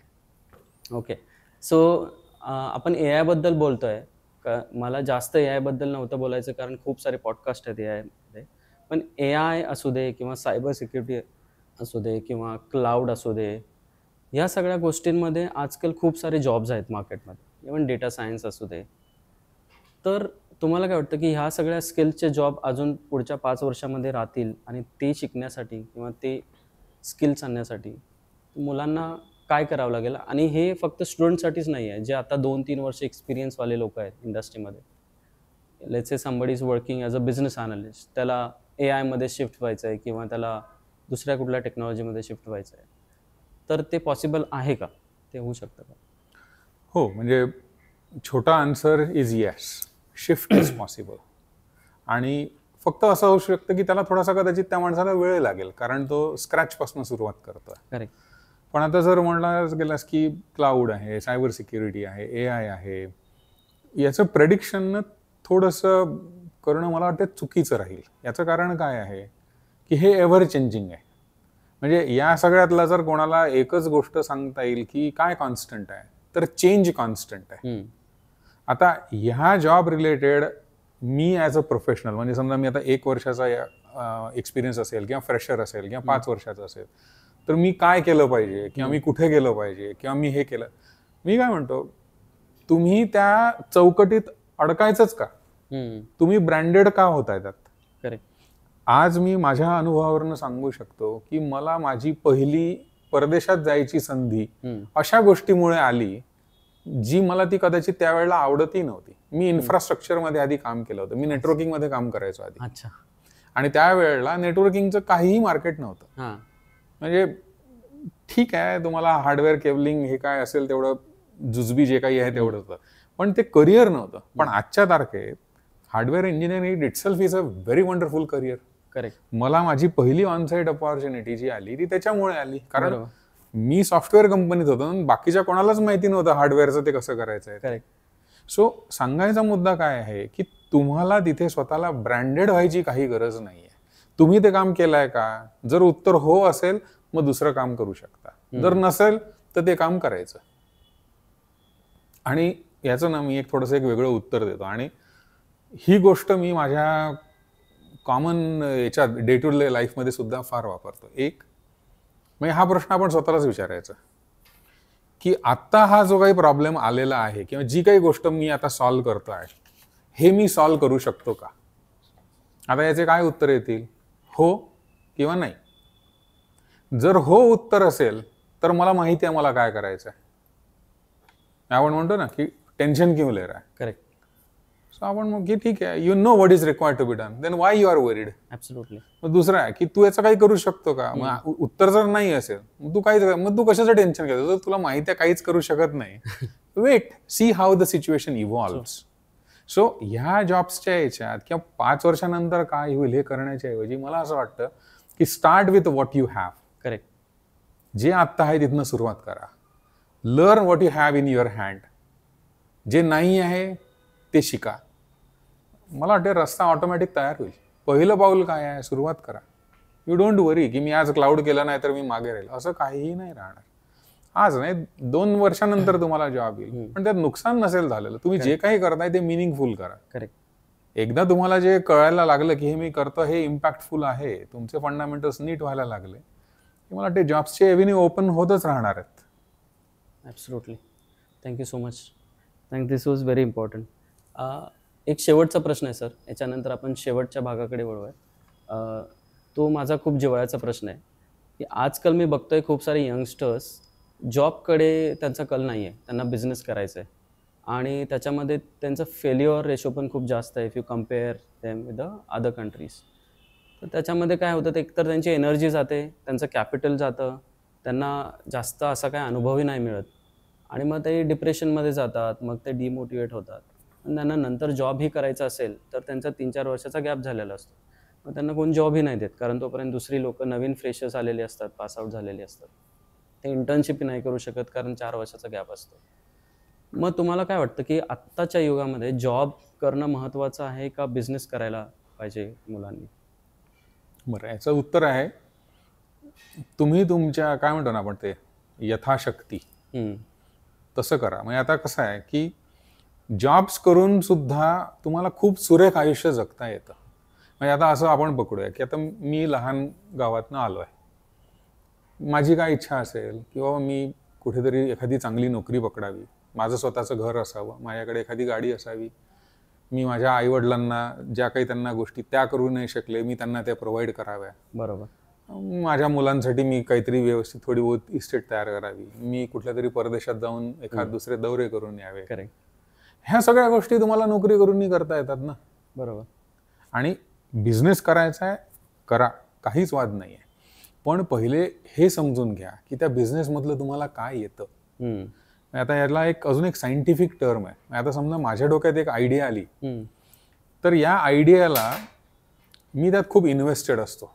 Okay. So आपण ए आयबद्दल बोलतोय. मला जास्त ए आयबद्दल नव्हतं बोलायचं कारण खूप सारे पॉडकास्ट आहेत ए आयमध्ये. पण ए आय असू दे किंवा सायबर सिक्युरिटी असू दे किंवा क्लाउड असू दे, ह्या सगळ्या गोष्टींमध्ये आजकाल खूप सारे जॉब्स आहेत मार्केटमध्ये. इव्हन डेटा सायन्स असू दे. तर तुम्हाला काय वाटतं की ह्या सगळ्या स्किल्सचे जॉब अजून पुढच्या 5 वर्षामध्ये राहतील आणि ते शिकण्यासाठी किंवा ते स्किल्स आणण्यासाठी मुलांना काय करावं लागेल? आणि हे फक्त स्टुडंटसाठीच नाही आहे, जे आता 2-3 वर्ष एक्सपिरियन्सवाले लोक आहेत इंडस्ट्रीमध्ये. Let's say somebody is working as a business analyst, त्याला ए आयमध्ये शिफ्ट व्हायचं आहे किंवा त्याला दुसऱ्या कुठल्या टेक्नॉलॉजीमध्ये शिफ्ट व्हायचं आहे, तर ते पॉसिबल आहे का? ते होऊ शकतं का? हो, म्हणजे छोटा answer is yes, shift is possible. आणि फक्त असं होऊ शकतं की त्याला थोडासा कदाचित त्या माणसाला वेळ लागेल, कारण तो स्क्रॅचपासून सुरुवात करतोय. करेक्ट. पण आता जर म्हणलाच गेलास की क्लाउड आहे, सायबर सिक्युरिटी आहे, ए आय आहे, याचं प्रेडिक्शन थोडंसं करणं मला वाटतं चुकीचं राहील. याचं कारण काय आहे की हे एव्हर चेंजिंग आहे. म्हणजे या सगळ्यातला जर कोणाला एकच गोष्ट सांगता येईल की काय कॉन्स्टंट आहे, तर चेंज कॉन्स्टंट आहे. आता ह्या job related me as a professional, म्हणजे समजा मी आता 1 वर्षाचा एक्सपिरियन्स असेल किंवा फ्रेशर असेल किंवा 5 वर्षाचा असेल, तर मी काय केलं पाहिजे किंवा मी कुठे गेलं पाहिजे किंवा मी हे केलं. मी काय म्हणतो, तुम्ही त्या चौकटीत अडकायचंच का? तुम्ही ब्रँडेड का होताय त्यात? करेक्ट. आज मी माझ्या अनुभवावरून सांगू शकतो की मला माझी पहिली परदेशात जायची संधी अशा गोष्टीमुळे आली जी मला ती कदाचित त्यावेळेला आवडतही नव्हती. मी इन्फ्रास्ट्रक्चरमध्ये आधी काम केलं होतं, मी नेटवर्किंगमध्ये काम करायचो आधी. अच्छा. आणि त्यावेळेला नेटवर्किंगचं काहीही मार्केट नव्हतं. म्हणजे ठीक आहे, तुम्हाला हार्डवेअर केबलिंग हे काय असेल तेवढं जुजबी जे काही आहे तेवढं होतं, पण ते करिअर नव्हतं. पण आजच्या तारखेत hardware engineering itself is a very wonderful career. Correct. मला माझी पहिली ऑनसाईट अपॉर्च्युनिटी जी आली ती त्याच्यामुळे आली, कारण मी सॉफ्टवेअर कंपनीत होतो, बाकीच्या कोणालाच माहिती नव्हतं हार्डवेअरचं ते कसं करायचं आहे. करेक्ट. सो सांगायचा मुद्दा काय आहे की तुम्हाला तिथे स्वतःला ब्रँडेड व्हायची काही गरज नाहीये. तुम्ही ते काम केलंय का? जर उत्तर हो असेल मग दुसरं काम करू शकता, जर नसेल तर ते काम करायचं. आणि याचं ना मी एक थोडंसं एक वेगळं उत्तर देतो. आणि ही गोष्ट मी माझ्या कॉमन याच्या डे टू डे लाईफमध्ये सुद्धा फार वापरतो. एक म्हणजे हा प्रश्न आपण स्वतःलाच विचारायचा की आत्ता हा जो काही प्रॉब्लेम आलेला आहे किंवा जी काही गोष्ट मी आता सॉल्व्ह करतो आहे, हे मी सॉल्व्ह करू शकतो का? आता याचे काय उत्तर येतील? हो किंवा नाही. जर हो उत्तर असेल तर मला माहिती आहे मला काय करायचं आहे. आपण म्हणतो ना की टेन्शन क्यों ले रहा है. करेक्ट. सो आपण मग की ठीक आहे, you know what is required to be done, then why you are worried. Absolutely. मग दुसरं आहे की तू याचं काही करू शकतो का? मग उत्तर जर नाही असेल मग तू काहीच, मग तू कशाचं टेन्शन घेतो? जर तुला माहिती आहे काहीच करू शकत नाही, wait, see how the situation evolves. So ह्या जॉब्सच्या याच्यात किंवा 5 वर्षानंतर काय होईल हे करण्याच्या ऐवजी मला असं वाटतं की start with what you have. Correct. जे आत्ता आहे तिथनं सुरुवात करा. Learn what you have in your hand. जे नाही आहे ते शिका. मला वाटतं रस्ता ऑटोमॅटिक तयार होईल. पहिलं पाऊल काय आहे? सुरुवात करा. यू डोंट वरी की मी आज क्लाउड केला नाही तर मी मागे राहील, असं काहीही नाही राहणार. आज नाही, 2 वर्षानंतर तुम्हाला जॉब येईल, पण त्यात नुकसान नसेल झालेलं. तुम्ही जे काही करताय ते मिनिंगफुल करा. करेक्ट. एकदा तुम्हाला जे कळायला लागलं की हे मी करतो हे इम्पॅक्टफुल आहे, तुमचे फंडामेंटल्स नीट व्हायला लागले, मला वाटते जॉब्सचे एव्हेन्यू ओपन होतच राहणार आहेत. Absolutely. Thank you so much. This was very important. एक शेवटचा प्रश्न आहे सर, याच्यानंतर आपण शेवटच्या भागाकडे वळूया. तो माझा खूप जिव्हाळ्याचा प्रश्न आहे की आजकाल मी बघतोय खूप सारे यंगस्टर्स जॉबकडे त्यांचा कल नाही आहे, त्यांना बिझनेस करायचा आहे आणि त्याच्यामध्ये त्यांचं फेल्युअर रेशो पण खूप जास्त आहे if you compare them with the other countries. तर त्याच्यामध्ये काय होतं, ते एकतर त्यांची एनर्जी जाते, त्यांचं कॅपिटल जातं, त्यांना जास्त असा काय अनुभवही नाही मिळत आणि मग ते डिप्रेशनमध्ये जातात, मग ते डिमोटिवेट होतात. आणि त्यांना नंतर जॉबही करायचा असेल तर त्यांचा 3-4 वर्षाचा गॅप झालेला असतो. मग त्यांना कोण जॉबही नाही देत, कारण तोपर्यंत दुसरी लोकं नवीन फ्रेशर्स आलेली असतात, पासआउट झालेली असतात. ते इंटर्नशिप नाही करू शकत कारण 4 वर्षाचा गॅप असतो. मग तुम्हाला काय वाटतं की आत्ताच्या युगामध्ये जॉब करणं महत्त्वाचं आहे का बिझनेस करायला पाहिजे मुलांनी? बरं, याचं उत्तर आहे, तुम्ही तुमच्या काय म्हणतो ना आपण ते यथाशक्ती तसं करा. म्हणजे आता कसं आहे की जॉब्स करून सुद्धा तुम्हाला खूप सुरेख आयुष्य जगता येतं. म्हणजे आता असं आपण पकडूया की आता मी लहान गावातनं आलो आहे. माझी काय इच्छा असेल की बाबा मी कुठेतरी एखादी चांगली नोकरी पकडावी, माझं स्वतःचं घर असावं, माझ्याकडे एखादी गाडी असावी, मी माझ्या आईवडिलांना ज्या काही त्यांना गोष्टी त्या करू नाही शकले मी त्यांना त्या प्रोव्हाइड कराव्या. बरोबर. माझ्या मुलांसाठी मी काहीतरी व्यवस्थित थोडी बहुत इस्टेट तयार करावी, मी कुठल्या तरी परदेशात जाऊन एखाद दुसरे दौरे करून यावे. करेक्ट. ह्या सगळ्या गोष्टी तुम्हाला नोकरी करूनही करता येतात ना. बरोबर. आणि बिझनेस करायचा आहे, करा, काहीच वाद नाही आहे. पण पहिले हे समजून घ्या की त्या बिझनेसमधलं तुम्हाला काय येतं. आता याला अजून एक सायंटिफिक टर्म आहे. आता समजा माझ्या डोक्यात एक आयडिया आली, तर या आयडियाला मी त्यात खूप इन्व्हेस्टेड असतो.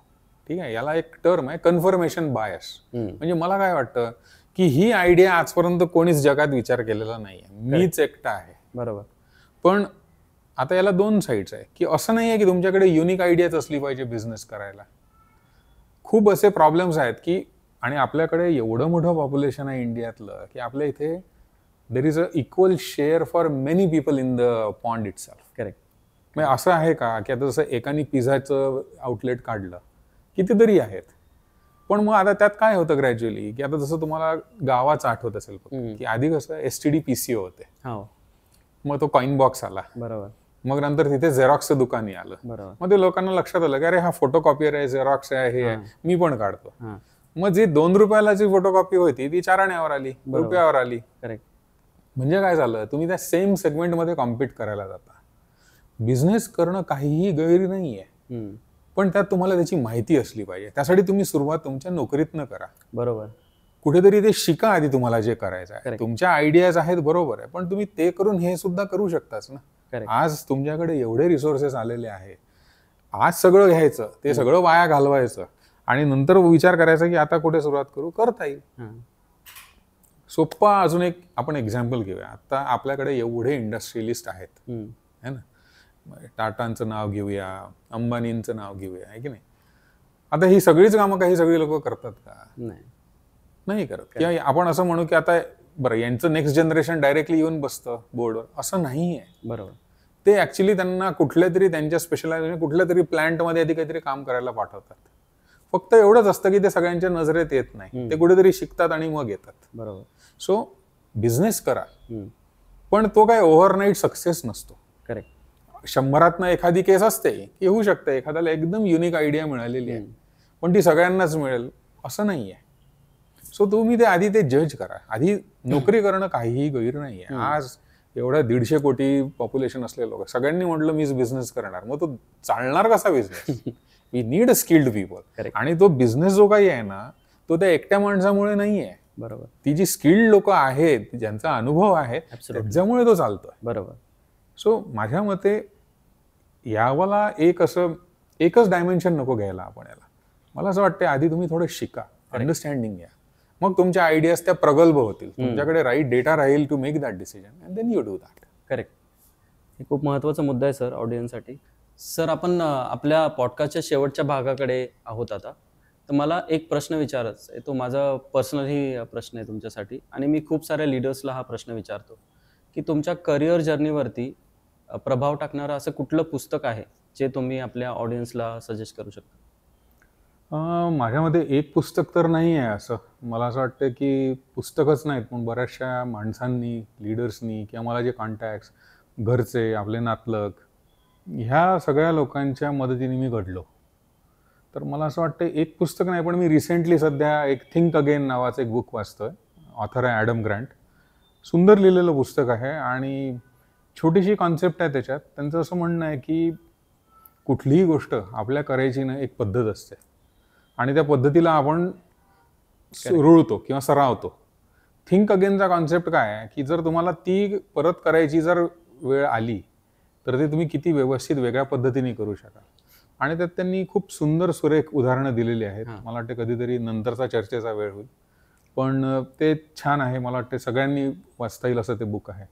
ठीक आहे, याला एक टर्म आहे कन्फर्मेशन बायस. म्हणजे मला काय वाटतं की ही आयडिया आजपर्यंत कोणीच जगात विचार केलेला नाहीये, मीच एकटा आहे. बरोबर. पण आता याला दोन साईड्स आहे की असं नाही आहे की तुमच्याकडे युनिक आयडियाच असली पाहिजे बिझनेस करायला. खूप असे प्रॉब्लेम्स आहेत की, आणि आपल्याकडे एवढं मोठं पॉप्युलेशन आहे इंडियातलं की आपल्या इथे there is a equal share for many people in the pond itself. Correct. म्हणजे असं आहे का की आता जसं एकाने पिझ्झाचं आउटलेट काढलं, कितीतरी आहेत. पण मग आता त्यात काय होतं ग्रॅज्युअली की आता जसं तुम्हाला गावाचं आठवत असेल की आधी कसं STD PCO होते, मग तो कॉइन बॉक्स आला. बरोबर. मग नंतर तिथे झेरॉक्सचं दुकानही आलं. बरोबर. मग ते लोकांना लक्षात आलं की अरे हा फोटोकॉपियर आहे, झेरॉक्स आहे, हे आहे, मी पण काढतो. मग जी 2 रुपयाला जी फोटोकॉपी होती ती 4 आण्यावर आली, रुपयावर आली. करेक्ट. म्हणजे काय झालं, तुम्ही त्या सेम सेगमेंटमध्ये कॉम्पिट करायला जाता. बिझनेस करणं काहीही गैर नाहीये, पण त्यात तुम्हाला त्याची माहिती असली पाहिजे. त्यासाठी तुम्ही सुरुवात तुमच्या नोकरीतनं करा. बरोबर. कुठेतरी ते शिका आधी तुम्हाला जे करायचं आहे. तुमच्या आयडियाज आहेत बरोबर आहे, पण तुम्ही ते करून हे सुद्धा करू शकताच ना. आज तुमच्याकडे एवढे रिसोर्सेस आलेले आहे, आज सगळं घ्यायचं, ते सगळं वाया घालवायचं आणि नंतर विचार करायचा की आता कुठे सुरुवात करू, करता येईल. सोप्पा अजून एक आपण एक्झाम्पल घेऊया. आता आपल्याकडे एवढे इंडस्ट्रियलिस्ट आहेत, है ना. टाटांचं नाव घेऊया, अंबानींचं नाव घेऊया, आहे की नाही. आता ही सगळीच कामं काही सगळी लोक करतात का? नाही करत. किंवा आपण असं म्हणू की आता बरं यांचं नेक्स्ट जनरेशन डायरेक्टली येऊन बसतं बोर्डवर, असं नाही आहे. बरोबर. ते ऍक्च्युली त्यांना कुठल्या तरी त्यांच्या स्पेशलायझेशन कुठल्या तरी प्लांटमध्ये आधी काहीतरी काम करायला पाठवतात. फक्त एवढंच असतं की ते सगळ्यांच्या नजरेत येत नाही, ते कुठेतरी शिकतात आणि मग येतात. बरोबर. सो बिझनेस करा, पण तो काय ओव्हरनाईट सक्सेस नसतो. करेक्ट. 100तनं एखादी केस असते की होऊ शकते, एखाद्याला एकदम युनिक आयडिया मिळालेली आहे, पण ती सगळ्यांनाच मिळेल असं नाहीये. सो तुम्ही ते आधी ते जज करा. आधी नोकरी करणं काहीही गैर नाहीये. आज एवढ्या 150 कोटी पॉप्युलेशन असलेले लोक सगळ्यांनी म्हटलं मीच बिझनेस करणार, मग तो चालणार कसा business? We need a skilled people. आणि तो बिझनेस जो काही आहे ना, तो त्या एकट्या माणसामुळे नाहीये. बरोबर. ती जी स्किल्ड लोक आहेत, ज्यांचा अनुभव आहे, त्याच्यामुळे तो चालतोय. बरोबर. सो माझ्या मते यावाला एकच डायमेन्शन नको घ्यायला आपण याला. मला असं वाटतं आधी तुम्ही थोडं शिका, अंडरस्टँडिंग घ्या, मग तुमच्या आयडियाज त्या प्रगल्भ होतील. तुमच्याकडे राईट डेटा राहील to make that decision and then you do that. Correct. हे खूप महत्त्वाचा मुद्दा आहे सर ऑडियन्ससाठी. सर आपण आपल्या पॉडकास्टच्या शेवटच्या भागाकडे आहोत आता. तर मला एक प्रश्न विचारायचा आहे, तो माझा पर्सनली प्रश्न आहे तुमच्यासाठी, आणि मी खूप साऱ्या लिडर्सला हा प्रश्न विचारतो की तुमच्या करिअर जर्नीवरती प्रभाव टाकणारं असं कुठलं पुस्तक आहे जे तुम्ही आपल्या ऑडियन्सला सजेस्ट करू शकता? माझ्यामध्ये एक पुस्तक तर नाही आहे असं. मला असं वाटतं की पुस्तकच नाहीत, पण बऱ्याचशा माणसांनी, लिडर्सनी किंवा मला जे कॉन्टॅक्ट्स, घरचे, आपले नातलग, ह्या सगळ्या लोकांच्या मदतीने मी घडलो. तर मला असं वाटतं एक पुस्तक नाही, पण मी रिसेंटली सध्या एक थिंक अगेन नावाचं एक बुक वाचतोय. ऑथर आहे ॲडम ग्रँट. सुंदर लिहिलेलं पुस्तक आहे आणि छोटीशी कॉन्सेप्ट आहे त्याच्यात. त्यांचं असं म्हणणं आहे की कुठलीही गोष्ट आपल्या करायची ना एक पद्धत असते आणि त्या पद्धतीला आपण रुळतो किंवा सरावतो. थिंक अगेनचा कॉन्सेप्ट काय आहे की जर तुम्हाला ती परत करायची जर वेळ आली तर ते तुम्ही किती व्यवस्थित वेगळ्या पद्धतीने करू शकाल. आणि त्यात त्यांनी खूप सुंदर सुरेख उदाहरणं दिलेली आहेत. मला वाटतं कधीतरी नंतरचा चर्चेचा वेळ होईल, पण ते छान आहे. मला वाटतं सगळ्यांनी वाचता येईल असं ते बुक आहे.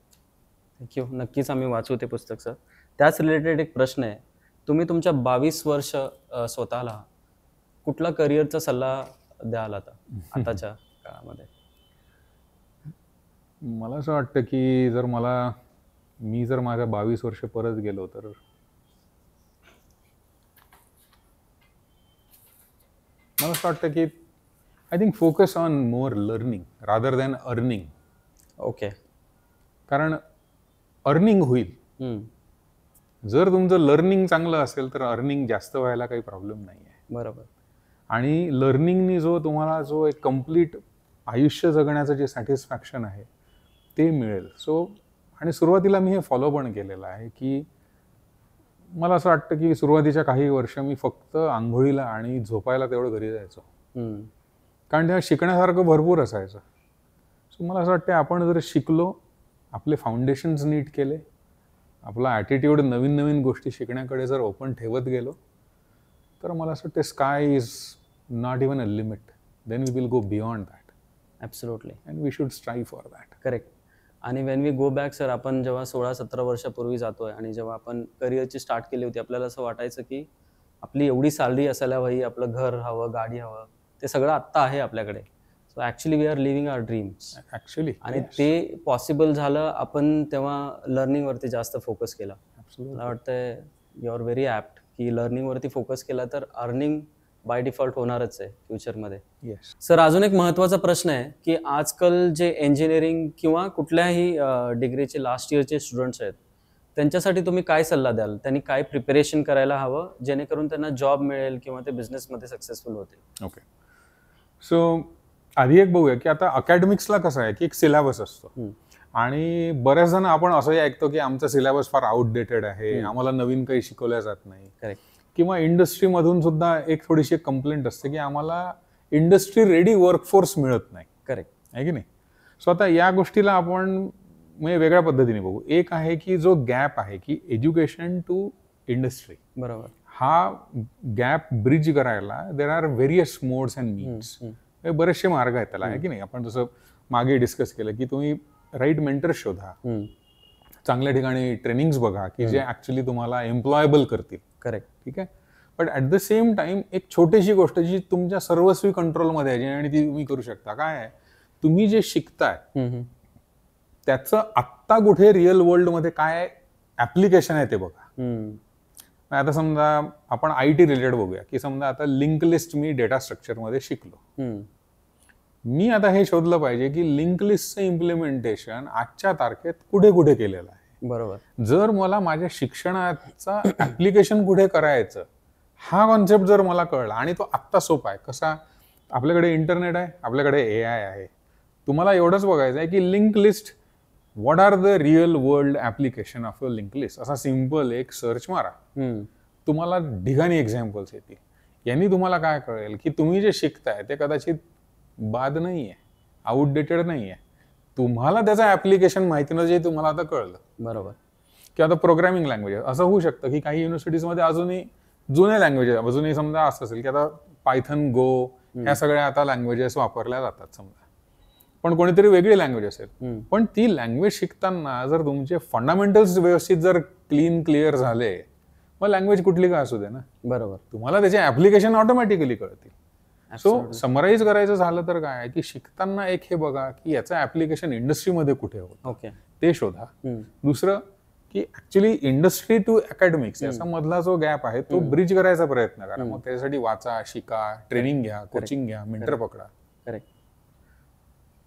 थँक्यू. नक्कीच आम्ही वाचू ते पुस्तक सर. त्याच रिलेटेड एक प्रश्न आहे. तुम्ही तुमच्या 22 वर्ष स्वतःला कुठला करिअरचा सल्ला द्याल आताच्या काळामध्ये? मला असं वाटतं की मी जर माझ्या 22 वर्ष परत गेलो तर मला असं वाटतं की I think focus on more learning rather than earning. Okay. कारण अर्निंग होईल. जर तुमचं लर्निंग चांगलं असेल तर अर्निंग जास्त व्हायला काही प्रॉब्लेम नाही आहे. बरोबर. आणि लर्निंगनी तुम्हाला जो एक कम्प्लीट आयुष्य जगण्याचं जे सॅटिस्फॅक्शन आहे ते मिळेल. आणि सुरुवातीला मी हे फॉलो पण केलेलं आहे की मला असं वाटतं की सुरुवातीच्या काही वर्ष मी फक्त आंघोळीला आणि झोपायला तेवढं घरी जायचो. कारण तेव्हा शिकण्यासारखं भरपूर असायचं. मला असं वाटतं आपण जर शिकलो, आपले फाउंडेशन्स नीट केले, आपला ॲटिट्यूड नवीन नवीन गोष्टी शिकण्याकडे जर ओपन ठेवत गेलो तर मला असं वाटतं sky is not even a limit. Then we will go beyond that. Absolutely. And we should strive for that. Correct. आणि when we go back sir, आपण जेव्हा 16-17 वर्षापूर्वी जातोय आणि जेव्हा आपण करिअरची स्टार्ट केली होती, आपल्याला असं वाटायचं की आपली एवढी सॅलरी असायला हवी, आपलं घर हवं, गाडी हवं, ते सगळं आत्ता आहे आपल्याकडे. So actually we are living our dreams. Actually. आणि ते पॉसिबल झालं आपण तेव्हा लर्निंगवरती जास्त फोकस केला. मला वाटतंय यू आर व्हेरी ॲप्ट की लर्निंगवरती फोकस केला तर अर्निंग बाय डिफॉल्ट होणारच आहे फ्युचरमध्ये. येस सर, अजून एक महत्त्वाचा प्रश्न आहे की आजकाल जे इंजिनिअरिंग किंवा कुठल्याही डिग्रीचे लास्ट इयरचे स्टुडंट्स आहेत, त्यांच्यासाठी तुम्ही काय सल्ला द्याल? त्यांनी काय प्रिपरेशन करायला हवं जेणेकरून त्यांना जॉब मिळेल किंवा ते बिझनेसमध्ये सक्सेसफुल होतील? ओके. सो आधी एक बघूया की आता अकॅडमिक्सला कसं आहे की एक सिलेबस असतो. आणि बऱ्याच जण आपण असंही ऐकतो की आमचा सिलेबस फार आउटडेटेड आहे, आम्हाला नवीन काही शिकवल्या जात नाही. करेक्ट. किंवा इंडस्ट्रीमधून सुद्धा एक थोडीशी कंप्लेंट असते की आम्हाला इंडस्ट्री रेडी वर्कफोर्स मिळत नाही. करेक्ट आहे की नाही? सो आता या गोष्टीला आपण म्हणजे वेगळ्या पद्धतीने बघू. एक आहे की जो गॅप आहे की एज्युकेशन टू इंडस्ट्री, बरोबर, हा गॅप ब्रिज करायला there are various modes and means. बरेचसे मार्ग आहेत त्याला. आहे की नाही? आपण जसं मागे डिस्कस केलं की तुम्ही राईट मेंटर शोधा, चांगल्या ठिकाणी ट्रेनिंग्स बघा की जे ऍक्च्युली तुम्हाला एम्प्लॉयबल करतील. करेक्ट. ठीक आहे. But at the same time एक छोटीशी गोष्ट जी तुमच्या सर्वस्वी कंट्रोलमध्ये आहे आणि ती तुम्ही करू शकता. काय आहे? तुम्ही जे शिकताय त्याचं आत्ता कुठे रिअल वर्ल्डमध्ये काय ऍप्लिकेशन आहे ते बघा. आता समजा आपण IT रिलेटेड बघूया की समजा आता लिंक लिस्ट मी डेटा स्ट्रक्चरमध्ये शिकलो. मी आता हे शोधलं पाहिजे की लिंक लिस्टचं इम्प्लिमेंटेशन आजच्या तारखेत कुठे कुठे केलेलं आहे. बरोबर. जर मला माझ्या शिक्षणाचा ऍप्लिकेशन कुठे करायचं हा कॉन्सेप्ट जर मला कळला, आणि तो आत्ता सोपा आहे. कसा? आपल्याकडे इंटरनेट आहे, आपल्याकडे AI आहे. तुम्हाला एवढंच बघायचं आहे की link list, what are the real world application of a link list, असा सिम्पल एक सर्च मारा. तुम्हाला ढिगाणी एक्झाम्पल्स येतील. यांनी तुम्हाला काय कळेल की तुम्ही जे शिकताय ते कदाचित बाद नाहीये, आउटडेटेड नाहीये. तुम्हाला त्याचं ऍप्लिकेशन माहिती नव्हतं, जे तुम्हाला आता कळलं. बरोबर. की आता प्रोग्रामिंग लँग्वेजेस असं होऊ शकतं की काही युनिव्हर्सिटीजमध्ये अजूनही जुने लँग्वेजेस, अजूनही समजा असं असेल की आता पायथन, गो ह्या सगळ्या आता लँग्वेजेस वापरल्या जातात समजा, पण कोणीतरी वेगळी लँग्वेज असेल. पण ती लँग्वेज शिकताना जर तुमचे फंडामेंटल्स व्यवस्थित जर क्लिअर झाले, मग लँग्वेज कुठली का असू दे ना. बरोबर. तुम्हाला त्याचे ऍप्लिकेशन ऑटोमॅटिकली कळतील. सो समराईज करायचं झालं तर काय की शिकताना एक हे बघा की याचं ऍप्लिकेशन इंडस्ट्रीमध्ये कुठे होतं. ओके. ते शोधा. दुसरं की ऍक्च्युली इंडस्ट्री टू अकॅडमिक्स याचा मधला जो गॅप आहे तो ब्रिज करायचा प्रयत्न करा. मग त्याच्यासाठी वाचा, शिका, ट्रेनिंग घ्या, कोचिंग घ्या, मेंटर पकडा. Correct.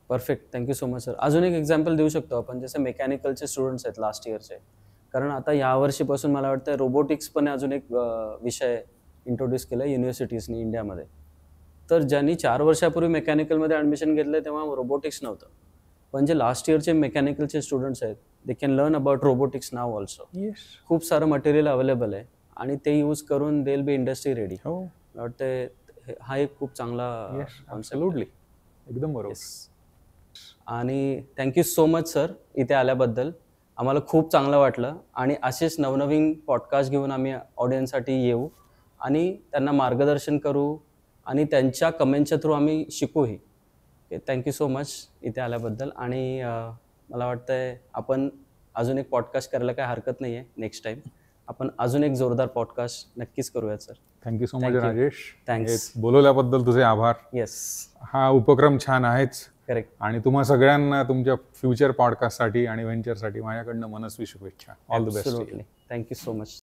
Perfect. Thank you so much sir. अजून एक एक्झाम्पल देऊ शकतो आपण, जसे मेकॅनिकलचे स्टुडंट्स आहेत लास्ट इयरचे, कारण आता यावर्षीपासून मला वाटतं रोबोटिक्स पण अजून एक विषय इंट्रोड्यूस केला युनिव्हर्सिटीजनी इंडियामध्ये. तर ज्यांनी 4 वर्षापूर्वी मेकॅनिकलमध्ये ॲडमिशन घेतलं तेव्हा रोबोटिक्स नव्हतं, पण जे लास्ट इयरचे मेकॅनिकलचे स्टुडंट्स आहेत they can learn about robotics now also. खूप सारं मटेरियल अवेलेबल आहे आणि ते यूज करून they will be industry ready. मला वाटतं हा एक खूप चांगला कॉन्सेप्ट. एकदम बरोबर. आणि थँक्यू सो मच सर इथे आल्याबद्दल. आम्हाला खूप चांगलं वाटलं आणि असेच नवनवीन पॉडकास्ट घेऊन आम्ही ऑडियन्ससाठी येऊ आणि त्यांना मार्गदर्शन करू आणि त्यांच्या कमेंटच्या थ्रू आम्ही शिकूही. थँक्यू सो मच इथे आल्याबद्दल. आणि मला वाटतंय आपण अजून एक पॉडकास्ट करायला काय हरकत नाही आहे. नेक्स्ट टाइम आपण अजून एक जोरदार पॉडकास्ट नक्कीच करूयात sir. Thank you so much Thank you. Rajesh. Thanks. हे बोलवल्याबद्दल तुझे आभार. येस, हा उपक्रम छान आहेच करेक्ट. आणि तुम्हा सगळ्यांना तुमच्या फ्युचर पॉडकास्टसाठी आणि व्हेंचरसाठी माझ्याकडनं मनस्वी शुभेच्छा. All the best. Absolutely. Thank you so much.